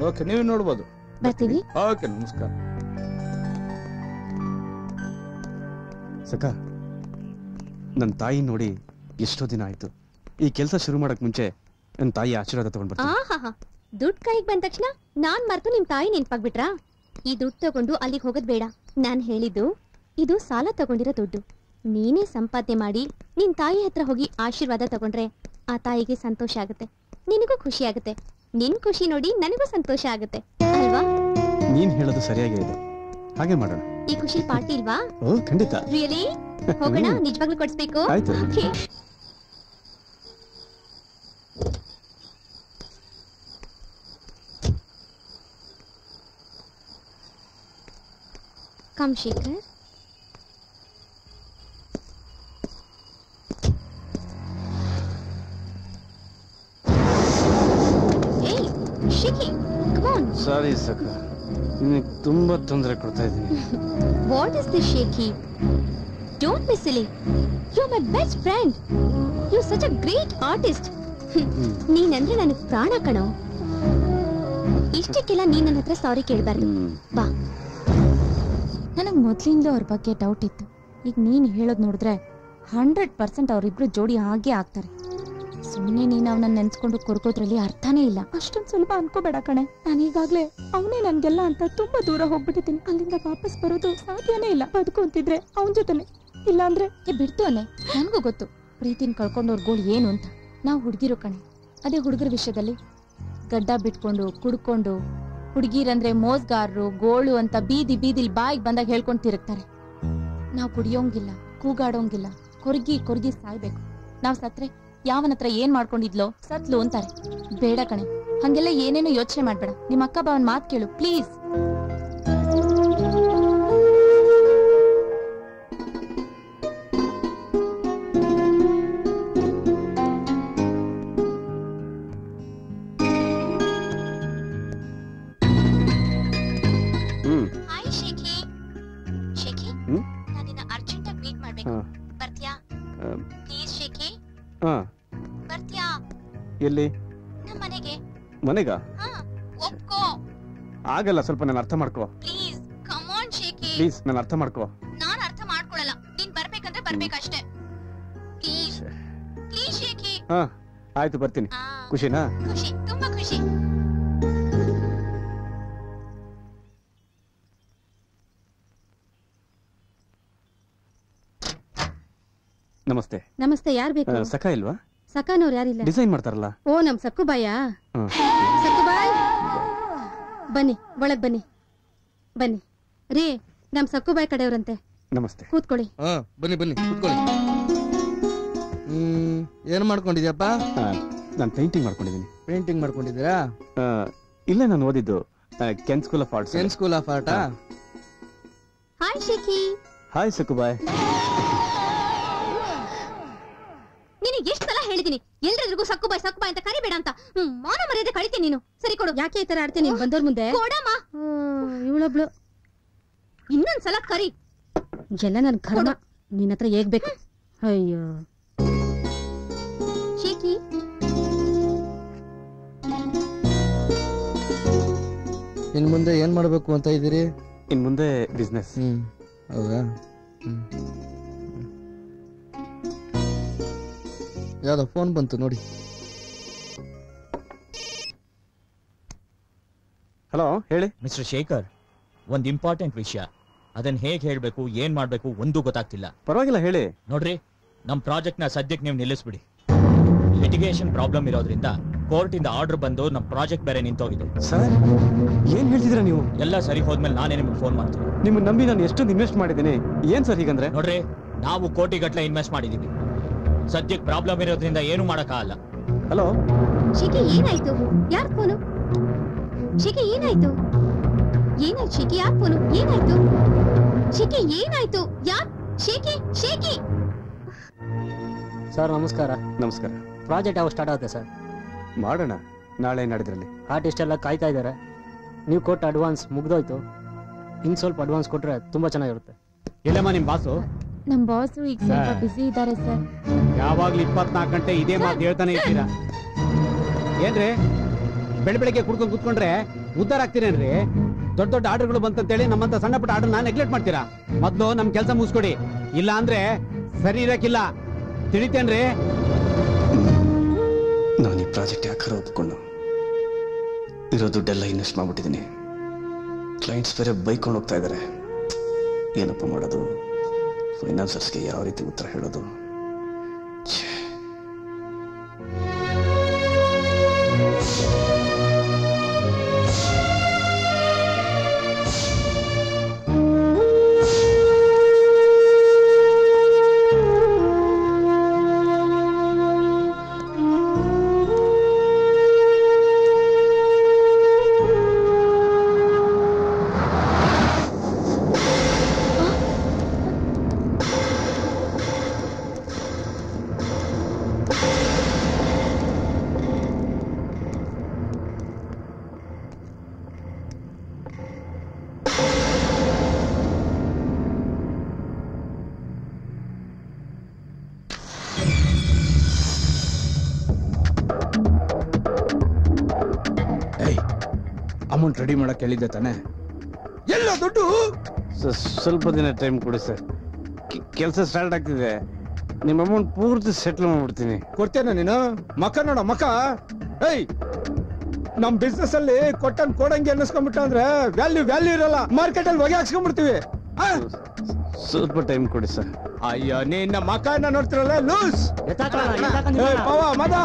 ಓಕೆ, ನೀವೇ ನೋಡ್ಬೋದು. ಬರ್ತೀವಿ. ಓಕೆ, ನಮಸ್ಕಾರ. ಸಕ, ನನ್ನ ತಾಯಿ ನೋಡಿ ಎಷ್ಟೋ ದಿನ ಆಯ್ತು. ಈ ಕೆಲಸ ಶುರು ಮಾಡಕ್ ಮುಂಚೆ ನನ್ನ ತಾಯಿ ಆಶೀರ್ವಾದ ತಗೊಂಡ್ ಬರ್ತೀನಿ. ಆಹಾ, ದುಡ್ಡು ಕೈಗೆ ಬಂದ ತಕ್ಷಣ ನಾನ್ ಮರ್ತು ನಿಮ್ ತಾಯಿ ನೆನ್ಪಾಗ್ಬಿಟ್ರಾ? ಈ ದುಡ್ಡು ತಗೊಂಡು ಅಲ್ಲಿಗೆ ಹೋಗೋದ್ ಬೇಡ. ನಾನ್ ಹೇಳಿದ್ದು ಇದು ಸಾಲ ತಗೊಂಡಿರೋ ದುಡ್ಡು. ನೀನೇ ಸಂಪಾದನೆ ಮಾಡಿ ನಿನ್ ತಾಯಿ ಹತ್ರ ಹೋಗಿ ಆಶೀರ್ವಾದ ತಗೊಂಡ್ರೆ ಆ ತಾಯಿಗೆ ಸಂತೋಷ ಆಗುತ್ತೆ, ನಿನಗೂ ಖುಷಿ ಆಗುತ್ತೆ. ನಿನ್ ಖುಷಿ ನೋಡಿ ನನಗೂ ಸಂತೋಷ ಆಗುತ್ತೆ ಅಲ್ವಾ? ನೀನ್ ಹೇಳೋದು ಸರಿಯಾಗೇ ಇದೆ, ಹಾಗೆ ಮಾಡೋಣ. ಈ ಖುಷಿ ಪಾರ್ಟಿ ಇಲ್ವಾ? ಓ, ಖಂಡಿತ. ರಿಯಲಿ? ಹೋಗೋಣ? ನಿಜವಾಗ್ಲೂ ಕೊಡ್ಸ್ಬೇಕು? ಆಯ್ತು. Okay. Come, Shekhar. Hey, Sheki, come on. ಸಾರಿ ಸಕ, ನಿನಗೆ ತುಂಬಾ ತೊಂದರೆ ಕೊಡ್ತಾ ಇದ್ದೀನಿ. What is this, Sheki? Don't be silly. You're my best friend. You're such a great artist. ನೀನಂದ್ರೆ ನನಗೆ ಪ್ರಾಣ ಕಣೋ. ಇಷ್ಟಕ್ಕೆಲ್ಲ ನೀನ್ ನನ್ನ ಹತ್ರ ಸಾರಿ ಕೇಳಬಾರ್ದು. ಬಾ. ನನಗೆ ಮೊದಲಿಂದ ಅವ್ರ ಬಗ್ಗೆ ಡೌಟ್ ಇತ್ತು. ಈಗ ನೀನು ಹೇಳೋದು ನೋಡಿದ್ರೆ 100% ಅವರಿಬ್ರು ಜೋಡಿ ಹಾಗೆ ಆಗ್ತಾರೆ. ಸುಮ್ಮನೆ ನೀನು ಅವನನ್ನ ನೆನ್ಸ್ಕೊಂಡು ಕೊರ್ಕೋದ್ರಲ್ಲಿ ಅರ್ಥನೇ ಇಲ್ಲ. ಅಷ್ಟೊಂದು ಸುಲಭ ಅನ್ಕೋಬೇಡ ಕಣೆ. ನಾನು ಈಗಾಗ್ಲೇ ಅವನೇ ನನ್ಗೆಲ್ಲ ಅಂತ ತುಂಬಾ ದೂರ ಹೋಗ್ಬಿಟ್ಟಿದ್ದೀನಿ. ಅಲ್ಲಿಂದ ವಾಪಸ್ ಬರೋದು ಸಾಧ್ಯನೇ ಇಲ್ಲ. ಬದುಕೊಂತಿದ್ರೆ ಅವನ ಜೊತೆನೆ, ಇಲ್ಲ ಅಂದ್ರೆ ಬಿಡ್ತು ಅನ್ನೆ. ನನಗೂ ಗೊತ್ತು ಪ್ರೀತಿನ ಕಳ್ಕೊಂಡವ್ರ ಗೋಳು ಏನು ಅಂತ. ನಾವು ಹುಡುಗಿರು ಕಣೆ. ಅದೇ ಹುಡುಗರ ವಿಷಯದಲ್ಲಿ ಗಡ್ಡ ಬಿಟ್ಕೊಂಡು ಕುಡ್ಕೊಂಡು ಹುಡುಗಿರಂದ್ರೆ ಮೋಸ್ಗಾರರು ಗೋಳು ಅಂತ ಬೀದಿಲ್ ಬಾಯಿಗೆ ಬಂದಾಗ ಹೇಳ್ಕೊಂಡು ತಿರುಗ್ತಾರೆ. ನಾವು ಕುಡಿಯೋಂಗಿಲ್ಲ, ಕೂಗಾಡೋಂಗಿಲ್ಲ, ಕೊರ್ಗಿ ಸಾಯ್ಬೇಕು. ನಾವ್ ಸತ್ರೆ ಯಾವನತ್ರ ಏನ್ ಮಾಡ್ಕೊಂಡಿದ್ಲೋ ಸತ್ಲು ಅಂತಾರೆ. ಬೇಡ ಕಣೆ, ಹಂಗೆಲ್ಲ ಏನೇನು ಯೋಚನೆ ಮಾಡ್ಬೇಡ. ನಿಮ್ಮ ಅಕ್ಕ ಬಾವನ್ ಮಾತ್ ಕೇಳು ಪ್ಲೀಸ್. ಶೇಖಿ ಹಾ ಬರ್ತೀಯಾ ಎಲ್ಲಿ? ನಮ್ಮ ಮನೆಗೆ. ಮನೆಗ? ಒಪ್ಕೋ ಆಗಲ್ಲ, ಸ್ವಲ್ಪ ನಾನು ಅರ್ಥ ಮಾಡ್ಕೋ. Please. Come on Shekhi. Please ನಾನು ಅರ್ಥ ಮಾಡ್ಕೋ. ನಾನ್ ಅರ್ಥ ಮಾಡ್ಕೊಳಲ್ಲ. ನೀನ್ ಬರ್ಬೇಕಂದ್ರೆ ಬರ್ಬೇಕಷ್ಟೇ. Please please ಶೇಖಿ. ಹಾ ಆಯ್ತು, ಬರ್ತೀನಿ. ಖುಷಿನಾ? ಖುಷಿ, ತುಂಬಾ ಖುಷಿ. ನಮಸ್ತೆ. ನಮಸ್ತೆ, ಯಾರ್ ಬೇಕು? ಸಖ ಇಲ್ವಾ? ಸಕಾನವ್ರು ಯಾರಿಲ್ಲ. ಡಿಸೈನ್ ಮಾಡ್ತಾರಲ್ಲ. ಓ, ನಮ್ ಸಕ್ಕುಬಾಯ. ಸಕ್ಕುಬಾಯ್, ಬನ್ನಿ ಒಳಗ್ ಬನ್ನಿ. ಬನ್ನಿ ರೀ, ನಮ್ ಸಕ್ಕುಬಾಯ್ ಕಡೆಯವ್ರಂತೆ. ನಮಸ್ತೆ. ಕೂತ್ಕೊಳ್ಳಿ. ಬನ್ನಿ ಬನ್ನಿ ಕೂತ್ಕೊಳ್ಳಿ. ಏನ್ ಮಾಡ್ಕೊಂಡಿದ್ಯಪ್ಪ? ನಾನು ಪೇಂಟಿಂಗ್ ಮಾಡ್ಕೊಂಡಿದ್ದೀನಿ. ಪೇಂಟಿಂಗ್ ಮಾಡ್ಕೊಂಡಿದ್ದೀರಾ? ಇಲ್ಲ, ನಾನು ಓದಿದ್ದು Ken school of arts. Ken school of ಆರ್ಟಾ? ಹಾಯ್ ಶೇಖಿ. ಹಾಯ್ ಸಕ್ಕುಬಾಯ್. ನಿನಗೆ ಎಷ್ಟು ಸಲ ಹೇಳಿದೀನಿ ಎಲ್ರಿಗೂ ಸಕ್ಕುಬಾಯ್ ಸಕ್ಕುಬಾಯ್ ಅಂತ ಕರಿಬೇಡ ಅಂತ. ಮಾನ ಮರ್ಯಾದೆ ಕಳಿತೀನಿ ನೀನು. ಸರಿ ಕೊಡು. ಯಾಕೆ ಈ ತರ ಆಡ್ತೀನಿ ಬಂದವ್ರ ಮುಂದೆ? ಕೊಡಮ್ಮ. ಇವಳೊಬ್ಳು. ಇನ್ನೊಂದ್ಸಲ ಕರಿ. ಎಲ್ಲ ನನ್ ಕರ್ಮ. ನಿನ್ನ ಹತ್ರ ಹೇಗ್ ಬೇಕು? ಅಯ್ಯೋ ಶೇಖಿ, ಇನ್ ಮುಂದೆ ಏನ್ ಮಾಡ್ಬೇಕು ಅಂತ ಇದ್ದೀರಿ? ಇನ್ ಮುಂದೆ ಬಿಸ್ನೆಸ್. ಹೌದಾ? ಯಾವ್ದೋ ಫೋನ್ ಬಂತು ನೋಡಿ. ಹಲೋ, ಹೇಳಿ. ಮಿಸ್ಟರ್ ಶೇಖರ್, ಒಂದ್ ಇಂಪಾರ್ಟೆಂಟ್ ವಿಷಯ. ಅದನ್ನ ಹೇಗ್ ಹೇಳ್ಬೇಕು, ಏನ್ ಮಾಡ್ಬೇಕು ಒಂದು ಗೊತ್ತಾಗ್ತಿಲ್ಲ. ಪರವಾಗಿಲ್ಲ, ಹೇಳಿ. ನೋಡ್ರಿ, ನಮ್ ಪ್ರಾಜೆಕ್ಟ್ ನ ಸದ್ಯಕ್ಕೆ ನೀವು ನಿಲ್ಲಿಸ್ಬಿಡಿ. ಲಿಟಿಗೇಷನ್ ಪ್ರಾಬ್ಲಮ್ ಇರೋದ್ರಿಂದ ಕೋರ್ಟ್ ಇಂದ ಆರ್ಡರ್ ಬಂದು ನಮ್ ಪ್ರಾಜೆಕ್ಟ್ ಬೇರೆ ನಿಂತೋಗಿದೆ. ಸರ್, ಏನ್ ಹೇಳ್ತಿದ್ದೀರಾ ನೀವು? ಎಲ್ಲ ಸರಿ ಹೋದ್ಮೇಲೆ ನಾನೇ ನಿಮ್ಗೆ ಫೋನ್ ಮಾಡ್ತೀನಿ. ನಿಮ್ಮ ನಂಬಿ ನಾನು ಎಷ್ಟೊಂದು ಇನ್ವೆಸ್ಟ್ ಮಾಡಿದ್ದೀನಿ. ಏನ್ ಸರ್ ಹೀಗಂದ್ರೆ? ನೋಡ್ರಿ, ನಾವು ಕೋಟಿಗಟ್ಲೆ ಇನ್ವೆಸ್ಟ್ ಮಾಡಿದೀವಿ. ಸದ್ಯಕ್ಕೆ ಪ್ರಾಬ್ಲಮ್ ಇರೋದ್ರಿಂದ ಏನು ಮಾಡಕ್ಕಾಗಲ್ಲ. ಹಲೋ ಶೇಖಿ, ಏನಾಯ್ತು? ಯಾರ್ ಫೋನು? ಶೇಖಿ, ಏನಾಯ್ತು? ಏನಾಯ್ತು ಶೇಖಿ? ಯಾರ್ ಫೋನು? ಏನಾಯ್ತು ಶೇಖಿ? ಏನಾಯ್ತು? ಯಾರ್? ಶೇಖಿ, ಶೇಖಿ. ಸರ್ ನಮಸ್ಕಾರ. ನಮಸ್ಕಾರ. ಪ್ರಾಜೆಕ್ಟ್ ಯಾವಾಗ ಸ್ಟಾರ್ಟ್ ಆಗುತ್ತೆ ಸರ್? ಮಾಡೋಣ, ನಾಳೆ ನಾಡಿದ್ರಲ್ಲಿ. ಆರ್ಟಿಸ್ಟ್ ಎಲ್ಲ ಕಾಯ್ತಾ ಇದ್ದಾರೆ. ನೀವು ಕೊಟ್ಟ ಅಡ್ವಾನ್ಸ್ ಮುಗ್ದೋಯ್ತು. ಇನ್ ಸ್ವಲ್ಪ ಅಡ್ವಾನ್ಸ್ ಕೊಟ್ರೆ ತುಂಬಾ ಚೆನ್ನಾಗಿರುತ್ತೆ. ಎಲ್ಲಮ್ಮ ನಿಮ್ ಬಾಸು? ನಮ್ ಬಾಸು ಈಗ ಸ್ವಲ್ಪ ಬಿಸಿ ಇದ್ದಾರೆ ಸರ್. ಯಾವಾಗ್ಲೂ 24 ಗಂಟೆ ಇದೇ ಮಾತು ಹೇಳ್ತಾನೆ ಇರ್ತೀರಾ. ಏನ್ರಿ ಬೆಳಗ್ಗೆ ಕುಡ್ಕೊಂಡ್ ಕೂತ್ಕೊಂಡ್ರೆ ಉದ್ದಾರ ಆಗ್ತೀರೇನ್ರಿ? ದೊಡ್ಡ ದೊಡ್ಡ ಆರ್ಡರ್ಗಳು ಬಂತಂತೇಳಿ ನಮ್ಮಂತ ಸಣ್ಣ ಪುಟ್ಟ ಆರ್ಡರ್ ನೆಗ್ಲೆಕ್ಟ್ ಮಾಡ್ತೀರಾ? ಮೊದ್ಲು ನಮ್ ಕೆಲಸ ಮುಗಿಸ್ಕೊಡಿ, ಇಲ್ಲ ಅಂದ್ರೆ ಸರಿ ಇರಕ್ಕಿಲ್ಲ. ತಿಳಿತೇನ್ರಿ? ನಾನು ಈ ಪ್ರಾಜೆಕ್ಟ್ ಯಾಕಾರ ಒಪ್ಕೊಂಡು ಇರೋ ದುಡ್ಡೆಲ್ಲ ಇನ್ವೆಸ್ಟ್ ಮಾಡ್ಬಿಟ್ಟಿದ್ದೀನಿ. ಕ್ಲೈಂಟ್ಸ್ ಬೇರೆ ಬೈಕೊಂಡು ಹೋಗ್ತಾ ಇದ್ದಾರೆ. ಏನಪ್ಪ ಮಾಡೋದು? ಫೈನಾನ್ಸರ್ಸ್ಗೆ ಯಾವ ರೀತಿ ಉತ್ತರ ಹೇಳೋದು? ಅಮೌಂಟ್ ರೆಡಿ ಮಾಡಕ್ ಹೇಳಿದ್ದೆ ತಾನೆ? ಎಲ್ಲ ದುಡ್ಡು? ಸ್ವಲ್ಪ ದಿನ ಟೈಮ್ ಕೊಡಿ ಸರ್, ಕೆಲಸ ಸ್ಟಾರ್ಟ್ ಆಗ್ತಿದೆ. ನಿಮ್ಮ ಅಮೌಂಟ್ ಪೂರ್ತಿ ಸೆಟ್ಲ್ ಮಾಡ್ಬಿಡ್ತೀನಿ. ಕೊಡ್ತೇನೆ ನೀನು? ಮಕ್ಕ ನೋಡ ಮಕ್ಕ. ಏಯ್, ನಮ್ ಬಿಸ್ನೆಸ್ ಅಲ್ಲಿ ಕೊಟ್ಟನ್ ಕೊಡಂಗೆ ಅನ್ನಿಸ್ಕೊಂಡ್ಬಿಟ್ಟ ಅಂದ್ರೆ ವ್ಯಾಲ್ಯೂ ಇರಲ್ಲ. ಮಾರ್ಕೆಟ್ ಅಲ್ಲಿ ಹೊಗೆ ಹಾಕ್ಸ್ಕೊಂಡ್ಬಿಡ್ತೀವಿ. ಸ್ವಲ್ಪ ಟೈಮ್ ಕೊಡಿ ಸರ್. ಅಯ್ಯೋ, ನಿನ್ನ ಮಕ್ಕನ ನೋಡ್ತಿರಲ್ಲ ಲೂಸ್. ಪವ ಮದ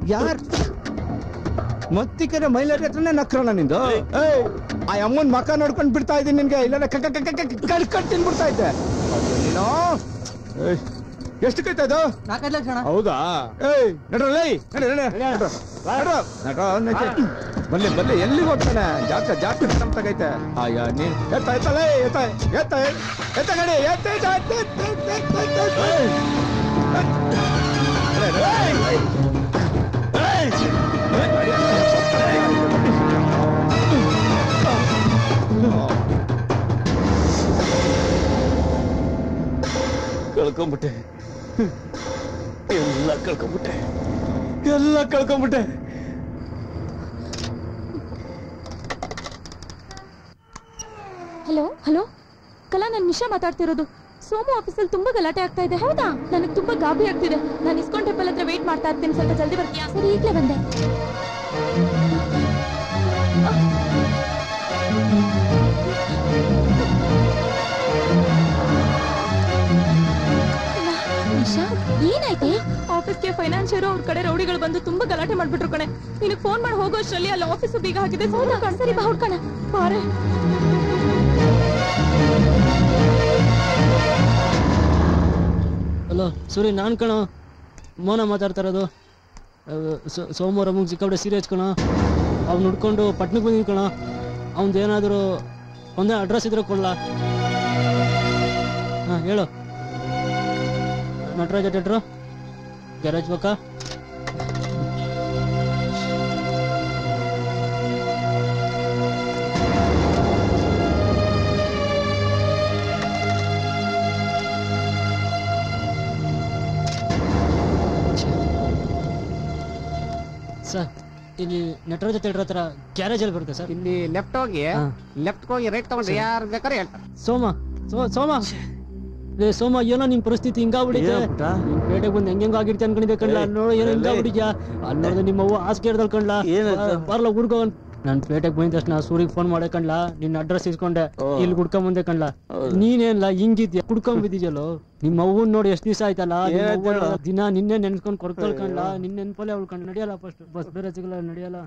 ಯಾರ ಮತ್ತಿಕರೆ ಮೈಲಾರಿ ಹತ್ರನೇ ನಕ್ರಲ್ಲ ನಿಂದು. ಆ ಅಮ್ಮನ್ ಮಕ್ಕ ನೋಡ್ಕೊಂಡ್ ಬಿಡ್ತಾ ಇದ್ದೀನಿ ನಿನ್ಗೆ. ಇಲ್ಲ ಕಡ್ಕೊಂಡ್ ತಿನ್ಬಿಡ್ತಾ ಇದ್ದೆ. ಎಷ್ಟು ಕೈತಾ ಇದು? 4 ಲಕ್ಷ ಅಣ್ಣ. ಹೌದಾ? ಏಯ್ ನಡ್ರಲ್ಲ, ಬರ್ಲಿ ಬರ್ಲಿ, ಎಲ್ಲಿಗೆ ಹೋಗ್ತಾನೆ? ಜಾಸ್ತಿ ನಮ್ ತಗೈತೆ. ಅಯ್ಯ ನೀನ್ ಎತ್ತಾಯ್ತಲ್ಲ, ಎತ್ತ ಗಡಿ, ಕಳ್ಕೊಂಬಿಟ್ಟೆ, ಎಲ್ಲ ಕಳ್ಕೊಂಬಿಟ್ಟೆ. ಹಲೋ ಹಲೋ ಕಲಾ, ನಾನು ನಿಶಾ ಮಾತಾಡ್ತಿರೋದು. ಸೋಮು ಆಫೀಸಲ್ಲಿ ತುಂಬಾ ಗಲಾಟೆ ಆಗ್ತಾ ಇದೆ. ಹೌದಾ? ನನಗೆ ತುಂಬಾ ಗಾಬರಿ ಆಗ್ತಿದೆ. ನಾನು ಇಸ್ಕಾನ್ ಟೆಂಪಲ್ ಹತ್ರ ವೇಟ್ ಮಾಡ್ತಾ ಇರ್ತೀನಿ, ಸ್ವಲ್ಪ ಜಲ್ದಿ ಬರ್ತೀಯಾ? ಸರಿ, ಈಗಲೇ ಬಂದೆ. ನಿಶಾ, ಏನಾಯ್ತೆ? ಆಫೀಸ್ಗೆ ಫೈನಾನ್ಷಿಯರ್ ಅವ್ರ ಕಡೆ ರೌಡಿಗಳು ಬಂದು ತುಂಬಾ ಗಲಾಟೆ ಮಾಡ್ಬಿಟ್ರು ಕಣೆ. ನಿನಗೆ ಫೋನ್ ಮಾಡಿ ಹೋಗೋ ಅಷ್ಟರಲ್ಲಿ ಅಲ್ಲಿ ಆಫೀಸ್ ಬೀಗ ಹಾಕಿದೆ. ಸರಿ ಬಾ, ಹುಡ್ಕಣ ಬಾರೆ. ಹಲೋ ಸೂರಿ, ನಾನು ಕಣೋ ಮೋನ ಮಾತಾಡ್ತಾ ಇರೋದು. ಸೋಮವಾರ ಮುಗಿಸಿ ಸಿಕ್ಕಾಬಿಟ್ಟೆ ಸೀರಿಯಸ್ ಕಣೋ. ಅವ್ನು ಹುಡ್ಕೊಂಡು ಪಟ್ನಕ್ಕೆ ಬಂದಿದ್ದು ಕಣೋ. ಅವ್ನದ್ದು ಏನಾದರೂ ಒಂದೇ ಅಡ್ರೆಸ್ ಇದ್ರೆ ಕೊಡಲ್ಲ. ಹಾಂ ಹೇಳು. ನಟರಾಜ ಥಿಯೇಟ್ರು ಗ್ಯಾರೇಜ್ ಬೇಕಾ? ಸರ್, ಇಲ್ಲಿ ನಟರಾಜ ಥಿಯೇಟರ್ ಹತ್ರ ಗ್ಯಾರೇಜ್ ಅಲ್ಲಿ ಬರುತ್ತೆ ಸರ್. ಇಲ್ಲಿ ಲೆಫ್ಟ್ ಹೋಗಿ ರೈಟ್ ತಗೊಂಡ್ರೆ ಯಾರು ಬೇಕಾದ್ರೆ ಹೇಳ್ತಾರೆ. ಸೋಮ ಏನೋ ನಿಮ್ ಪರಿಸ್ಥಿತಿ ಹಿಂಗಾಗ್ಬಿಟ್ಟಿದೆ. ನಿಮ್ ಪೇಟೆಗೆ ಬಂದು ಹೆಂಗ್ ಆಗಿರ್ತಿ ಅನ್ಕೊಂಡಿದ್ದೆ ಕಣ್ಲ. ನೋಡು ಏನೋ ಹಿಂಗಾಗ್ಬಿಟ್ಟಿದ್ಯಾ. ಅಲ್ಲಿ ನೋಡಿದ್ರೆ ನಿಮ್ಮ ಅವ್ವ ಹಾಸಿಗೆ ಹಿಡ್ದಲ್ ಕಣ್ಲ. ಬರ್ಲ ಹುಡ್ಕೋ. ನಾನ್ ಪೇಟೆಗೆ ಬಂದ ತಕ್ಷಣ ಸೂರಿಗೆ ಫೋನ್ ಮಾಡೇ ಕಣ್ಲ. ನಿನ್ನ ಅಡ್ರೆಸ್ ಇಸ್ಕೊಂಡೆ, ಇಲ್ಲಿ ಹುಡ್ಕೊಂಡ್ ಬಂದೆ ಕಣ್ಲ. ನೀನೇನ್ಲ ಹಿಂಗಿದ್ಯಾ, ಕುಡ್ಕೊಂಡ್ಬಿದ್ದಿದ್ಯಲ್ಲೋ. ನಿಮ್ಮ ಅವ್ವನ್ ನೋಡಿ ಎಷ್ಟ್ ದಿವಸ ಆಯ್ತಲ್ಲ. ದಿನ ನಿನ್ನೆ ನೆನ್ಸ್ಕೊಂಡ್ ಕೊಡ್ಕೊಳ್ ಕಣ್ಲ. ನಿನ್ನ ನೆನ್ಪಲ್ಲೇ ಉಳ್ಕೊಂಡ್ ನಡಿಯಲ್ಲ. ಫಸ್ಟ್ ಬಸ್ ಬೇರೆ ಸಿಗಲ್ಲ, ನಡಿಯಲ್ಲ.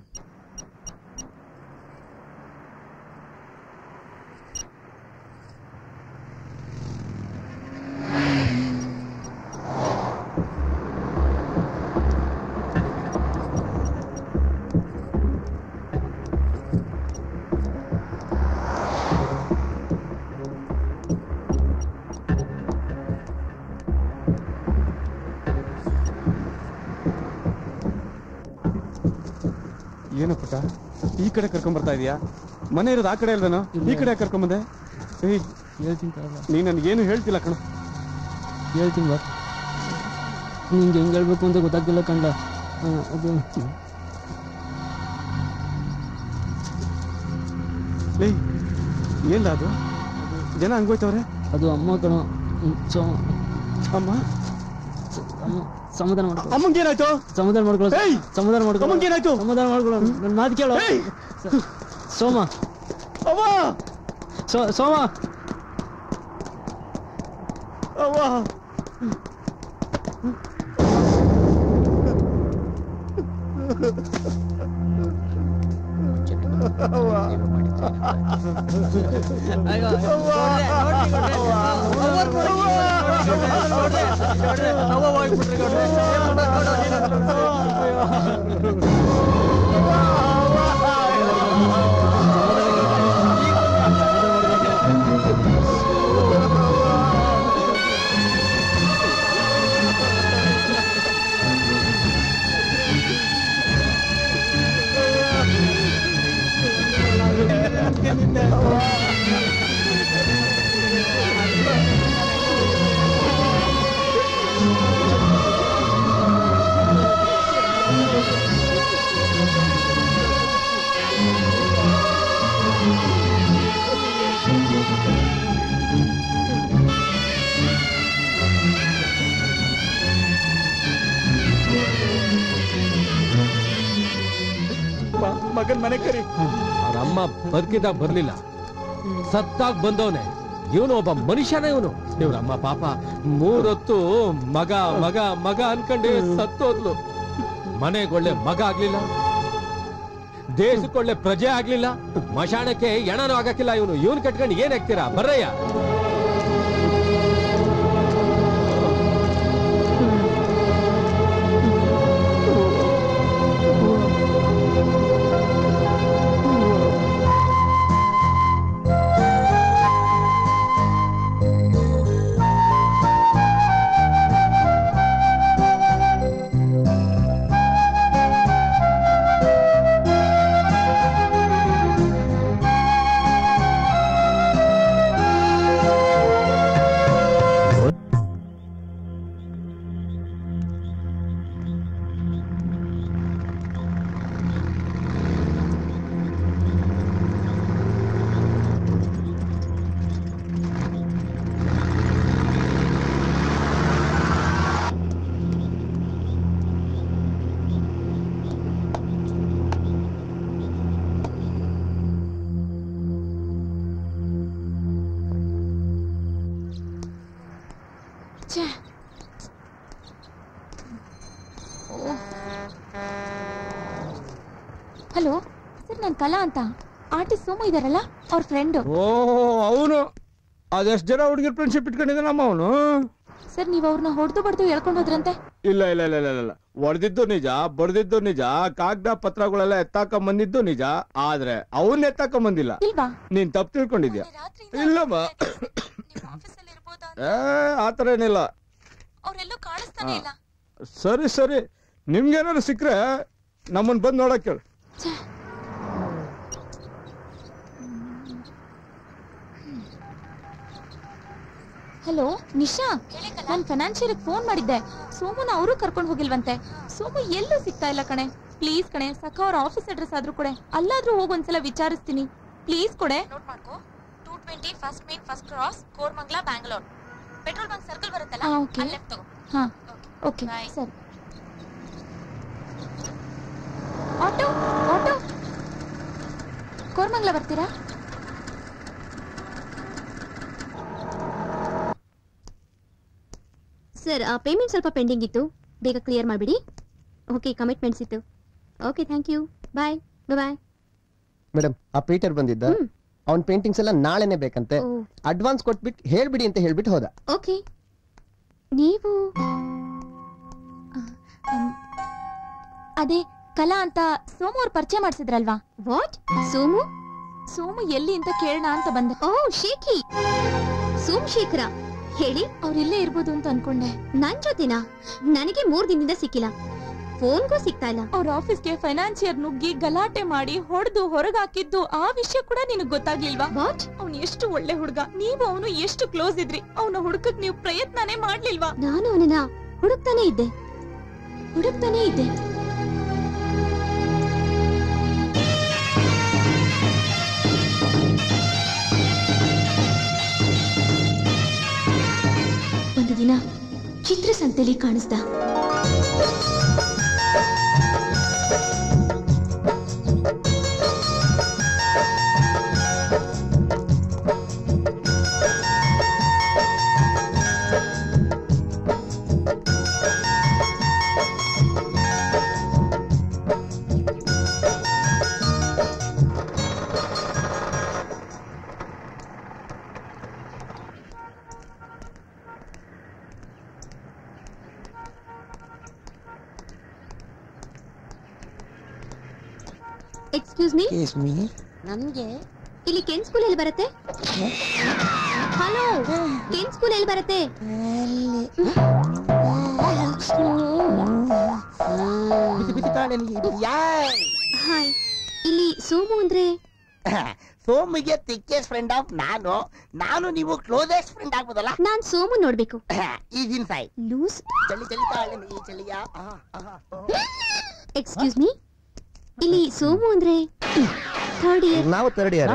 ಏನು ಪುಟ್ಟ, ಈ ಕಡೆ ಕರ್ಕೊಂಡ್ ಬರ್ತಾ ಇದೀಯಾ? ಮನೆ ಇರೋದು ಆ ಕಡೆ ಅಲ್ವೇನೋ, ಈ ಕಡೆ ಕರ್ಕೊಂಡ್ ಬಂದೆ. ನೀ ನನ್ಗೇನು ಹೇಳ್ತಿಲ್ಲ ಕಣ. ಹೇಳ್ತೀನಿ ಬಾ. ನಿಂಗೆ ಹೆಂಗ್ ಹೇಳ್ಬೇಕು ಅಂತ ಗೊತ್ತಾಗ್ತಿಲ್ಲ ಕಂಡ. ಅದು ಏನಿಲ್ಲ, ಅದು ಜನ ಹಂಗೋಯ್ತವ್ರೆ. ಅದು ಅಮ್ಮ ಕಣ. ಅಮ್ಮ ಸಮಾಧಾನ ಮಾಡ್ಕೊ. ಅಮ್ಮಂಗೆ ಏನಾಯ್ತು? ಸಮಾಧಾನ ಮಾಡ್ಕೊಳ್ಳೋ. ಸಮಾಧಾನ ಮಾಡ್ಕೊ. ಅಮ್ಮಂಗೆ ಏನಾಯ್ತು? ಸಮಾಧಾನ ಮಾಡ್ಕೊಳ್ಳೋ. ನನ್ನ ಮಾತು ಕೇಳೋ. ಸೋಮ, ಸೋಮ, ಮಗನ್ ಮನೆ ಕರಿ. ಅವ್ರ ಅಮ್ಮ ಬದುಕಿದಾಗ ಬರ್ಲಿಲ್ಲ, ಸತ್ತಾಗ ಬಂದವನೆ. ಇವನು ಒಬ್ಬ ಮನುಷ್ಯನೇ. ಇವನು ಇವ್ರ ಅಮ್ಮ ಪಾಪ 3 ಹೊತ್ತು ಮಗ ಮಗ ಮಗ ಅನ್ಕೊಂಡೆ ಸತ್ತೋದ್ಲು. ಮನೆಗೊಳ್ಳೆ ಮಗ ಆಗ್ಲಿಲ್ಲ, ದೇಶಕ್ಕೊಳ್ಳೆ ಪ್ರಜೆ ಆಗ್ಲಿಲ್ಲ, ಮಶಾಣಕ್ಕೆ ಎಣನೂ ಆಗಕ್ಕಿಲ್ಲ. ಇವನು ಕಟ್ಕೊಂಡು ಏನ್ ಹಾಕ್ತೀರಾ? ಬರ್ರಯ್ಯ. ಹಲೋ ಸರ್, ನಾನು ಕಲಾ ಅಂತ. ಆರ್ಟಿಸ್ಟ್ ಸೋಮು ಇದಾರಲ್ಲ, ಅವ್ರ ಫ್ರೆಂಡ್. ಓ ಅವನು ಅದೆಷ್ಟು ಜನ ಹುಡುಗಿರ್ ಫ್ರೆಂಡ್ಶಿಪ್ ಇಟ್ಕೊಂಡಿದ್ದಾನಮ್ಮ ಅವನು. ಸರ್, ನೀವು ಅವ್ರನ್ನ ಹೊಡೆದು ಬಡ್ದು ಹೇಳ್ಕೊಂಡು ಹೋದ್ರಂತೆ. ಇಲ್ಲ ಇಲ್ಲ ಇಲ್ಲ ಇಲ್ಲ ಇಲ್ಲ, ಹೊಡೆದಿದ್ದು ನಿಜ, ಬಡ್ದಿದ್ದು ನಿಜ, ಕಾಗದ ಪತ್ರಗಳೆಲ್ಲ ಎತ್ತಾಕ ಬಂದಿದ್ದು ನಿಜ. ಆದ್ರೆ ಅವನ್ ಎತ್ತಾಕ ಬಂದಿಲ್ಲ. ಇಲ್ವಾ? ನೀನ್ ತಪ್ಪು ತಿಳ್ಕೊಂಡಿದ್ಯಾ? ಇಲ್ಲಮ್ಮ, ಆತರ ಏನಿಲ್ಲ. ಅವ್ರೆಲ್ಲೂ ಕಾಣಿಸ್ತಾನೆ ಇಲ್ಲ. ಸರಿ ಸರಿ, ನಿಮ್ಗೇನಾದ್ರು ಸಿಕ್ಕ್ರೆ ನಮ್ಮನ್ ಬಂದ್ ನೋಡಕ್ ಹೇಳು. ಹಲೋ ನಿಶಾ, ನಾನು ಫೈನಾನ್ಷಿಯರ್ ಫೋನ್ ಮಾಡಿದ್ದೆ. ಸೋಮುನ ಅವರು ಕರ್ಕೊಂಡು ಹೋಗಿಲ್ವಂತೆ. ಸೋಮು ಎಲ್ಲೂ ಸಿಗ್ತಾ ಇಲ್ಲ ಕಣೆ. ಪ್ಲೀಸ್ ಕಣೆ, ಸಖ ಅವ್ರ ಆಫೀಸ್ ಅಡ್ರೆಸ್ ಆದ್ರೂ ಕೊಡೆ. ಅಲ್ಲಾದ್ರೂ ಹೋಗಿ ಒಂದ್ಸಲ ವಿಚಾರಿಸ್ತೀನಿ. ಪ್ಲೀಸ್ ಕೊಡೆ. ನೋಟ್ ಮಾಡ್ಕೋ. 220 first main first cross, Koramangala, Bangalore. Petrol bunk circle ಬರುತ್ತಲ್ಲ, ಅಲ್ಲಿ ಲೆಫ್ಟ್ ತಗೋ. ಹಾ ಓಕೆ ಸರಿ. ಆಟೋ ಆಟೋ, ಕೋರ್ಮಂಗ್ಲಾ ಬರ್ತೀರಾ? ಸರ್, ಪೇಮೆಂಟ್ ಸ್ವಲ್ಪ ಪೆಂಡಿಂಗ್ ಇತ್ತು, ಬೇಗ ಕ್ಲಿಯರ್ ಮಾಡಿಬಿಡಿ. ಓಕೆ, ಕಮಿಟ್ಮೆಂಟ್ಸ್ ಇತ್ತು. Okay, thank you. Bye bye. Madam, ಆ ಪೀಟರ್ ಬಂದಿದ್ದ, ಅವನ್ ಪೇಂಟಿಂಗ್ಸ್ ಎಲ್ಲ ನಾಳೆನೆ ಬೇಕಂತೆ. ಅಡ್ವಾನ್ಸ್ ಕೊಟ್ಬಿಟ್ಟು ಹೇಳ್ಬಿಡಿ ಅಂತ ಹೇಳ್ಬಿಟ್ಟು ಹೋದ. ಓಕೆ. ನೀವು ಅದೇ ಕಲಾ ಅಂತ ಸೋಮು ಅವ್ರು ಪರಿಚಯ ಮಾಡಿಸಿದ್ರಲ್ವಾ? ವಾಟ್? ಸೋಮು? ಸೋಮು ಎಲ್ಲಿ ಅಂತ ಕೇಳೋಣ ಅಂತ ಬಂದೆ. ಓ ಶೇಖಿ, ಸೋಮಶೇಖರ ಹೇಳಿ. ಅವ್ರಿಲ್ಲೇ ಇರ್ಬೋದು ಅಂತ ಅನ್ಕೊಂಡೆ. ನನ್ ಜೊತೆನಾ? ನನಗೆ 3 ದಿನದಿಂದ ಸಿಕ್ಕಿಲ್ಲ, ಫೋನ್ಗೂ ಸಿಗ್ತಾ ಇಲ್ಲ. ಅವ್ರ ಆಫೀಸ್ಗೆ ಫೈನಾನ್ಷಿಯರ್ ನುಗ್ಗಿ ಗಲಾಟೆ ಮಾಡಿ ಹೊಡೆದು ಹೊರಗಾಕಿದ್ದು ಆ ವಿಷಯ ಕೂಡ ನಿನಗ್ ಗೊತ್ತಾಗ್ಲಿಲ್ವಾ? ವಾಟ್? ಅವ್ನು ಎಷ್ಟು ಒಳ್ಳೆ ಹುಡುಗ, ನೀವು ಅವನು ಎಷ್ಟು ಕ್ಲೋಸ್ ಇದ್ರಿ. ಅವನ ಹುಡುಕಕ್ ನೀವು ಪ್ರಯತ್ನನೇ ಮಾಡ್ಲಿಲ್ವಾ? ನಾನು ಅವನನ್ನ ಹುಡುಕ್ತಾನೆ ಇದ್ದೆ. ಒಂದು ದಿನ ಚಿತ್ರಸಂತೆಲಿ ಕಾಣಿಸ್ದ. ಎಕ್ಸ್ಕ್ಯೂಸ್ ಮೀ, ನಮ್ಗೆ ಇಲ್ಲಿ ಕೆನ್ ಸ್ಕೂಲ್ ಎಲ್ಲಿ ಬರುತ್ತೆ? ಹಲೋ, ಕೆನ್ ಸ್ಕೂಲ್ ಎಲ್ಲಿ ಬರುತ್ತೆ? ಹಾಯ್, ಇಲ್ಲಿ ಸೋಮು ಅಂದ್ರೆ? ಸೋಮಿಗೆ ತಿಕ್ಕೆಸ್ಟ್ ಫ್ರೆಂಡ್ ಆಫ್ ನಾನು ನೀವು ಕ್ಲೋಸೆಸ್ಟ್ ಫ್ರೆಂಡ್ ಆಗ್ಬೋದಲ್ಲ? ನಾನ್ ಸೋಮು ನೋಡ್ಬೇಕು. Is inside. ಲೂಸ್. ಚಳಿಯ. ಎಕ್ಸ್ಕ್ಯೂಸ್ ಮೀ, ಇಲ್ಲಿ ಸೋಮು ಅಂದ್ರೆ? Third year. ನಾವು ಥರ್ಡ್ ಇಯರ್.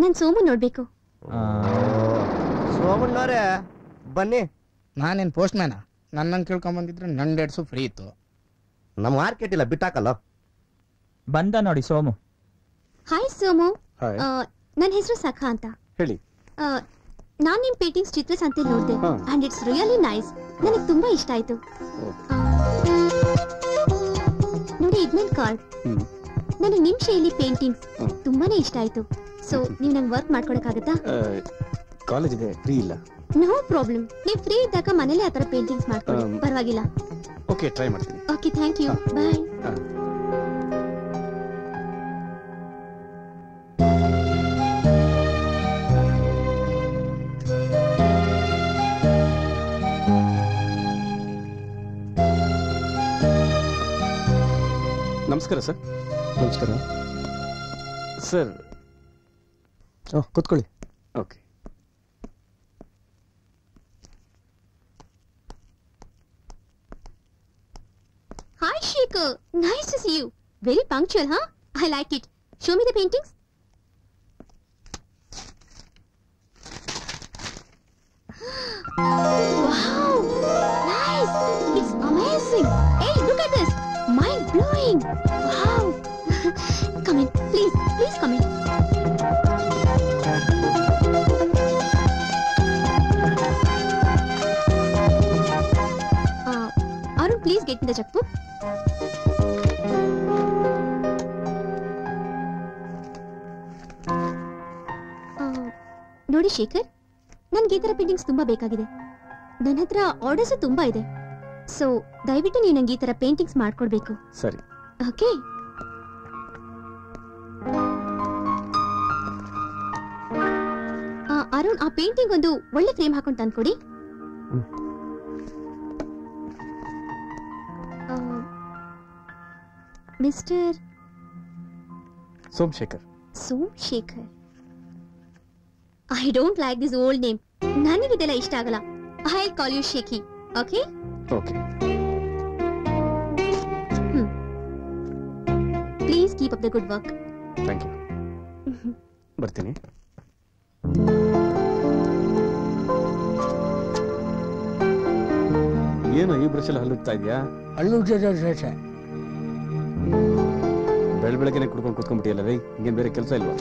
ನಾನ್ ಸೋಮು ನೋಡ್ಬೇಕು. ಸೋಮಣ್ಣವ್ರೆ ಬನ್ನಿ. ನಾನೇನ್ ಪೋಸ್ಟ್ ಮ್ಯಾನ? ನನ್ನನ್ನು ಕೇಳ್ಕೊಂಡ್ ಬಂದಿದ್ರೆ ನನ್ನ ಡೇಟ್ಸು ಫ್ರೀ ಇತ್ತು. ನಮ್ಮ ಮಾರ್ಕೆಟ್ ಇಲ್ಲ, ಬಿಟ್ಟಾಕಲ್ಲ. ಬಂದ ನೋಡಿ ಸೋಮು. ಹಾಯ್ ಸೋಮು, ನನ್ನ ಹೆಸರು ಸಖ ಅಂತ. ಹೇಳಿ. ನಾನ್ ನಿಮ್ ಪೇಂಟಿಂಗ್ಸ್ ಚಿತ್ರಸಂತೆಲಿ ನೋಡಿದೆ, ಅಂಡ್ ಇಟ್ಸ್ ರಿಯಲಿ ನೈಸ್. ನನಗೆ ತುಂಬಾ ಇಷ್ಟ ಆಯ್ತು. ನೋಡಿ, ಇದ್ ನನ್ ಕಾರ್ಡ್. ನನಗೆ ನಿಮ್ ಶೈಲಿ ಪೇಂಟಿಂಗ್ಸ್ ತುಂಬಾನೇ ಇಷ್ಟ ಆಯ್ತು. ಸೊ ನೀವು ನಂಗೆ ವರ್ಕ್ ಮಾಡ್ಕೊಡಕ್ಕಾಗತ್ತಾ? ಕಾಲೇಜ್ ಇದೆ, ಫ್ರೀ ಇಲ್ಲ. No problem. ನೀವು ಫ್ರೀ ಇದ್ದಾಗ ಮನೇಲಿ ಆತರ ಪೇಂಟಿಂಗ್ಸ್ ಮಾಡ್ಕೊಳ್ಳಿ, ಪರವಾಗಿಲ್ಲ. ಓಕೆ, ಟ್ರೈ ಮಾಡ್ತೀನಿ. Okay, thank you. ಬಾಯ್. ನಮಸ್ಕಾರ ಸರ್. ನಮಸ್ಕಾರ ಸರ್. ಕೂತ್ಕೊಳ್ಳಿ. Okay. Hi Shekhar, nice to see you. Very punctual, huh? I like it. Show me the paintings. Wow, nice. It's amazing. Hey, look at this. Mind blowing. Wow. Come in, please come in. take me the checkbook? ನೋಡಿ ಶೇಖರ್, ನನ್ಗೆ ಈ ತರ paintings ತುಂಬಾ ಬೇಕಾಗಿದೆ. ನನ್ನ ಹತ್ರ orders ತುಂಬಾ ಇದೆ. ಸೊ ದಯವಿಟ್ಟು ನೀವು ನಂಗೆ ಈ ತರ ಪೇಂಟಿಂಗ್ಸ್ ಮಾಡ್ಕೊಡ್ಬೇಕು. ಸರಿ. ಓಕೆ. ಅರುಣ್, ಆ ಪೇಂಟಿಂಗ್ ಒಂದು ಒಳ್ಳೆ ಫ್ರೇಮ್ ಹಾಕೊಂಡು ತಂದ್ಕೊಡಿ. Mister Somashekhar. Somashekhar. I don't like this old name. ನನಗಿದೆಲ್ಲ ಇಷ್ಟ ಆಗಲ್ಲ. I will call you Shekhi. Okay? Okay. Please keep up the good work. Thank you. ಬರ್ತೀನಿ. ಏನು ಈ ಬ್ರಷ್ ಅಲ್ಲಿ ಹಲ್ಲುತ್ತಾ ಇದೆಯಾ? ಬೆಳಗ್ಗೆನೆ ಕುಡ್ಕೊಂಡು ಕುತ್ಕೊಂಡ್ಬಿಟ್ಟಿಯಲ್ಲ ರೈ, ಹಿಂಗೇನು ಬೇರೆ ಕೆಲಸ ಇಲ್ವಾ?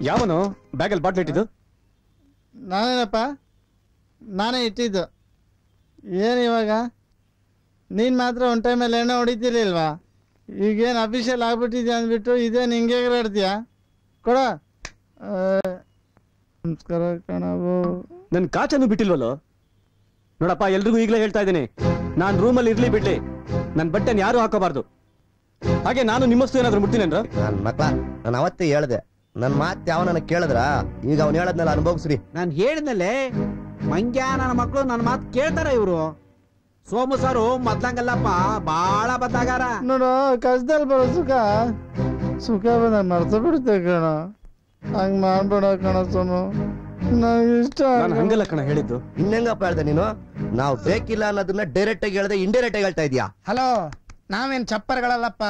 ಯಾವನು ಬ್ಯಾಗಲ್ಲಿ ಬಾಟ್ಲ್ ಇಟ್ಟಿದ್ದು? ನಾನೇನಪ್ಪ, ನಾನೇ ಇಟ್ಟಿದ್ದು. ಏನು ಇವಾಗ ನೀನ್ ಮಾತ್ರ ಒನ್ ಟೈಮಲ್ಲಿ ಎಣ್ಣೆ ಹೊಡಿತಿರ್ಲಿಲ್ವಾ? ಈಗೇನು ಅಫಿಷಿಯಲ್ ಆಗ್ಬಿಟ್ಟಿದ್ಯಾ ಅಂದ್ಬಿಟ್ಟು ಇದೇನು ಹಿಂಗೆ ಎಗರಾಡ್ತೀಯಾ? ಕೊಡ. ನಮಸ್ಕಾರ ಕಣವು. ನನ್ನ ಕಾಚನ್ನು ಬಿಟ್ಟಿಲ್ವಲ್ಲೋ? ನೋಡಪ್ಪ, ಎಲ್ರಿಗೂ ಈಗಲೇ ಹೇಳ್ತಾ ಇದ್ದೀನಿ, ನಾನು ರೂಮಲ್ಲಿ ಇರ್ಲಿ ಬಿಡ್ಲಿ ನನ್ನ ಬಟ್ಟೆನ ಯಾರು ಹಾಕೋಬಾರ್ದು. ಹಾಗೆ ನಾನು ನಿಮ್ಮಷ್ಟು ಏನಾದ್ರು ಮುಟ್ತೀನೇನ್ರ? ನನ್ನ ಮಕ್ಳ, ನಾನು ಅವತ್ತೇ ಹೇಳ್ದೆ, ನನ್ನ ಮಾತು ಯಾವ ನನಗೆ ಕೇಳಿದ್ರ? ಈಗ ಅವ್ನು ಹೇಳದ್ನೆಲ್ಲ ಅನುಭವಿಸ್ರಿ. ನಾನು ಹೇಳಿದ್ನಲ್ಲೇ ಮಂಗ್ಯ ನನ್ನ ಮಕ್ಕಳು ನನ್ನ ಮಾತು ಕೇಳ್ತಾರ. ಇವರು ಸೋಮು ಸಾರು ಮೊದ್ಲಂಗಲ್ಲಪ್ಪ, ಬಾಳ ಬದ್ದಾಗಾರ. ನೋಡು, ಕಷ್ಟದಲ್ಲಿ ಬರೋ ಸುಖ ಬಂದ ಮರ್ತ ಬಿಡುತ್ತೆ ಕಣ. ಹಂಗ್ ಮಾಡ್ಬೇಡ ಕಣ ಸೋಮು, ನನಗೆ ಇಷ್ಟ. ನಾನು ಹಂಗಲ್ಲ ಕಣ ಹೇಳಿದ್ದು. ಇನ್ನೆಂಗಪ್ಪ ಹೇಳ್ದೆ ನೀನು? ನಾವು ಬೇಕಿಲ್ಲ ಅನ್ನೋದನ್ನ ಡೈರೆಕ್ಟ್ ಆಗಿ ಹೇಳ್ದೆ, ಇಂಡೈರೆಕ್ಟ್ ಆಗಿ ಹೇಳ್ತಾ ಇದೀಯಾ? ಹಲೋ, ನಾವೇನ್ ಚಪ್ಪರ್ಗಳಲ್ಲಪ್ಪ.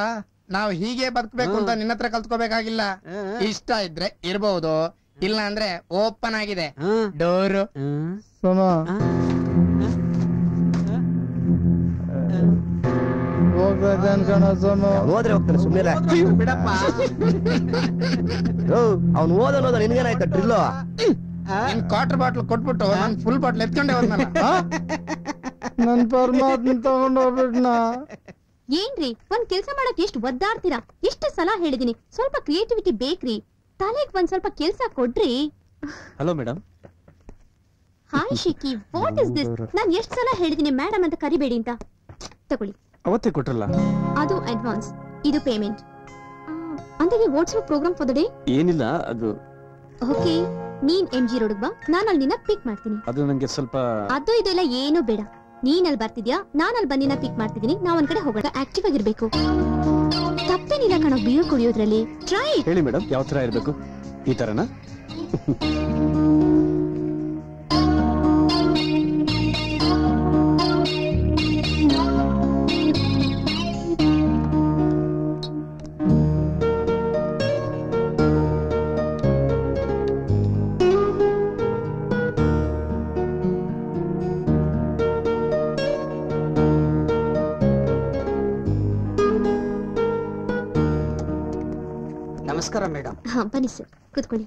ನಾವು ಹೀಗೆ ಬದುಕಬೇಕು ಅಂತ ನಿನ್ನ ಹತ್ರ ಕಲ್ತ್ಕೋಬೇಕಾಗಿಲ್ಲ. ಇಷ್ಟ ಇದ್ರೆ ಇರ್ಬಹುದು, ಇಲ್ಲ ಅಂದ್ರೆ ಓಪನ್ ಆಗಿದೆ ಡೋರು. ಸೋಮ ಹೋದ್ರೆ ಹೋಗ್ತಾನೆ, ಸುಮ್ಮನೆ ಬಿಡಪ್ಪ. ಅವ್ನು ಓದೋದ ನಿನ್ಗೇನಾಯ್ತ ಡ್ರಿಲ್ಲೋ? ನಿನ್ ಕ್ವಾರ್ಟರ್ ಬಾಟ್ಲ್ ಕೊಟ್ಬಿಟ್ಟು ನಾನು ಫುಲ್ ಬಾಟ್ಲ್ ಎತ್ಕೊಂಡೆ ಹೋದ್ನಲ್ಲ. ನನ್ ಪರಮಾತ್ಮ ತಗೊಂಡ್ ಹೋಗ್ಬಿಟ್ನಾ? ಏನ್ರಿ, ಒಂದ್ ಕೆಲ್ಸ ಮಾಡಕ್ ಎಷ್ಟು ಒದ್ದಾಡ್ತೀರಾ? ಎಷ್ಟು ಸಲ ಹೇಳಿದೀನಿ, ಸ್ವಲ್ಪ ಕ್ರಿಯೇಟಿವಿಟಿ ಬೇಕ್ರಿ. ತಲೆಗ್ ಒಂದ್ ಸ್ವಲ್ಪ ಕೆಲ್ಸ ಕೊಡ್ರಿ. Hello madam. Hi Shiki, what is this? ನಾನ್ ಎಷ್ಟ್ ಸಲ ಹೇಳಿದೀನಿ ಮೇಡಮ್ ಅಂತ ಕರಿಬೇಡಿ ಅಂತ. ತಗೊಳ್ಳಿ. ಅವತ್ತೇ ಕೊಟ್ರಲ್ಲ. ಅದು ಅಡ್ವಾನ್ಸ್, ಇದು ಪೇಮೆಂಟ್. ಅಂದಾಗೆ what's up programme for the day? ಏನಿಲ್ಲ, ಅದು ಓಕೆ. ನೀನ್ MG ರೋಡ್ಗೆ ಬಾ, ನಾನು ಅಲ್ಲಿ ನಿನ್ನ ಪಿಕ್ ಮಾಡ್ತೀನಿ. ಅದು ನಂಗೆ ಸ್ವಲ್ಪ ಅದು ಇದು ಎಲ್ಲ ಏನೂ ಬೇಡ. ನೀನ್ ಅಲ್ಲಿ ಬರ್ತಿದ್ಯಾ, ನಾನು ಅಲ್ಲಿ ಬಂದಿನ ಪಿಕ್ ಮಾಡ್ತಿದ್ದೀನಿ. ನಾವ್ ಒಂದ್ ಕಡೆ ಹೋಗೋಣ. ಆಕ್ಟಿವ್ ಆಗಿರ್ಬೇಕು. ತಪ್ಪೇನಿಲ್ಲ ಕಣ ಬಿಯರ್ ಕುಡಿಯೋದ್ರಲ್ಲಿ. ಟ್ರೈ. ಹೇಳಿ ಮೇಡಮ್, ಯಾವ ತರ ಇರ್ಬೇಕು? ಈ ತರನಾ? ನಮಸ್ಕಾರ ಮೇಡಮ್. ಬನ್ನಿ ಸರ್, ಕೂತ್ಕೊಳ್ಳಿ.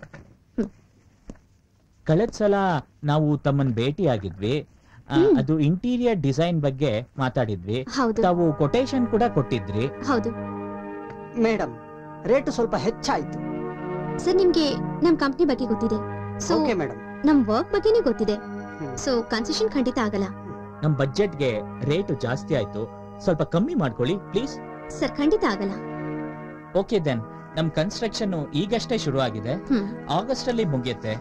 ಕಳೆದ ಸಲ ನಾವು ತಮ್ಮನ್ ಭೇಟಿ ಆಗಿದ್ವಿ. ಅದು ಇಂಟೀರಿಯರ್ ಡಿಸೈನ್ ಬಗ್ಗೆ ಮಾತಾಡಿದ್ವಿ. ತಾವು ಕೊಟೇಶನ್ ಕೂಡ ಕೊಟ್ಟಿದ್ರಿ. ಹೌದು ಮೇಡಮ್, ರೇಟ್ ಸ್ವಲ್ಪ ಹೆಚ್ಚಾಯ್ತು. ಸರ್, ನಿಮ್ಗೆ ನಮ್ ಕಂಪ್ನಿ ಬಗ್ಗೆ ಗೊತ್ತಿದೆ. ಸೊ ನಮ್ ವರ್ಕ್ ಬಗ್ಗೆನೂ ಗೊತ್ತಿದೆ. ಸೊ ಕನ್ಸೆಷನ್ ಖಂಡಿತ ಆಗಲ್ಲ. ನಮ್ ಬಜೆಟ್ಗೆ ರೇಟ್ ಜಾಸ್ತಿ ಆಯ್ತು, ಸ್ವಲ್ಪ ಕಮ್ಮಿ ಮಾಡ್ಕೊಳ್ಳಿ ಪ್ಲೀಸ್. ಸರ್, ಖಂಡಿತ ಆಗಲ್ಲ. Okay then. ನಮ್ ಕನ್ಸ್ಟ್ರಕ್ಷನ್ ಈಗಷ್ಟೇ ಶುರು ಆಗಿದೆ, ಆಗಸ್ಟ್ ಅಲ್ಲಿ ಮುಗಿಯುತ್ತೆ.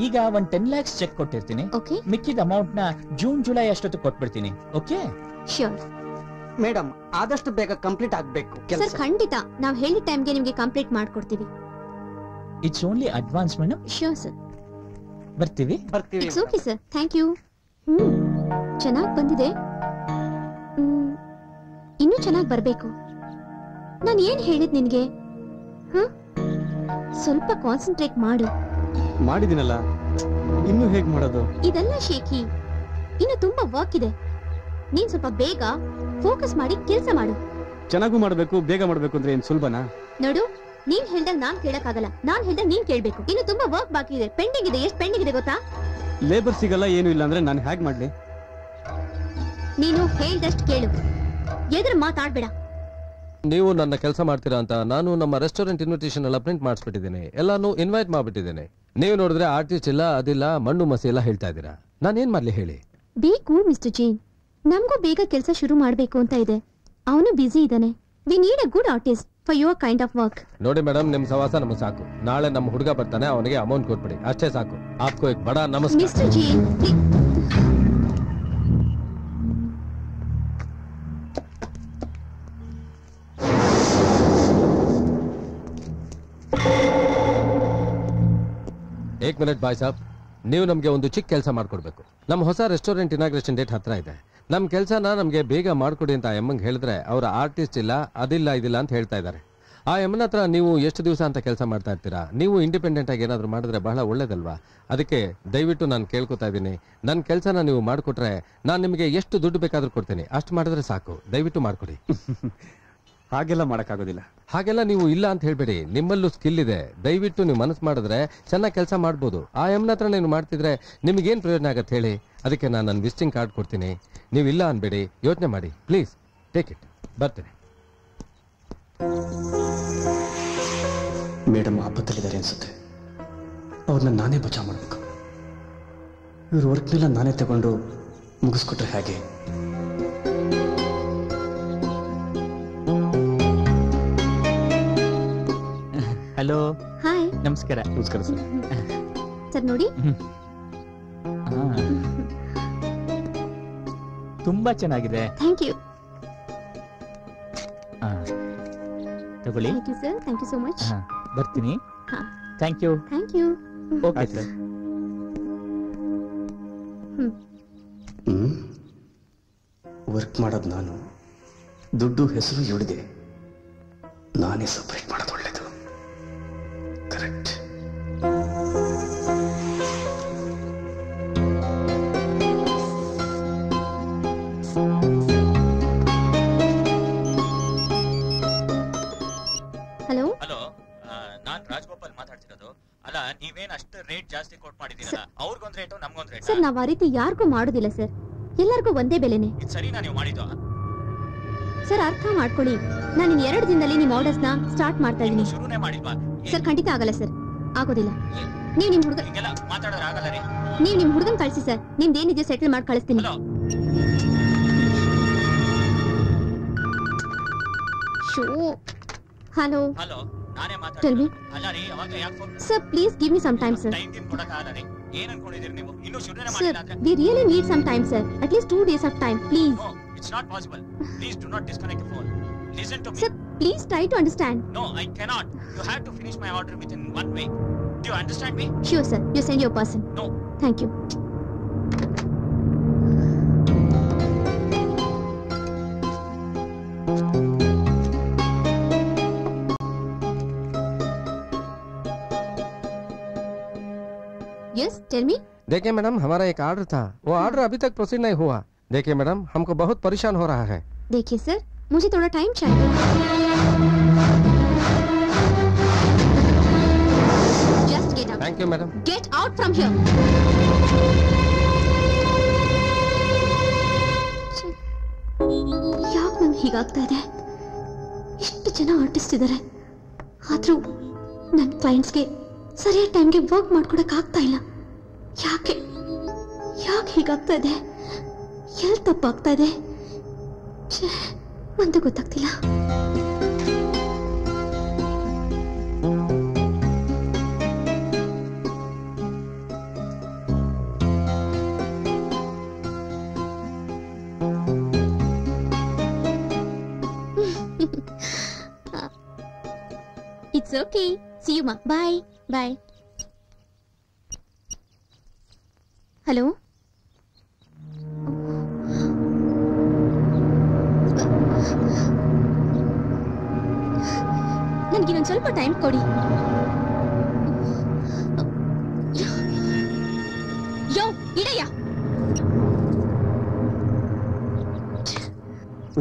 ಈಗ ಒಂದ್ 10 lakhs ಚೆಕ್ ಕೊಟ್ಟಿರ್ತೀನಿ. ಮಿಕ್ಕಿದ ಅಮೌಂಟ್ ನ ಜೂನ್ ಜುಲೈ ಅಷ್ಟೊತ್ತು ಕೊಟ್ಬಿಡ್ತೀನಿ. ಓಕೆ? ಶ್ಯೂರ್ ಮೇಡಮ್, ಆದಷ್ಟು ಬೇಗ ಕಂಪ್ಲೀಟ್ ಆಗ್ಬೇಕು ಸರ್. ಖಂಡಿತ ನಾವ್ ಹೇಳಿದ ಟೈಮ್ಗೆ ನಿಮ್ಗೆ ಕಂಪ್ಲೀಟ್ ಮಾಡ್ಕೊಡ್ತೀವಿ. It's only advance madam. Sure sir. ಬರ್ತೀವಿ. It's okay sir, thank you. ಚೆನ್ನಾಗಿ ಬಂದಿದೆ, ಇನ್ನೂ ಚೆನ್ನಾಗಿ ಬರ್ಬೇಕು. ನಾನು ಏನ್ ಹೇಳಿದ್ ನಿನ್ಗೆ? ಸ್ವಲ್ಪ ಕಾನ್ಸಂಟ್ರೇಟ್ ಮಾಡು. ಮಾಡಿದಿನಲ್ಲ, ಇನ್ನು ಹೇಗ್ ಮಾಡೋದು? ಇದೆಲ್ಲ ಶೇಖಿ, ಇನ್ನು ತುಂಬಾ ವರ್ಕ್ ಇದೆ. ನೀನ್ ಸ್ವಲ್ಪ ಬೇಗ ಫೋಕಸ್ ಮಾಡಿ ಕೆಲಸ ಮಾಡು. ಚೆನ್ನಾಗೂ ಮಾಡ್ಬೇಕು, ಬೇಗ ಮಾಡ್ಬೇಕು ಅಂದ್ರೆ ಏನ್ ಸುಲಭನಾ? ನೋಡು, ನೀನ್ ಹೇಳ್ದಾಗ ನಾನ್ ಕೇಳಕ್ಕಾಗಲ್ಲ, ನಾನ್ ಹೇಳ್ದಾಗ ನೀನ್ ಕೇಳ್ಬೇಕು. ಇನ್ನು ತುಂಬಾ ವರ್ಕ್ ಬಾಕಿ ಇದೆ, ಪೆಂಡಿಂಗ್ ಇದೆ. ಎಷ್ಟು ಪೆಂಡಿಂಗ್ ಇದೆ ಗೊತ್ತಾ? ಲೇಬರ್ ಸಿಗಲ್ಲ, ಏನು ಇಲ್ಲ ಅಂದ್ರೆ ನಾನು ಹೇಗ್ ಮಾಡ್ಲಿ? ನೀನು ಹೇಳ್ದಷ್ಟು ಕೇಳು, ಎದುರು ಮಾತಾಡ್ಬೇಡ. ನೀವು ನನ್ನ ಕೆಲಸ ಮಾಡ್ತೀರಾ ಅಂತ ನಾನು ನಮ್ಮ ರೆಸ್ಟೋರೆಂಟ್ ಇನ್ವಿಟೇಷನ್ ಎಲ್ಲ ಪ್ರಿಂಟ್ ಮಾಡಿಸ್ಬಿಟ್ಟಿದ್ದೇನೆ, ಎಲ್ಲಾನು ಇನ್ವೈಟ್ ಮಾಡ್ಬಿಟ್ಟಿದ್ದೇನೆ. ನೀವು ನೋಡಿದ್ರೆ ಆರ್ಟಿಸ್ಟ್ ಇಲ್ಲ, ಅದಿಲ್ಲ, ಮಣ್ಣು ಮಸಿ ಎಲ್ಲ ಹೇಳ್ತಾ ಇದ್ದೀರಾ. ನಾನೇನ್ ಮಾಡ್ಲಿ ಹೇಳಿ? ಬೇಕು ಮಿಸ್ಟರ್ ಜೈನ್, ನಮಗೂ ಬೇಗ ಕೆಲಸ ಶುರು ಮಾಡ್ಬೇಕು ಅಂತ ಇದೆ. ಅವನು ಬ್ಯುಸಿ ಇದ್ದಾನೆ. We need a good artist for your kind of work. ನೋಡಿ ಮೇಡಮ್, ನಿಮ್ ಸವಾಸ ನಮಗೆ ಸಾಕು. ನಾಳೆ ನಮ್ಮ ಹುಡುಗ ಬರ್ತಾನೆ, ಅವನಿಗೆ ಅಮೌಂಟ್ ಕೊಟ್ಬಿಡಿ, ಅಷ್ಟೇ ಸಾಕು. ಆಪ್ಕೋ ಏಕ್ ಬಡಾ ನಮಸ್ಕಾರ. ಮಿಸ್ಟರ್ ಜೈನ್, ಏಕ್ ಮಿನಿಟ್ ಬಾಯ್ ಸಾಬ್, ನೀವು ನಮಗೆ ಒಂದು ಚಿಕ್ಕ ಕೆಲಸ ಮಾಡ್ಕೊಡ್ಬೇಕು. ನಮ್ಮ ಹೊಸ ರೆಸ್ಟೋರೆಂಟ್ ಇನಾಗ್ರೇಷನ್ ಡೇಟ್ ಹತ್ರ ಇದೆ. ನಮ್ಮ ಕೆಲಸನ ನಮಗೆ ಬೇಗ ಮಾಡ್ಕೊಡಿ ಅಂತ ಎಮ್ಮಂಗೆ ಹೇಳಿದ್ರೆ ಅವರ ಆರ್ಟಿಸ್ಟ್ ಇಲ್ಲ, ಅದಿಲ್ಲ, ಇದಿಲ್ಲ ಅಂತ ಹೇಳ್ತಾ ಇದ್ದಾರೆ. ಆ ಎಮ್ಮನ ಹತ್ರ ನೀವು ಎಷ್ಟು ದಿವಸ ಅಂತ ಕೆಲಸ ಮಾಡ್ತಾ ಇರ್ತೀರಾ? ನೀವು ಇಂಡಿಪೆಂಡೆಂಟ್ ಆಗಿ ಏನಾದ್ರು ಮಾಡಿದ್ರೆ ಬಹಳ ಒಳ್ಳೇದಲ್ವಾ? ಅದಕ್ಕೆ ದಯವಿಟ್ಟು ನಾನು ಕೇಳ್ಕೊತಾ ಇದ್ದೀನಿ, ನನ್ನ ಕೆಲಸನ ನೀವು ಮಾಡಿಕೊಟ್ರೆ ನಾನು ನಿಮಗೆ ಎಷ್ಟು ದುಡ್ಡು ಬೇಕಾದ್ರೂ ಕೊಡ್ತೀನಿ. ಅಷ್ಟು ಮಾಡಿದ್ರೆ ಸಾಕು, ದಯವಿಟ್ಟು ಮಾಡ್ಕೊಡಿ. ಹಾಗೆಲ್ಲ ಮಾಡಕ್ಕಾಗೋದಿಲ್ಲ. ಹಾಗೆಲ್ಲ ನೀವು ಇಲ್ಲ ಅಂತ ಹೇಳ್ಬೇಡಿ, ನಿಮ್ಮಲ್ಲೂ ಸ್ಕಿಲ್ ಇದೆ. ದಯವಿಟ್ಟು ನೀವು ಮನಸ್ಸು ಮಾಡಿದ್ರೆ ಚೆನ್ನಾಗಿ ಕೆಲಸ ಮಾಡ್ಬೋದು. ಆ ಎಮ್ನ ಹತ್ರ ನೀವು ಮಾಡ್ತಿದ್ರೆ ನಿಮಗೇನು ಪ್ರಯೋಜನ ಆಗತ್ತೆ ಹೇಳಿ? ಅದಕ್ಕೆ ನಾನು ನನ್ನ ವಿಸಿಟಿಂಗ್ ಕಾರ್ಡ್ ಕೊಡ್ತೀನಿ, ನೀವು ಇಲ್ಲ ಅನ್ಬೇಡಿ, ಯೋಚನೆ ಮಾಡಿ ಪ್ಲೀಸ್. ಟೇಕ್ ಇಟ್, ಬರ್ತೀನಿ. ಮೇಡಮ್ ಆಪತ್ತಲ್ಲಿದ್ದಾರೆ ಅನ್ಸುತ್ತೆ. ಅವ್ರನ್ನ ನಾನೇ ಬಚಾವ್ ಮಾಡಬೇಕು. ಇವ್ರ ವರ್ಕ್ನೆಲ್ಲ ನಾನೇ ತಗೊಂಡು ಮುಗಿಸ್ಕೊಟ್ರೆ ಹೇಗೆ? ಹಲೋ, ಹಾಯ್, ನಮಸ್ಕಾರ. ನಮಸ್ಕಾರ ಸರ್. ಸರ್ ನೋಡಿ, ತುಂಬಾ ಚೆನ್ನಾಗಿದೆ. Thank you. ತಗೊಳ್ಳಿ. Thank you sir, thank you so much. ಬರ್ತೀನಿ. ಹಾ, thank you. Thank you. Okay sir. Work ಮಾಡೋದು ನಾನು, ದುಡ್ಡು ಹೆಸರು ಇವಳಿಗೆ. ನಾನೇ ಸಪ್ರೇಟ್ ಮಾಡೋದು ಒಳ್ಳೇದು. ಕರೆಕ್ಟ್. ಹಲೋ ಹಲೋ, ನಾನ್ ರಾಜಗೋಪಾಲ್ ಮಾತಾಡ್ತಿರೋದು. ಅಲ್ಲ, ನೀವೇನ್ ಅಷ್ಟು ರೇಟ್ ಜಾಸ್ತಿ ಕೊಟ್ ಮಾಡಿದೀರಲ್ಲ, ಅವ್ರಿಗೊಂದ್ ರೇಟು ನಮ್ಗೊಂದ್ ರೇಟ್. ಸರ್, ನಾವ್ ಆ ರೀತಿ ಯಾರಿಗೂ ಮಾಡೋದಿಲ್ಲ ಸರ್, ಎಲ್ಲರಿಗೂ ಒಂದೇ ಬೆಲೆನೆ. ಇದು ಸರಿನಾ ನೀವು ಮಾಡಿದ್ದು? ಸರ್, ಅರ್ಥ ಮಾಡ್ಕೊಳ್ಳಿ, ನಾನು 2 ದಿನದಲ್ಲಿ ನಿಮ್ ಆರ್ಡರ್ಸ್ ನ ಸ್ಟಾರ್ಟ್ ಮಾಡ್ತಾ ಇದೀನಿ. ಶುರುನೇ ಮಾಡಿಲ್ವಾ? ಸರ್, ಖಂಡಿತ ಆಗಲ್ಲ ಸರ್, ಆಗೋದಿಲ್ಲ. ನೀವು ನಿಮ್ ಹುಡುಗ ಹಿಂಗೆಲ್ಲ ಮಾತಾಡೋದು ಆಗಲ್ಲ ರೀ. ನೀವು ನಿಮ್ ಹುಡುಗನ್ ಕಳ್ಸಿ ಸರ್, ನಿಮ್ದೇನಿದೆ ಸೆಟಲ್ ಮಾಡಿ ಕಳಿಸ್ತೀನಿ. ಶೋ. ಹಲೋ, ಹಲೋ, ನಾನೇ Tell me. ಮಾತಾಡ್ತೀನಿ. ಅಲ್ಲ ರೀ, ಅವಾಗ ಯಾಕೆ phone? Sir, please give me some time sir. Time ದಿನ ಕೊಡಕ ಆಗಲ್ಲ ರೀ. ಏನ್ ಅನ್ಕೊಂಡಿದ್ದೀರಿ ನೀವು? ಇನ್ನೂ ಶುರುನೇ ಸರ್, ಮಾಡಿಲ್ಲ ಅಂದ್ರೆ? We really need some time sir, at least 2 days of time, please. No, it's not possible. Please do not disconnect the phone. Listen to me. Sir, please try to understand. No, I cannot. You have to finish my order within 1 week. Do you understand me? Sure sir, you send your person. No. Thank you. Yes, tell me. देखिए madam, हमारा एक order था, वो order अभी तक proceed नहीं हुआ. देखिए मैडम, हमको बहुत परेशान हो रहा है. देखिए सर, मुझे थोड़ा टाइम चाहिए. Just get out. Thank you madam. Get out from here. ಯಾಕೆ ನಂಗೆ ಹೀಗಾಗ್ತಾ ಇದೆ? ಇಷ್ಟು ಜನ ಆರ್ಟಿಸ್ಟ್ ಇದ್ದಾರೆ, ಆದ್ರೂ ನನ್ನ ಕ್ಲೈಂಟ್ಸ್ಗೆ ಸರಿಯಾದ ಟೈಮ್ಗೆ ವರ್ಕ್ ಮಾಡ್ಕೊಡಕ್ ಆಗ್ತಾ ಇಲ್ಲ. ಯಾಕೆ ಯಾಕೆ ಹೀಗಾಗ್ತಾ ಇದೆ? ಎಲ್ಲಿ ತಪ್ಪಾಗ್ತಾ ಇದೆ? ಒಂದು ಗೊತ್ತಾಗ್ತಿಲ್ಲ. It's okay. See you, ma. Bye. Bye. Hello? ನನಗೊಂದ್ ಸ್ವಲ್ಪ ಟೈಮ್ ಕೊಡಿ. ಯೋ ಇಡಯ್ಯ.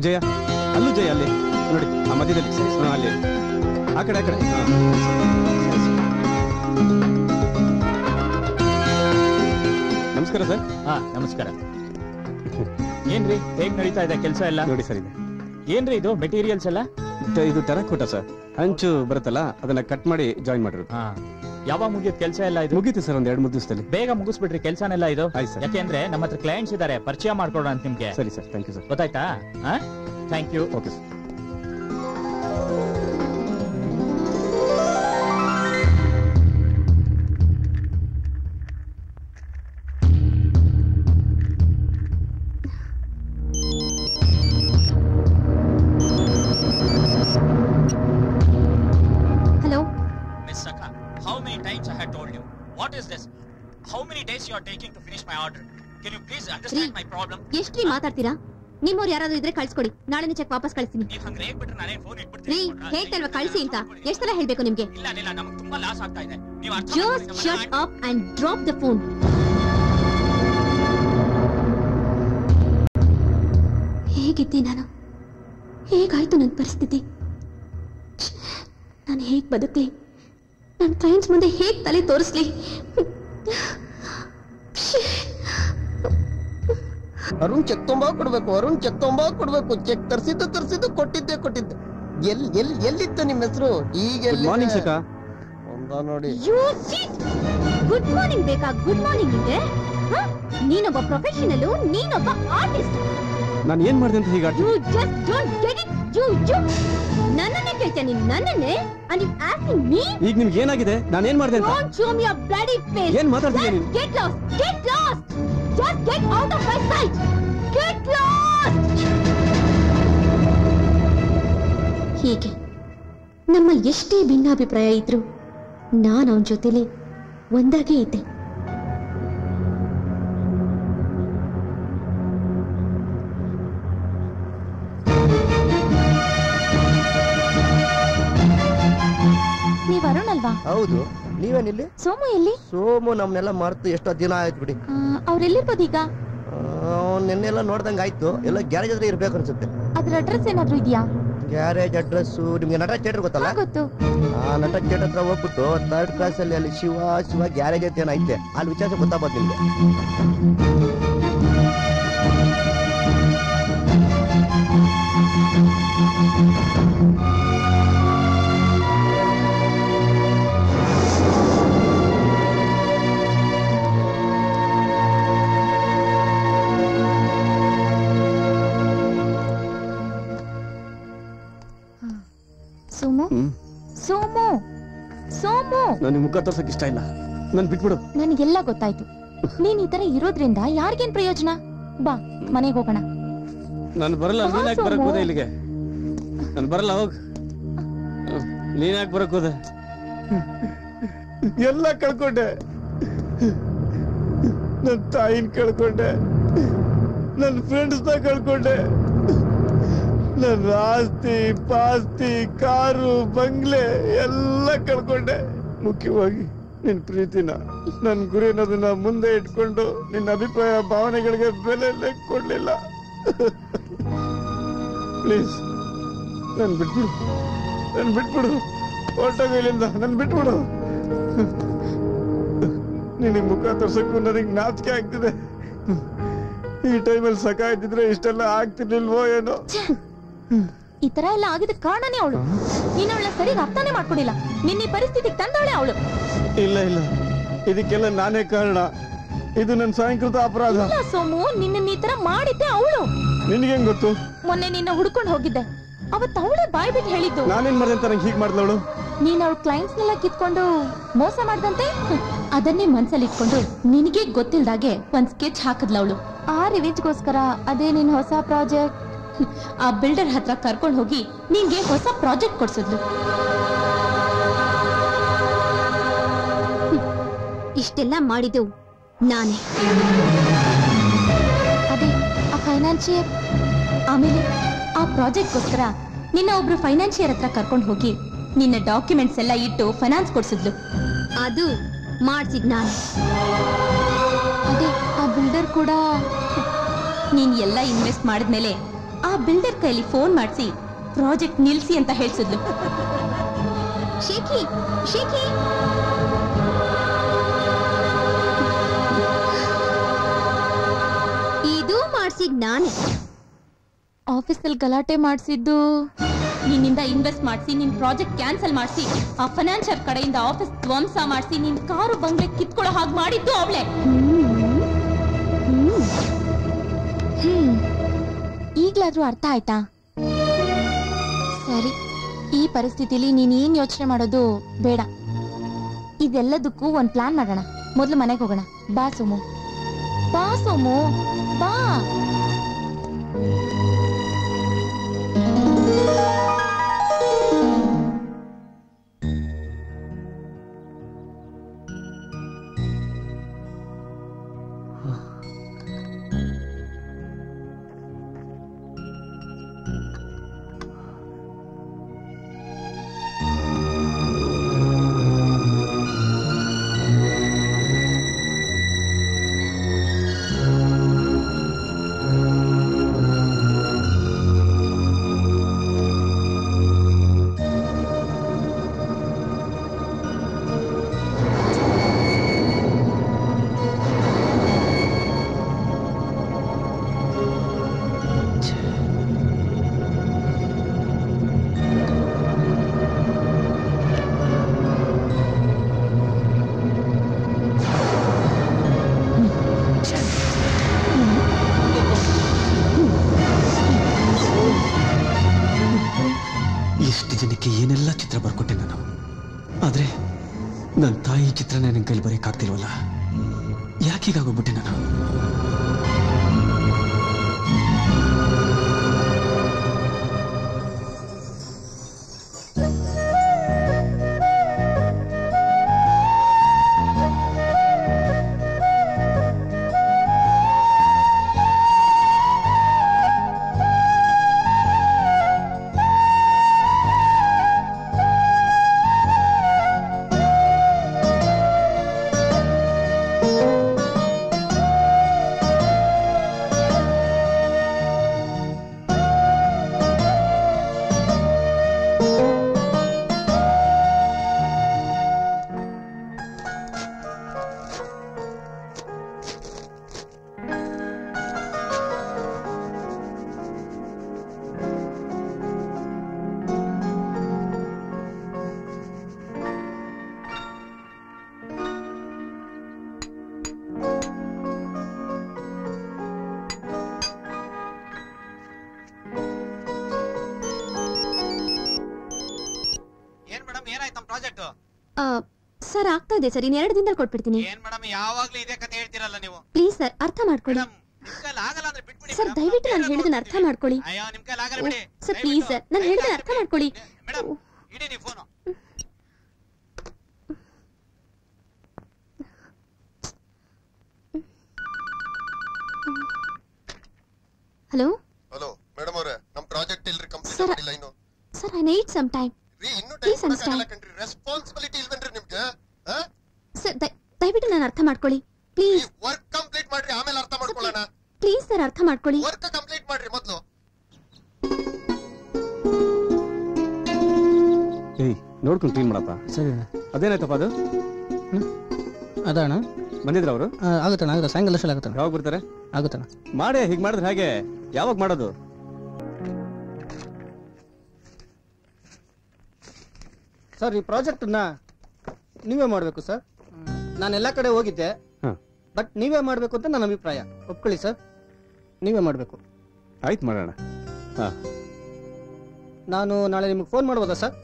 ಜಯ ಅಲ್ಲೂ ಜಯ ಅಲ್ಲಿ ನೋಡಿ ಆ ಮಧ್ಯದಲ್ಲಿ ಅಲ್ಲಿ ಆ ಕಡೆ ನಮಸ್ಕಾರ ಸರ್. ನಮಸ್ಕಾರ. ಏನ್ರಿ ಹೇಗ್ ನಡೀತಾ ಇದೆ ಕೆಲಸ ಎಲ್ಲ? ನೋಡಿ ಸರ್ ಇದೆ. ಏನ್ರಿ ಇದು ಮೆಟೀರಿಯಲ್ಸ್ ಎಲ್ಲ? ಇದು ಟೆರಕೋಟಾ ಸರ್, ಹಂಚು ಬರುತ್ತಲ್ಲ ಅದನ್ನ ಕಟ್ ಮಾಡಿ ಜಾಯಿನ್ ಮಾಡಿರು. ಯಾವಾಗ ಮುಗಿದ ಕೆಲಸ ಎಲ್ಲ ಇದು? ಮುಗೀತು ಸರ್, ಒಂದ್ 2-3 ದಿವಸದಲ್ಲಿ. ಬೇಗ ಮುಗಿಸ್ಬಿಟ್ರಿ ಕೆಲಸನೆಲ್ಲ ಇದು. ಯಾಕೆಂದ್ರೆ ನಮ್ಮ ಹತ್ರ ಕ್ಲೈಂಟ್ಸ್ ಇದಾರೆ, ಪರಿಚಯ ಮಾಡ್ಕೊಡೋಣ ಅಂತ ನಿಮ್ಗೆ. ಸರಿ ಸರ್, ಥ್ಯಾಂಕ್ ಯು ಸರ್. ಗೊತ್ತಾಯ್ತಾ? Thank you. Okay sir. ಎಷ್ಟ್ರಿ ಮಾತಾಡ್ತೀರಾ? ನಿಮ್ಮವ್ರು ಯಾರಾದ್ರೂ ಇದ್ರೆ ಕಳ್ಸ್ಕೊಡಿ, ನಾಳೆನೇ ಚೆಕ್ ವಾಪಸ್ ಕಳಿಸ್ತೀನಿ. ಹೇಳ್ತಲ್ವಾ ಕಳ್ಸಿ ಅಂತ ಎಷ್ಟ್ ಸಲ ಹೇಳ್ಬೇಕು ನಿಮ್ಗೆ? Just shut up and drop the phone. ಹೇಗಿದ್ದೆ ನಾನು? ಹೇಗಾಯ್ತು ನನ್ನ ಪರಿಸ್ಥಿತಿ? ನಾನು ಹೇಗ್ ಬದುಕ್ಲಿ? ನನ್ನ ಕ್ಲೈಂಟ್ಸ್ ಮುಂದೆ ಹೇಗ್ ತಲೆ ತೋರಿಸ್ಲಿ? ಅರುಣ್ ಚೆಕ್ ತುಂಬಾ ಕೊಡ್ಬೇಕು, ಅರುಣ್ ಚೆಕ್ ತುಂಬಾ ಕೊಡ್ಬೇಕು. ಚೆಕ್ ತರ್ಸಿದ್ದು ಕೊಟ್ಟಿದ್ದೆ. ಎಲ್ಲಿತ್ತು ನಿಮ್ಮ ಹೆಸರು? ಈಗ ಮಾರ್ನಿಂಗ್ ಸಕ ನೋಡಿ. ಗುಡ್ ಮಾರ್ನಿಂಗ್ ಬೇಕಾ? ಗುಡ್ ಮಾರ್ನಿಂಗ್ ಇದೆ. ನೀನೊಬ್ಬ ಪ್ರೊಫೆಷನಲ್, ನೀನೊಬ್ಬ ಆರ್ಟಿಸ್ಟ್. ನಾನು ಏನ್ ಮಾಡಿದೆ ಅಂತ ಹೀಗೆ You just don't get it. You ನನ್ನನ್ನೇ ಕೇಳ್ತೀಯ ನೀನು? ನನ್ನನ್ನೇ? And you asking me? ಈಗ ನಿಮ್ಗೆ ಏನಾಗಿದೆ? ನಾನು ಏನ್ ಮಾಡಿದೆ ಅಂತ? Don't show me your bloody face. ಏನ್ ಮಾತಾಡ್ತೀಯ ನೀನು? Get lost. Just get out of my sight. Get lost. ಹೀಗೆ ನಮ್ಮಲ್ಲಿ ಎಷ್ಟೇ ಭಿನ್ನಾಭಿಪ್ರಾಯ ಇದ್ರು ನಾನು ಅವನ ಜೊತೆಲಿ ಒಂದಾಗೇ ಇದ್ದೆ. ನೀವ್ ಅರುಣ್ ಅಲ್ವಾ? ಹೌದು. ನೀವೇನಿಲ್ಲಿ? ಸೋಮು ಎಲ್ಲಿ? ಸೋಮು ನಮ್ನೆಲ್ಲ ಮರ್ತು ಎಷ್ಟೋ ದಿನ ಆಯ್ತು ಬಿಡಿ. ಅವ್ರೆಲ್ಲಿರ್ಬೋದು ಈಗ? ನಿನ್ನೆಲ್ಲ ನೋಡ್ದಂಗ ಆಯ್ತು. ಎಲ್ಲ ಗ್ಯಾರೇಜ್ ಹತ್ರ ಇರ್ಬೇಕು ಅನ್ಸುತ್ತೆ. ಅದ್ರ ಅಡ್ರೆಸ್ ಏನಾದ್ರು ಇದೆಯಾ? ಗ್ಯಾರೇಜ್ ಅಡ್ರೆಸ್ ನಿಮ್ಗೆ ನಟರಾಜ್ ಥಿಯೇಟರ್ ಗೊತ್ತಲ್ಲ? ಗೊತ್ತು. ಆ ನಟರಾಜ್ ಥಿಯೇಟರ್ ಹತ್ರ ಹೋಗ್ಬಿಟ್ಟು 3rd ಕ್ಲಾಸ್ ಅಲ್ಲಿ ಶಿವ ಗ್ಯಾರೇಜ್ ಅಂತ ಏನೈತೆ ಅಲ್ಲಿ ವಿಚಾರ ಗೊತ್ತಾಗ್ಬೋದು ನಿಮ್ಗೆ. ಸೋಮು ನನಗೆ ಮುಖ ತೋರ್ಸಕ್ ಇಷ್ಟ ಇಲ್ಲ, ನನ್ ಬಿಟ್ಬಿಡು. ನನಗೆಲ್ಲ ಗೊತ್ತಾಯ್ತು. ನೀನ್ ಈ ತರ ಇರೋದ್ರಿಂದ ಯಾರಿಗೇನ್ ಪ್ರಯೋಜನ? ಬಾ ಮನೆಗೆ ಹೋಗೋಣ. ನಾನು ಬರಲ್ಲ. ನೀನ್ ಯಾಕೆ ಬರಕ್ ಹೋದೆ ಇಲ್ಲಿಗೆ? ನಾನು ಬರಲ್ಲ, ಹೋಗ್. ನೀನ್ ಯಾಕೆ ಬರಕ್ ಹೋದೆ? ಎಲ್ಲ ಕಳ್ಕೊಂಡೆ. ನನ್ ತಾಯಿನ ಕಳ್ಕೊಂಡೆ, ನನ್ ಫ್ರೆಂಡ್ಸ್ ನ ಕಳ್ಕೊಂಡೆ, ನನ್ನ ಆಸ್ತಿ ಪಾಸ್ತಿ ಕಾರು ಬಂಗ್ಲೆ ಎಲ್ಲ ಕಳ್ಕೊಂಡೆ. ಮುಖ್ಯವಾಗಿ ನಿನ್ ಪ್ರೀತಿನ, ನನ್ ಗುರಿ ಅನ್ನೋದನ್ನ ಮುಂದೆ ಇಟ್ಕೊಂಡು ನಿನ್ನ ಅಭಿಪ್ರಾಯ ಭಾವನೆಗಳಿಗೆ ಬೆಲೆ ಕೊಡ್ಲಿಲ್ಲ. ಪ್ಲೀಸ್ ನನ್ ಬಿಟ್ಬಿಡು, ಹೊರಟೋಗ ಇಲ್ಲಿಂದ. ನನ್ ಬಿಟ್ಬಿಡು. ನಿನಗೆ ಮುಖ ತೋರ್ಸಕ್ಕೂ ನನಗೆ ನಾಚಿಕೆ ಆಗ್ತಿದೆ. ಈ ಟೈಮಲ್ಲಿ ಸಕ ಇದ್ದಿದ್ರೆ ಇಷ್ಟೆಲ್ಲ ಆಗ್ತಿರ್ಲಿಲ್ವೋ ಏನೋ. ಈ ತರ ಎಲ್ಲ ಆಗಿದ ಕಾರಣನೇ ಅವಳು. ನೀನ್ ಅವಳ ಸರಿಯಾಗಿ ಅರ್ಥನೇ ಮಾಡ್ಕೊಂಡಿಲ್ಲ. ನಿನ್ನ ಪರಿಸ್ಥಿತಿಗೆ ತಂದವಳೆ ಅವಳು. ಇಲ್ಲ ಇದಕ್ಕೆಲ್ಲ ನಾನೇ ಕಾರಣ. ಇದು ನನ್ನ ಸ್ವಯಂಕೃತ ಅಪರಾಧ. ಇಲ್ಲ ಸೋಮು, ನಿನ್ನ ಈ ತರ ಮಾಡಿದ್ದೆ ಅವಳು. ನಿನಗೇನ್ ಗೊತ್ತು? ಮೊನ್ನೆ ನಿನ್ನ ಹುಡ್ಕೊಂಡು ಹೋಗಿದ್ದೆ, ಅವತ್ತು ಅವಳೇ ಬಾಯ್ ಬಿಟ್ಟು ಹೇಳಿದ್ದು. ನಾನೇನ್ ಮಾಡ್ದೆ ಅಂತ ನಂಗೆ ಹೀಗೆ ಮಾಡ್ದವಳು? ನೀನ್ ಅವಳ ಕ್ಲೈಂಟ್ಸ್ ನೆಲ್ಲ ಕಿತ್ಕೊಂಡು ಮೋಸ ಮಾಡ್ದಂತೆ ಅದನ್ನೇ ಮನ್ಸಲ್ಲಿ ಇಟ್ಕೊಂಡು ನಿನಗೆ ಗೊತ್ತಿಲ್ದಾಗೆ ಒಂದ್ ಸ್ಕೆಚ್ ಹಾಕಿದ್ಲ ಅವಳು. ಆ ರಿವೆಂಜ್ಗೋಸ್ಕರ ಅದೇ ನಿನ್ ಹೊಸ ಪ್ರಾಜೆಕ್ಟ್ ಆ ಬಿಲ್ಡರ್ ಹತ್ರ ಕರ್ಕೊಂಡು ಹೋಗಿ ನಿನ್ಗೆ ಹೊಸ ಪ್ರಾಜೆಕ್ಟ್ ಕೊಡ್ಸಿದ್ಲು. ಇಷ್ಟೆಲ್ಲ ಮಾಡಿದ್ದು ನಾನೇ. ಅದೇ ಆ ಫೈನಾನ್ಷಿಯರ್, ಆಮೇಲೆ ಆ ಪ್ರಾಜೆಕ್ಟ್ಗೋಸ್ಕರ ನಿನ್ನ ಒಬ್ರು ಫೈನಾನ್ಷಿಯರ್ ಹತ್ರ ಕರ್ಕೊಂಡು ಹೋಗಿ ನಿನ್ನ ಡಾಕ್ಯುಮೆಂಟ್ಸ್ ಎಲ್ಲ ಇಟ್ಟು ಫೈನಾನ್ಸ್ ಕೊಡ್ಸಿದ್ಲು. ಅದು ಮಾಡ್ಸಿದ್ ನಾನು. ಅದೇ ಆ ಬಿಲ್ಡರ್ ಕೂಡ ನೀನ್ ಎಲ್ಲ ಇನ್ವೆಸ್ಟ್ ಮಾಡಿದ್ಮೇಲೆ ಆ ಬಿಲ್ಡರ್ ಕೈಲಿ ಫೋನ್ ಮಾಡಿಸಿ ಪ್ರಾಜೆಕ್ಟ್ ನಿಲ್ಸಿ ಅಂತ ಹೇಳ್ಸಿದ್ಲು. ಶೇಖಿ ಶೇಖಿ ಇದು ಮಾಡ್ಸಿದ್ ನಾನೇ. ಆಫೀಸಲ್ಲಿ ಗಲಾಟೆ ಮಾಡಿಸಿದ್ದು ನಿನ್ನಿಂದ ಇನ್ವೆಸ್ಟ್ ಮಾಡಿಸಿ ನಿನ್ ಪ್ರಾಜೆಕ್ಟ್ ಕ್ಯಾನ್ಸಲ್ ಮಾಡಿಸಿ ಆ ಫೈನಾನ್ಷಿಯರ್ ಕಡೆಯಿಂದ ಆಫೀಸ್ ಧ್ವಂಸ ಮಾಡಿಸಿ ನಿನ್ ಕಾರು ಬಂಗ್ಲೆ ಕಿತ್ಕೊಳ್ಳೋ ಹಾಗೆ ಮಾಡಿದ್ದು ಅವಳೆ. ಈಗ್ಲಾದ್ರೂ ಅರ್ಥ ಆಯ್ತಾ? ಸರಿ, ಈ ಪರಿಸ್ಥಿತಿಲಿ ನೀನ್ ಏನ್ ಯೋಚನೆ ಮಾಡೋದು ಬೇಡ. ಇದೆಲ್ಲದಕ್ಕೂ ಒಂದ್ ಪ್ಲಾನ್ ಮಾಡೋಣ. ಮೊದ್ಲು ಮನೆಗೆ ಹೋಗೋಣ. ಬಾ ಸೋಮು, ಬಾ ಸೋಮು, ಬಾ. ಎಷ್ಟು ಜನಕ್ಕೆ ಏನೆಲ್ಲ ಚಿತ್ರ ಬರ್ಕೊಟ್ಟೆ ನಾನು. ಆದ್ರೆ ನನ್ನ ತಾಯಿ ಚಿತ್ರನೇ ನನ್ನ ಕೈಲಿ ಬರೆಯಕ್ಕಾಗ್ತಿಲ್ವಲ್ಲ. ಯಾಕೆ ಹೀಗಾಗೋಗ್ಬಿಟ್ಟೆ ನಾನು? ಸರ್ ಆಗ್ತಾ ಇದೆ ಸರ್, ಇನ್ನು 2 ದಿನದಲ್ಲಿ ಕೊಟ್ಬಿಡ್ತೀನಿ. ಯಾವಾಗ್ಲೂ ಇದೇ ಕತೆ ಹೇಳ್ತಿರಲ್ಲ ನೀವು. ಪ್ಲೀಸ್ ಸರ್, ಅರ್ಥ ಮಾಡ್ಕೊಳ್ಳಿ ಸರ್. ದಯವಿಟ್ಟು ನಾನು ಹೇಳಿದನ್ನ ಅರ್ಥ ಮಾಡ್ಕೊಳ್ಳಿ ಸರ್. ಪ್ಲೀಸ್ ಸರ್, ನಾನು ಹೇಳಿದನ್ನ ಅರ್ಥ ಮಾಡ್ಕೊಳ್ಳಿ. ಹಲೋ ಹಲೋ ಮೇಡಮ್ ಅವರೇ, ನಮ್ಮ ಪ್ರಾಜೆಕ್ಟ್ ಇಲ್ರಿ ಕಂಪ್ಲೀಟ್ ಮಾಡಿಲ್ಲ ಇನ್ನು. Sir I need some time. Please understand. Responsibility ಇಲ್ವೇನ್ರಿ ನಿಮ್ಗೆ? ಸರ್ ದಯವಿಟ್ಟು ನಾನು ಅರ್ಥ ಮಾಡ್ಕೊಳ್ಳಿ ಪ್ಲೀಸ್. ವರ್ಕ್ ಕಂಪ್ಲೀಟ್ ಮಾಡ್ರಿ, ಆಮೇಲೆ ಅರ್ಥ ಮಾಡ್ಕೊಳ್ಳೋಣ. ಪ್ಲೀಸ್ ಸರ್, ಅರ್ಥ ಮಾಡ್ಕೊಳ್ಳಿ. ವರ್ಕ್ ಕಂಪ್ಲೀಟ್ ಮಾಡ್ರಿ ಮೊದಲು. ಏಯ್ ನೋಡ್ಕೊಂಡು ಕ್ಲೀನ್ ಮಾಡಪ್ಪ. ಸರಿ. ಅದೇನಾಯ್ತಪ್ಪ ಅದು? ಅದಣ್ಣ ಬಂದಿದ್ರ ಅವರು? ಆಗುತ್ತಣ್ಣ, ಆಗುತ್ತೆ. ಸಾಯಂಕಾಲ ಅಷ್ಟಲ್ಲಿ ಆಗುತ್ತಣ್ಣ. ಯಾವಾಗ ಬರ್ತಾರೆ? ಆಗುತ್ತಣ್ಣ. ಮಾಡಿ, ಹೀಗೆ ಮಾಡಿದ್ರೆ ಹೇಗೆ? ಯಾವಾಗ ಮಾಡೋದು? ಸರ್ ಈ ಪ್ರಾಜೆಕ್ಟ್ನ ನೀವೇ ಮಾಡಬೇಕು ಸರ್. ನಾನು ಎಲ್ಲ ಕಡೆ ಹೋಗಿದ್ದೆ, ಬಟ್ ನೀವೇ ಮಾಡಬೇಕು ಅಂತ ನನ್ನ ಅಭಿಪ್ರಾಯ. ಒಪ್ಕೊಳ್ಳಿ ಸರ್, ನೀವೇ ಮಾಡಬೇಕು. ಆಯ್ತು, ಮಾಡೋಣ. ನಾನು ನಾಳೆ ನಿಮಗೆ ಫೋನ್ ಮಾಡ್ಬೋದಾ ಸರ್?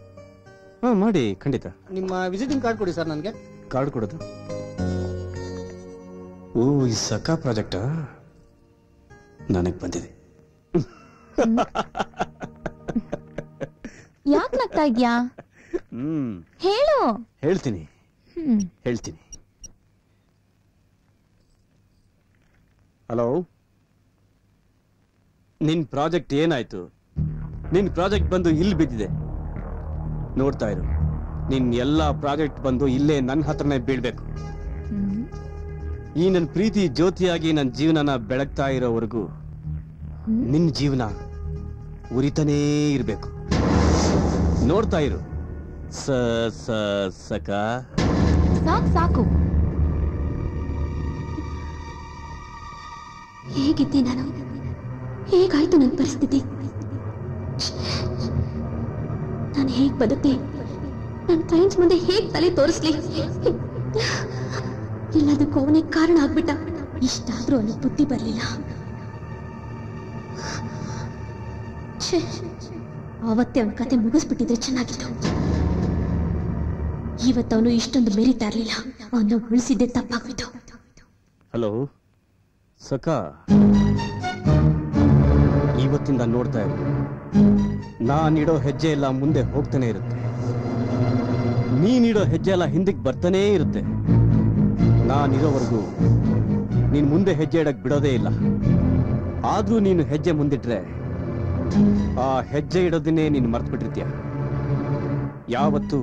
ಮಾಡಿ, ಖಂಡಿತ. ನಿಮ್ಮ ವಿಸಿಟಿಂಗ್ ಕಾರ್ಡ್ ಕೊಡಿ ಸರ್ ನನಗೆ. ಕಾರ್ಡ್ ಕೊಡೋದು? ಓ, ಈ ಸಖಾ ಪ್ರಾಜೆಕ್ಟ್ ನನಗೆ ಬಂದಿದೆ. ಯಾಕೆ ನಗ್ತಾ ಇದ್ಯಾ? ಹೇಳು. ಹೇಳ್ತೀನಿ. ಹಲೋ, ನಿನ್ ಪ್ರಾಜೆಕ್ಟ್ ಏನಾಯ್ತು? ನಿನ್ ಪ್ರಾಜೆಕ್ಟ್ ಬಂದು ಇಲ್ಲಿ ಬಿದ್ದಿದೆ. ನೋಡ್ತಾ ಇರು, ನಿನ್ ಎಲ್ಲಾ ಪ್ರಾಜೆಕ್ಟ್ ಬಂದು ಇಲ್ಲೇ ನನ್ನ ಹತ್ರನೇ ಬೀಳ್ಬೇಕು. ಈ ನನ್ನ ಪ್ರೀತಿ ಜ್ಯೋತಿಯಾಗಿ ನನ್ನ ಜೀವನನ ಬೆಳಗ್ತಾ ಇರೋವರೆಗೂ ನಿನ್ ಜೀವನ ಉರಿತಾನೇ ಇರ್ಬೇಕು. ನೋಡ್ತಾ ಇರು. ಸಕ ಸಾಕು. ಹೇಗಿದ್ದೆ ನಾನು? ಹೇಗಾಯ್ತು ನನ್ನ ಪರಿಸ್ಥಿತಿ? ನಾನು ಹೇಗ್ ಬದುಕ್ಲಿ? ನನ್ನ ಕ್ಲೈಂಟ್ಸ್ ಮುಂದೆ ಹೇಗ್ ತಲೆ ತೋರಿಸ್ಲಿ? ಎಲ್ಲದಕ್ಕೂ ಅವನೇ ಕಾರಣ ಆಗ್ಬಿಟ್ಟ. ಇಷ್ಟಾದ್ರೂ ಅವನಿಗೆ ಬುದ್ಧಿ ಬರ್ಲಿಲ್ಲ. ಆವತ್ತೇ ಅವನ ಕತೆ ಮುಗಿಸ್ಬಿಟ್ಟಿದ್ರೆ ಚೆನ್ನಾಗಿತ್ತು. ಇವತ್ತವನು ಇಷ್ಟೊಂದು ಮೆರಿತಾ ಇರ್ಲಿಲ್ಲ. ಅವನು ಉಳಿಸಿದ್ದೆ ತಪ್ಪಾಗ್ಬಿಟ್ಟು. ಹಲೋ ಸಕ, ಇವತ್ತಿಂದ ನೋಡ್ತಾ ಇರು, ನಾನಿಡೋ ಹೆಜ್ಜೆ ಎಲ್ಲ ಮುಂದೆ ಹೋಗ್ತಾನೆ ಇರುತ್ತೆ, ನೀನಿಡೋ ಹೆಜ್ಜೆ ಎಲ್ಲ ಹಿಂದಕ್ಕೆ ಬರ್ತಾನೇ ಇರುತ್ತೆ. ನಾನಿರೋವರೆಗೂ ನೀನ್ ಮುಂದೆ ಹೆಜ್ಜೆ ಇಡಕ್ ಬಿಡೋದೇ ಇಲ್ಲ. ಆದ್ರೂ ನೀನು ಹೆಜ್ಜೆ ಮುಂದಿಟ್ರೆ ಆ ಹೆಜ್ಜೆ ಇಡೋದನ್ನೇ ನೀನು ಮರ್ತು ಬಿಟ್ಟಿರ್ತೀಯ. ಯಾವತ್ತು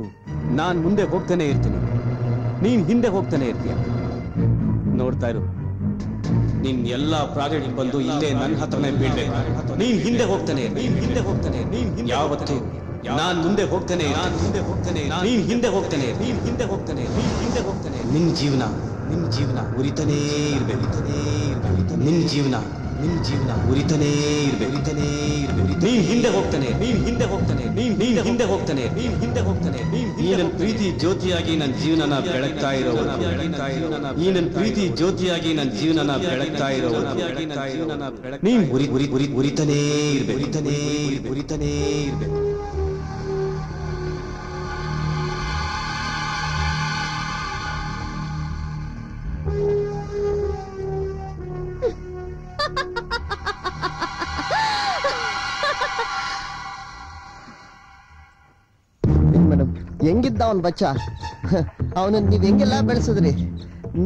ನಾನ್ ಮುಂದೆ ಹೋಗ್ತಾನೆ ಇರ್ತೀನಿ, ನೀನ್ ಹಿಂದೆ ಹೋಗ್ತಾನೆ ಇರ್ತೀಯ. ನೋಡ್ತಾ ಇರು, ನಿನ್ ಎಲ್ಲಾ ಪ್ರಾಜೆಕ್ಟ್ ಬಂದು ಇಲ್ಲೇ ನನ್ನ ಹತ್ರನೇ ಬೀಳ್ಬೇಕು. ನೀನ್ ಹಿಂದೆ ಹೋಗ್ತಾನೆ, ಯಾವತ್ತು ನಾನ್ ಮುಂದೆ ಹೋಗ್ತಾನೆ, ನೀನ್ ಹಿಂದೆ ಹೋಗ್ತಾನೆ, ನಿನ್ ಜೀವನ ಉರಿತಾನೇ ಇರ್ಬೇಕು. ನಿನ್ ಜೀವನ ಉರಿತಾನೇ ಇರ್ಬೇಕು. ನೀನ್ ಹಿಂದೆ ಹೋಗ್ತಾನೆ, ಈ ನನ್ ಪ್ರೀತಿ ಜ್ಯೋತಿಯಾಗಿ ನನ್ನ ಜೀವನನ ಬೆಳಗ್ತಾ ಇರೋ, ಈ ನನ್ ಪ್ರೀತಿ ಜ್ಯೋತಿಯಾಗಿ ನನ್ನ ಜೀವನನ ಬೆಳಗ್ತಾ ಇರೋ, ನೀನ್ ಉರಿತಾನೇ ಇರ್ಬೇಕು. ಹೆಂಗಿದ್ದ ಅವನ್ ಬಚ್ಚ? ಅವನನ್ನ ನೀವ್ ಹೆಂಗೆಲ್ಲ ಬೆಳೆಸಿದ್ರಿ?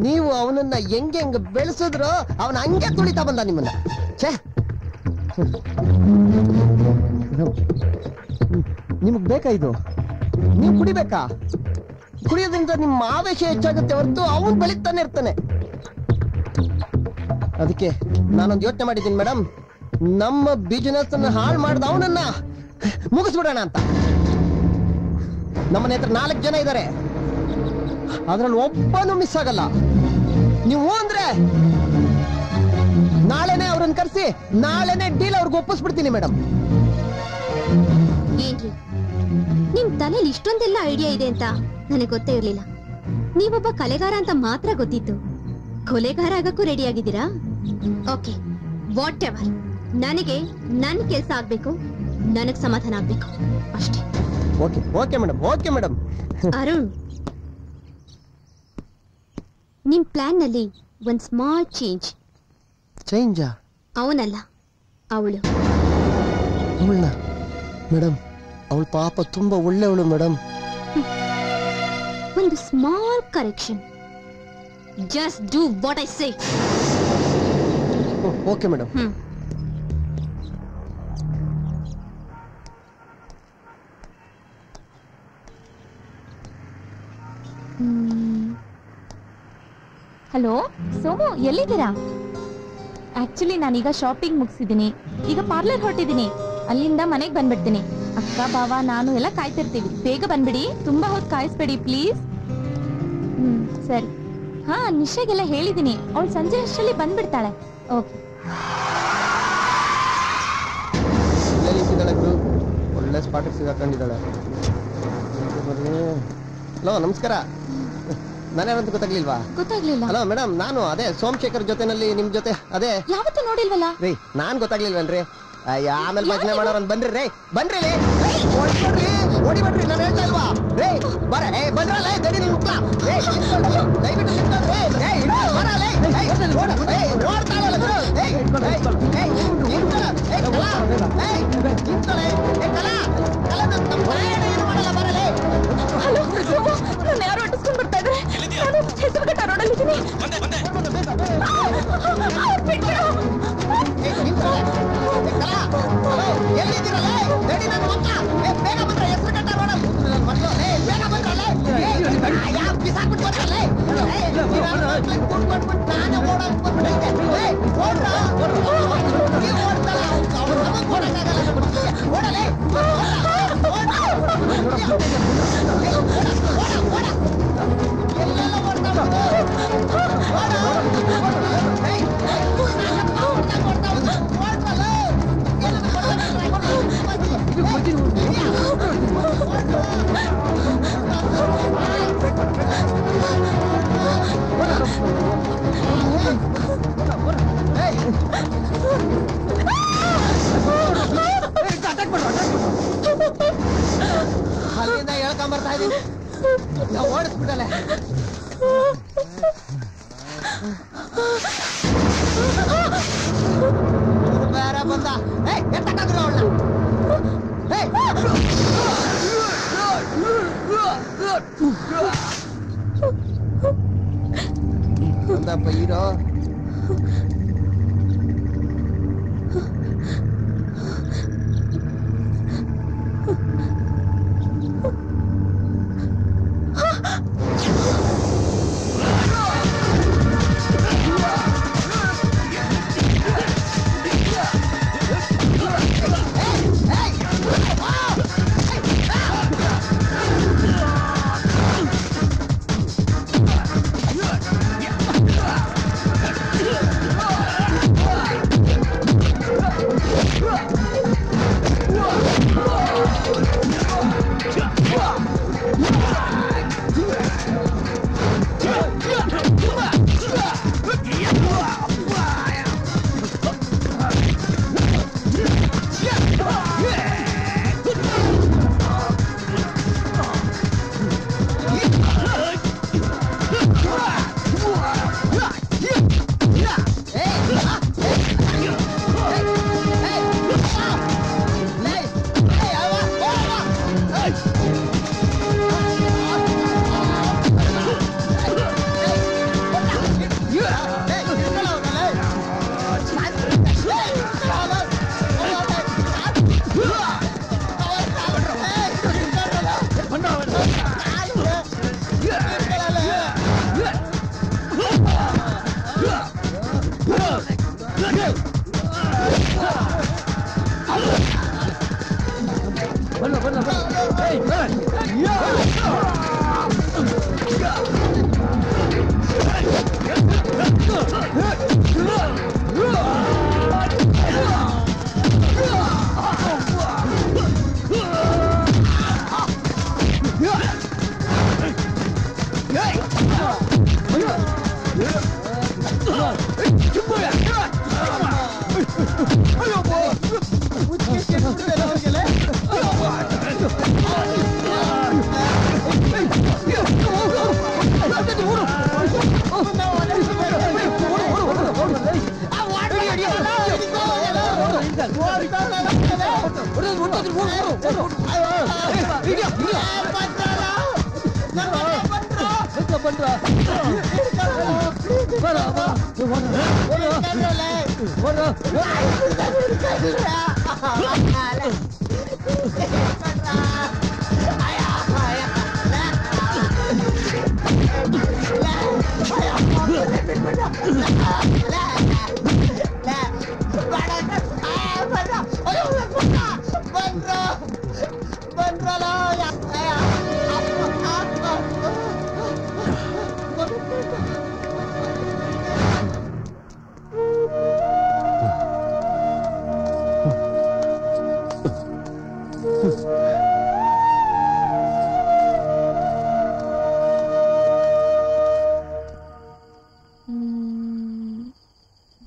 ನೀವು ಅವನನ್ನ ಹೆಂಗ್ ಬೆಳೆಸಿದ್ರು ಅವನ ಹಂಗೆ ತುಳಿತಾ ಬಂದ ನಿಮ್ಮನ್ನ. ಛೇ, ನಿಮಗ್ ಬೇಕಾ ಇದು? ನೀವು ಕುಡಿಬೇಕಾ? ಕುಡಿಯೋದ್ರಿಂದ ನಿಮ್ಮ ಆವೇಶ ಹೆಚ್ಚಾಗುತ್ತೆ ಹೊರತು ಅವನು ಬೆಳೀತಾನೆ ಇರ್ತಾನೆ. ಅದಕ್ಕೆ ನಾನೊಂದು ಯೋಚನೆ ಮಾಡಿದ್ದೀನಿ ಮೇಡಮ್, ನಮ್ಮ ಬಿಸಿನೆಸ್ ಅನ್ನ ಹಾಳು ಮಾಡ್ದ ಅವನನ್ನ ಮುಗಿಸ್ಬಿಡೋಣ ಅಂತ. ನಮ್ಮನೆ ಹತ್ರ 4 ಜನ ಇದ್ದಾರೆ, ಅದ್ರಲ್ಲಿ ಒಬ್ಬನು ಮಿಸ್ ಆಗಲ್ಲ. ನೀವು ಅಂದ್ರೆ ನಾಳೆನೆ ಅವ್ರನ್ನ ಕರೆಸಿ ನಾಳೆನೆ ಡೀಲ್ ಅವ್ರಿಗೆ ಒಪ್ಪಿಸ್ಬಿಡ್ತೀನಿ ಮೇಡಮ್. ಏನ್ರಿ ನಿಮ್ ತಲೆಯಲ್ಲಿ ಇಷ್ಟೊಂದೆಲ್ಲ ಐಡಿಯಾ ಇದೆ ಅಂತ ನನಗೆ ಗೊತ್ತೇ ಇರ್ಲಿಲ್ಲ. ನೀವೊಬ್ಬ ಕಲೆಗಾರ ಅಂತ ಮಾತ್ರ ಗೊತ್ತಿತ್ತು. ಕೊಲೆಗಾರ ಆಗಕ್ಕೂ ರೆಡಿ ಆಗಿದ್ದೀರಾ? Okay, what ever. ನನಗೆ ನನ್ ಕೆಲ್ಸ ಆಗ್ಬೇಕು, ನನಗ್ ಸಮಾಧಾನ ಆಗ್ಬೇಕು ಅಷ್ಟೇ. Okay madam. ಅರುಣ್, ನಿಮ್ ಪ್ಲಾನ್ ನಲ್ಲಿ ಒಂದ್ ಸ್ಮಾಲ್ ಚೇಂಜ್. ಅವನಲ್ಲ, ಅವಳು. ಮೇಡಮ್, ಅವಳ ಪಾಪ ತುಂಬಾ ಒಳ್ಳೆಯವಳು ಮೇಡಮ್. ಒಂದು small correction. Just do what I say. Okay madam. Hello Somu, ಎಲ್ಲಿದ್ದೀರಾ? ಆಕ್ಚುಲಿ ನಾನೀಗ ಶಾಪಿಂಗ್ ಮುಗಿಸಿದ್ದೀನಿ, ಈಗ ಪಾರ್ಲರ್ ಹೊರಟಿದ್ದೀನಿ. ಅಲ್ಲಿಂದ ಮನೆಗೆ ಬಂದ್ಬಿಡ್ತೀನಿ. ಅಕ್ಕ ಬಾವ ನಾನು ಎಲ್ಲ ಕಾಯ್ತಿರ್ತೀವಿ. ಬೇಗ ಬಂದ್ಬಿಡಿ, ತುಂಬಾ ಹೊತ್ತು ಕಾಯಿಸ್ಬೇಡಿ ಪ್ಲೀಸ್. ಸರಿ. ಹಾ, ನಿಶಾಗೆಲ್ಲ ಹೇಳಿದ್ದೀನಿ, ಅವಳು ಸಂಜೆ ಅಷ್ಟರಲ್ಲಿ ಬಂದ್ಬಿಡ್ತಾಳೆ. ಓಕೆ. ಒಳ್ಳೆ ಸ್ಪಾಟ್ ಸಿಗಾಕೊಂಡಿದ್ದಾಳೆ. ಹಲೋ, ನಮಸ್ಕಾರ. ನಾನೇನಂತ ಗೊತ್ತಾಗ್ಲಿಲ್ಲ. ಹಲೋ ಮೇಡಮ್, ನಾನು ಅದೇ ಸೋಮಶೇಖರ್ ಜೊತೆನಲ್ಲಿ ನಿಮ್ ಜೊತೆ ಅದೇ ಯಾವತ್ತೂ ನೋಡಿಲ್ವಲ್ಲ ರೀ. ನಾನ್ ಗೊತ್ತಾಗ್ಲಿಲ್ವನ್ರಿ? ಆಮೇಲೆ ಭಜನೆ ಮಾಡೋರಂತ ಬನ್ರಿ ರೇ, ಬನ್ರಿ ಓಡಿಬಿಡ್ರಿ. ನಾನು ಹೇಳ್ತಾ ಇಲ್ವಾ ರೇ? ಬಂದ್ರಲ್ಲ ಗಡಿ ನಿನ್ ಮುಕ್ಲ ದಯವಿಟ್ಟು ನಾನು ಯಾರು ಅಟ್ಟಿಸ್ಕೊಂಡ್ ಬರ್ತಾ ಇದ್ರೆ, ನಾನು ಹೆಸರುಘಟ್ಟ ರೋಡಲ್ಲಿದ್ದೀನಿ. ಎಲ್ಲಿದ್ದೀರಲ್ಲ? ಬೇಗ ಬಂದ್ರೆ ಹೆಸರುಘಟ್ಟ ರೋಡ ಅಲ್ಲಿಂದ ಹೇಳ್ಕೊಂಬರ್ತಾ ಇದೀನಿ ನಾವು ಓಡಿಸ್ಬಿಟ್ಟಲೆ ಬೇರೆ ಬಂದ ಎತ್ತಕ್ಕಾಗ್ರ ಅವಳ ಬಂದಪ್ಪ hero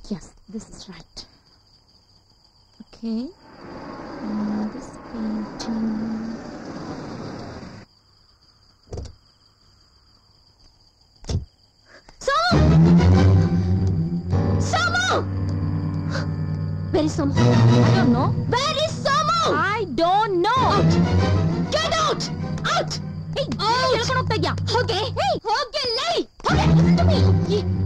Yes, this is right. Okay. This painting. Samu! Where is Samu? I don't know. Where is Samu? I don't know. Out! Get out! Out! Hey, ಹೇಳ್ಕೊಂಡು ಹೋಗ್ತಾ ಇದ್ಯಾ? ಹೋಗೆ. Hey, ಹೋಗೆ ಲೇ. ಹೋಗೆ. Listen to me.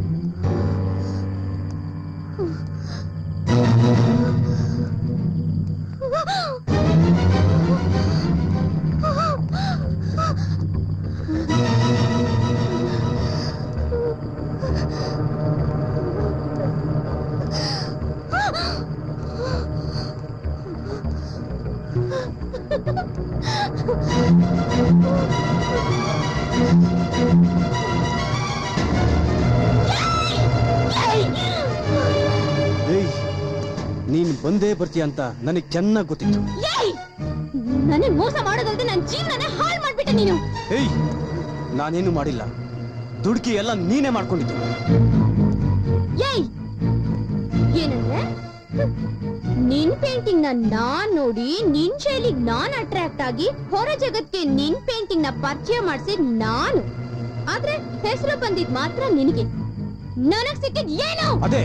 ನೀನ್ ಬಂದೇ ಬರ್ತೀಯ ಅಂತ ನನಗೆ ಚೆನ್ನಾಗಿ ಗೊತ್ತಿತ್ತು. ನನಗೆ ಮೋಸ ಮಾಡೋದಲ್ದೆ ನನ್ನ ಜೀವನನೇ ಹಾಳು ಮಾಡ್ಬಿಟ್ಟೆ ನೀನು. ಏಯ್, ನಾನೇನು ಮಾಡಿಲ್ಲ. ದುಡ್ಕಿ ಎಲ್ಲ ನೀನೇ ಮಾಡ್ಕೊಂಡಿದ್ದು. ಏಯ್, ಏನಂದ್ರೆ ನಿನ್ ಪೇಂಟಿಂಗ್ ನಾನ್ ನೋಡಿ ನಿನ್ ಶೈಲಿಗೆ ನಾನ್ ಅಟ್ರಾಕ್ಟ್ ಆಗಿ ಹೊರ ಜಗತ್ಗೆ ನಿನ್ ಪೇಂಟಿಂಗ್ ನ ಪರಿಚಯ ಮಾಡಿಸಿ ನಾನು. ಆದ್ರೆ ಹೆಸರು ಬಂದಿದ್ ಮಾತ್ರ ನಿನಗೆ. ನನಗ್ ಸಿಕ್ಕಿದ್ ಏನು? ಅದೇ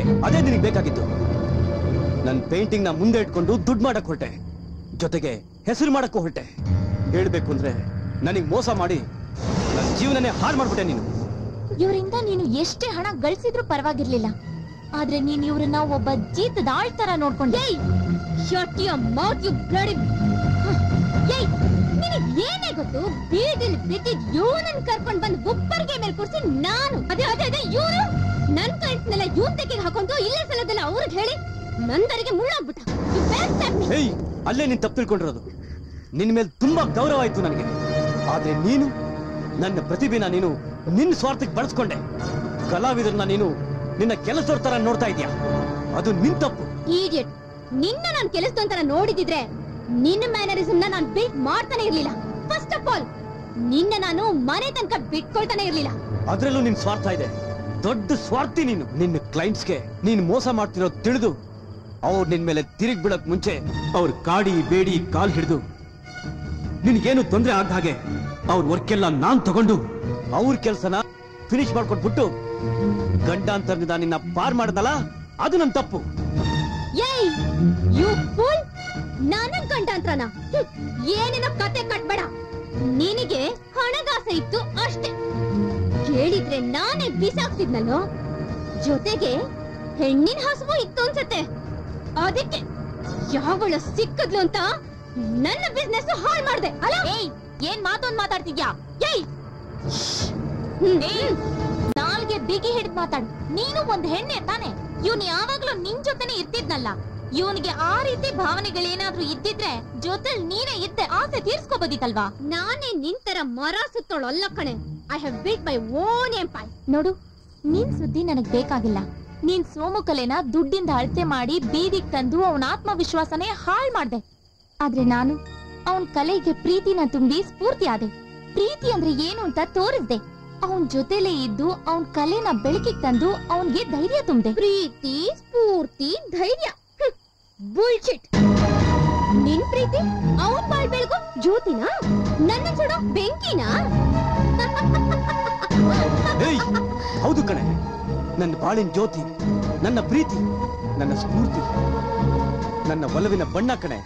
ನಿನಗೆ ಬೇಕಾಗಿತ್ತು. ನನ್ ಪೇಂಟಿಂಗ್ ನ ಮುಂದೆ ಇಟ್ಕೊಂಡು ದುಡ್ಡು ಮಾಡಕ್ ಹೊರಟೆ, ಜೊತೆಗೆ ಹೆಸರು ಮಾಡಕ್ಕೂ ಹೊರಟೆ. ಹೇಳ್ಬೇಕು ಅಂದ್ರೆ ನನಗ್ ಮೋಸ ಮಾಡಿ ನನ್ನ ಜೀವನನೇ ಹಾಳು ಮಾಡ್ಬಿಟ್ಟೆ ನೀನು. ಇವರಿಂದ ನೀನು ಎಷ್ಟೇ ಹಣ ಗಳಿಸಿದ್ರು ಪರವಾಗಿರ್ಲಿಲ್ಲ, ಆದ್ರೆ ನೀನ್ ಇವ್ರನ್ನ ಒಬ್ಬ ಜೀತದ ಆಳ್ ತರ ನೋಡ್ಕೊಂಡೆ. ಏನೇ ಗೊತ್ತು, ಬೀದಿಲ್ ಬಿದ್ದಿದ್ ಇವನನ್ನ ಕರ್ಕೊಂಡ್ ಬಂದು ಗುಪ್ಪರ್ಗೆ ಮೇಲೆ ಕೂರ್ಸಿ ನಾನು ಅದೇ ಇವ್ರು ನನ್ ಕೈಟ್ನೆಲ್ಲ ಇವನ್ ತೆಗೆಗೆ ಹಾಕೊಂಡು ಇಲ್ಲೇ ಸಲದೆಲ್ಲ ಅವ್ರಿಗೆ ಹೇಳಿ ನಂದರಿಗೆ ಮುಳ್ಳಾಗ್ಬಿಟ್ಟ. ಅಲ್ಲೇ ನೀನ್ ತಪ್ಪು ತಿಳ್ಕೊಂಡಿರೋದು. ನಿನ್ ಮೇಲೆ ತುಂಬಾ ಗೌರವ ಆಯ್ತು ನನಗೆ, ಆದ್ರೆ ನೀನು ನನ್ನ ಪ್ರತಿಭೆನ ನೀನು ನಿನ್ನ ಸ್ವಾರ್ಥಕ್ಕೆ ಬಳಸ್ಕೊಂಡೆ. ಕಲಾವಿದರನ್ನ ನೀನು ನಿನ್ನ ಕೆಲಸದವ್ರ ತರ ನೋಡ್ತಾ ಇದೀಯ, ಅದು ನಿನ್ ತಪ್ಪು. ಈಡಿಯಟ್, ನಿನ್ನ ನಾನ್ ಕೆಲಸದ ತರ ನೋಡಿದಿದ್ರೆ ನಿನ್ನ ಮ್ಯಾನರಿಸಮ್ ನಾನು ಬಿಲ್ಟ್ ಮಾಡ್ತಾನೆ ಇರ್ಲಿಲ್ಲ. ಫಸ್ಟ್ ಆಫ್ ಆಲ್ ನಿನ್ನ ನಾನು ಮನೆ ತನಕ ಬಿಟ್ಕೊಳ್ತಾನೆ ಇರ್ಲಿಲ್ಲ. ಅದ್ರಲ್ಲೂ ನಿನ್ ಸ್ವಾರ್ಥ ಇದೆ, ದೊಡ್ಡ ಸ್ವಾರ್ಥಿ ನೀನು. ನಿನ್ನ ಕ್ಲೈಂಟ್ಸ್ಗೆ ನೀನ್ ಮೋಸ ಮಾಡ್ತಿರೋದು ತಿಳಿದು ಅವ್ರು ನಿನ್ ಮೇಲೆ ತಿರುಗಿ ಬೀಳಕ್ ಮುಂಚೆ ಅವ್ರ ಕಾಡಿ ಬೇಡಿ ಕಾಲ್ ಹಿಡಿದು ನಿನ್ಗೇನು ತೊಂದ್ರೆ ಆಗ ಹಾಗೆ ಅವ್ರ ವರ್ಕ್ ಎಲ್ಲ ನಾನ್ ತಗೊಂಡು ಅವ್ರ ಕೆಲ್ಸನ ಫಿನಿಶ್ ಮಾಡ್ಕೊಟ್ಬಿಟ್ಟು ಗಂಡಾಂತರದಿಂದ ನಿನ್ನ ಪಾರ್ ಮಾಡದಲ್ಲ, ಅದು ನನ್ ತಪ್ಪು. ನಾನ ಗಂಡಾಂತರನ ಏನೇನೋ ಕತೆ ಕಟ್ಬೇಡ. ನಿನಗೆ ಹಣಗಾಸೆ ಇತ್ತು ಅಷ್ಟೇ. ಕೇಳಿದ್ರೆ ನಾನೇ ಬಿಸಾಕ್ತಿದ್ನಲ್ಲೋ, ಜೊತೆಗೆ ಹೆಣ್ಣಿನ ಹಸುವು ಇತ್ತು ಅನ್ಸತ್ತೆ. ಅದಕ್ಕೆ ಯಾವಳ ಸಿಕ್ಕದ್ಲು ಅಂತ ನನ್ನ ಬಿಸ್ನೆಸ್ ಹಾಳು ಮಾಡ್ದೆ ಅಲ್ಲ. ಏನ್ ಮಾತೊಂದ್ ಮಾತಾಡ್ತಿದ್ಯಾ? ನಾಲ್ಗೆ ಬಿಗಿ ಹಿಡಿದ್ ಮಾತಾಡು. ನೀನು ಒಂದ್ ಹೆಣ್ಣೆ ತಾನೆ. ಇವ್ನ್ ಯಾವಾಗ್ಲೂ ನಿನ್ ಜೊತೆನೆ ಇರ್ತಿದ್ನಲ್ಲ. ಇವನಿಗೆ ಆ ರೀತಿ ಭಾವನೆಗಳೇನಾದ್ರೂ ಇದ್ದಿದ್ರೆ ಜೊತೆಲ್ ನೀನೇ ಇದ್ದೆ ಆಸೆ ತೀರ್ಸ್ಕೋಬೋದಿತ್ತಲ್ವಾ? ನಾನೇ ನಿಂತರ ಮರ ಸುತ್ತೋಳಲ್ಲ ಕಣೆ. I have built my own empire. ನೋಡು, ನಿನ್ ಸುದ್ದಿ ನನಗ್ ಬೇಕಾಗಿಲ್ಲ. ನೀನ್ ಸೋಮುಕಲೆನ ದುಡ್ಡಿಂದ ಅಳತೆ ಮಾಡಿ ಬೀದಿಗ್ ತಂದು ಅವನ ಆತ್ಮವಿಶ್ವಾಸನೇ ಹಾಳ್ ಮಾಡ್ದೆ. ಆದ್ರೆ ನಾನು ಅವನ್ ಕಲೆಗೆ ಪ್ರೀತಿನ ತುಂಬಿ ಸ್ಫೂರ್ತಿ ಆದೆ. ಪ್ರೀತಿ ಅಂದ್ರೆ ಏನು ಅಂತ ತೋರಿಸ್ದೆ. ಅವನ್ ಜೊತೆಲೇ ಇದ್ದು ಅವನ್ ಕಲೆನ ಬೆಳಕಿಗೆ ತಂದು ಅವನ್ಗೆ ಧೈರ್ಯ ತುಂಬ್ದೆ. ಪ್ರೀತಿ, ಸ್ಫೂರ್ತಿ, ಧೈರ್ಯ, ಬುಲ್ಶಿಟ್. ನಿನ್ ಪ್ರೀತಿ ಅವನ್ ಬಾಳ್ ಬೆಳಗು ಜ್ಯೋತಿನ, ನನ್ನ ಸುಡೋ ಬೆಂಕಿನ. ಹೌದು ಕಣೆ, ನನ್ನ ಬಾಳಿನ ಜ್ಯೋತಿ, ನನ್ನ ಪ್ರೀತಿ, ನನ್ನ ಸ್ಫೂರ್ತಿ, ನನ್ನ ಒಲವಿನ ಬಣ್ಣ ಕಣೆ.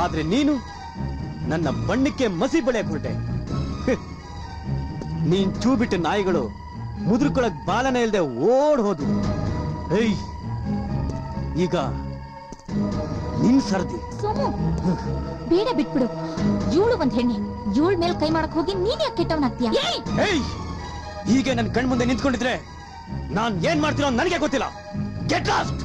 ಆದ್ರೆ ನೀನು ನನ್ನ ಬಣ್ಣಕ್ಕೆ ಮಸಿ ಬೆಳೆಯಕ್ ಹೊರಟೆ. ನೀನ್ ಚೂ ಬಿಟ್ಟ ನಾಯಿಗಳು ಮುದುರ್ಕೊಳಕ್ ಬಾಲನ ಇಲ್ದೆ ಓಡ್ ಹೋದು. ಈಗ ನಿನ್ ಸರ್ದಿ. ಸೋಮು, ಬೇಡ ಬಿಟ್ಬಿಡು. ಇವಳು ಒಂದ್ ಹೆಣ್ಣೆ. ಇವಳ ಮೇಲೆ ಕೈ ಮಾಡಕ್ ಹೋಗಿ ನೀನ್ ಯಾಕೆ ಕೆಟ್ಟವನಾಗ್ತೀಯ? ಹೀಗೆ ನನ್ ಕಣ್ ಮುಂದೆ ನಿಂತ್ಕೊಂಡಿದ್ರೆ ನಾನ್ ಏನ್ ಮಾಡ್ತೀನೋ ನನಗೆ ಗೊತ್ತಿಲ್ಲ. Get lost.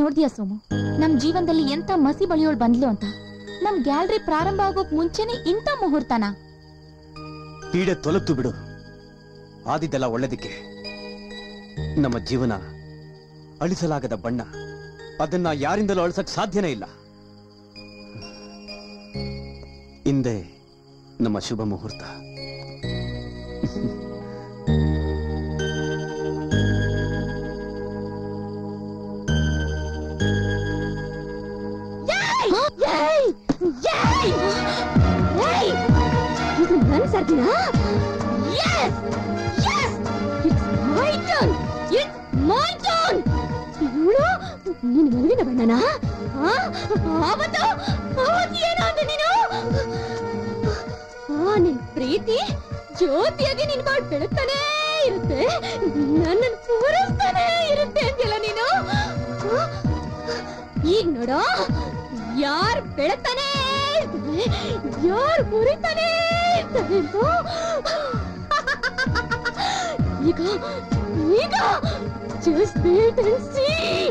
ನೋಡ್ದಿಯಾ ಸೋಮು, ನಮ್ ಜೀವನದಲ್ಲಿ ಎಂತ ಮಸಿ ಬಳಿಯೋಳ್ ಬಂದ್ಲು ಅಂತ. ನಮ್ ಗ್ಯಾಲರಿ ಪ್ರಾರಂಭ ಆಗೋಕ್ ಮುಂಚೆನೆ ಇಂಥ ಮುಹೂರ್ತನ. ಪೀಡೆ ತೊಲತ್ತು ಬಿಡು, ಆದಿದ್ದೆಲ್ಲ ಒಳ್ಳೆದಕ್ಕೆ. ನಮ್ಮ ಜೀವನ ಅಳಿಸಲಾಗದ ಬಣ್ಣ, ಅದನ್ನ ಯಾರಿಂದಲೂ ಅಳಿಸಕ್ ಸಾಧ್ಯನೇ ಇಲ್ಲ. ಇಂದೇ ನಮ್ಮ ಶುಭ ಮುಹೂರ್ತ. ಇದು ನನ್ ಸರ್ದಿನ. ನಿನ್ ಮಗುವಿನ ಬಣ್ಣನ ಏನಾದ ನೀನು? ನಿನ್ ಪ್ರೀತಿ ಜ್ಯೋತಿಯಾಗಿ ನಿನ್ ಬಾಳ್ ಬೆಳಗ್ತಾನೇ ಇರುತ್ತೆ, ನನ್ನನ್ನು ಪೂರೈಸ್ತಾನೇ ಇರುತ್ತೆ ಅಂತೆಲ್ಲ ನೀನು. ಈಗ ನೋಡೋ, ಯಾರ್ ಬೆಳಗ್ತಾನೆ ಯಾರ್ ಮುರಿತಾನೆ ಇರ್ತಾರೆ. ಈಗ ಈಗ just wait and see.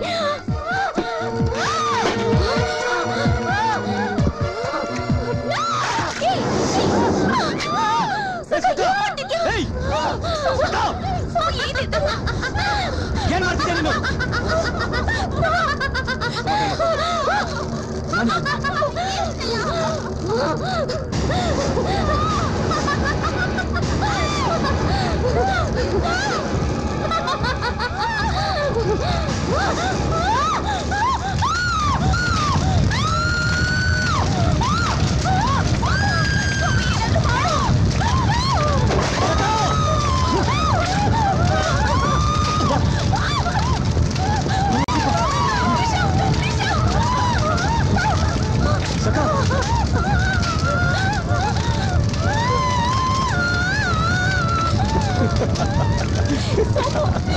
ಏನ್ ಮಾಡ್ತಿದ್ದೆ ನೀನು?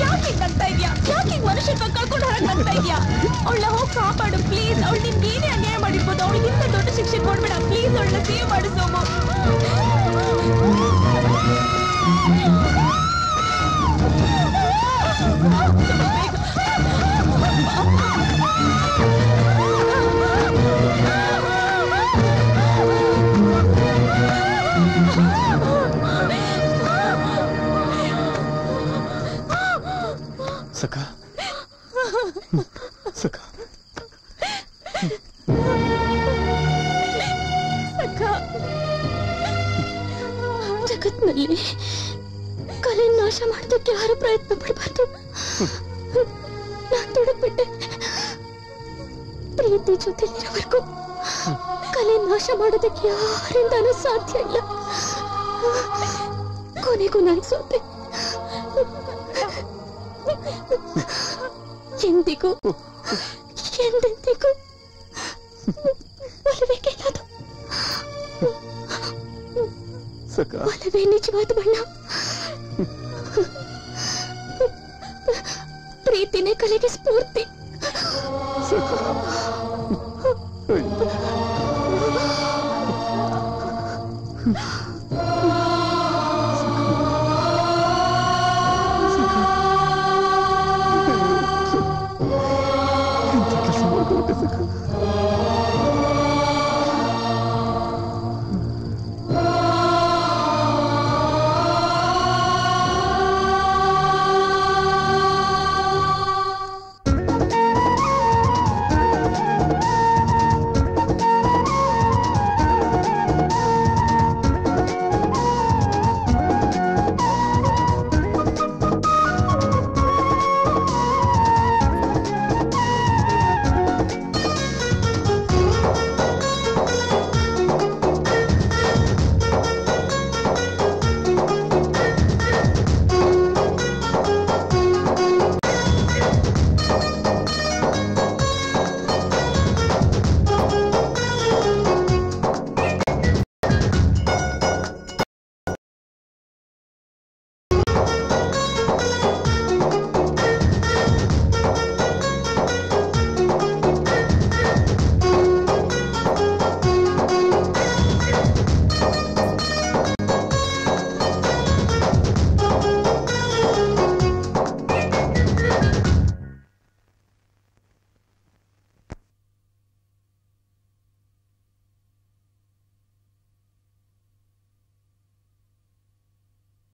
ಯಾಕೆ ನಗ್ತಾ ಇದ್ಯಾ? ಯಾಕೆ ಮನುಷ್ಯನ ಕಳ್ಕೊಂಡು ಹೊರಗೆ ನಗ್ತಾ ಇದ್ಯಾ? ಅವಳ ಹೋಗಿ ಕಾಪಾಡು ಪ್ಲೀಸ್. ಅವಳು ನಿನ್ಗೆ ಏನೇ ಅನ್ಯಾಯ ಮಾಡಿರ್ಬೋದು. ಅವಳಿಗೆ ಇಂಥ ದೊಡ್ಡ ಶಿಕ್ಷೆ ಕೊಡ್ಬೇಡ ಪ್ಲೀಸ್. ಅವಳನ್ನ ಸೇವ್ ಮಾಡು ಸೋಮು. ಸಖ ಸಖ ಜಗತ್ನಲ್ಲಿ ಕಲೆ ನಾಶ ಮಾಡೋದಕ್ಕೆ ಯಾರು ಪ್ರಯತ್ನ ಪಡಬಾರ್ದು. ನಾನ್ ತೊಡಗ್ಬಿಟ್ಟೆ. ಪ್ರೀತಿ ಜೊತೆಲಿರೋವರೆಗೂ ಕಲೆ ನಾಶ ಮಾಡೋದಕ್ಕೆ ಯಾರಿಂದಾನೂ ಸಾಧ್ಯ ಇಲ್ಲ. ಕೊನೆಗೂ ನಾನು ಸೋತೆ. ಎಂದಿಗೂ ಎಂದೆಂದಿಗೂ ಒಲವೇ ಗೆಲ್ಲದು. ಒಲವೇ ನಿಜವಾದ ಬಣ್ಣ. ಪ್ರೀತಿನೇ ಕಲೆಗೆ ಸ್ಫೂರ್ತಿ.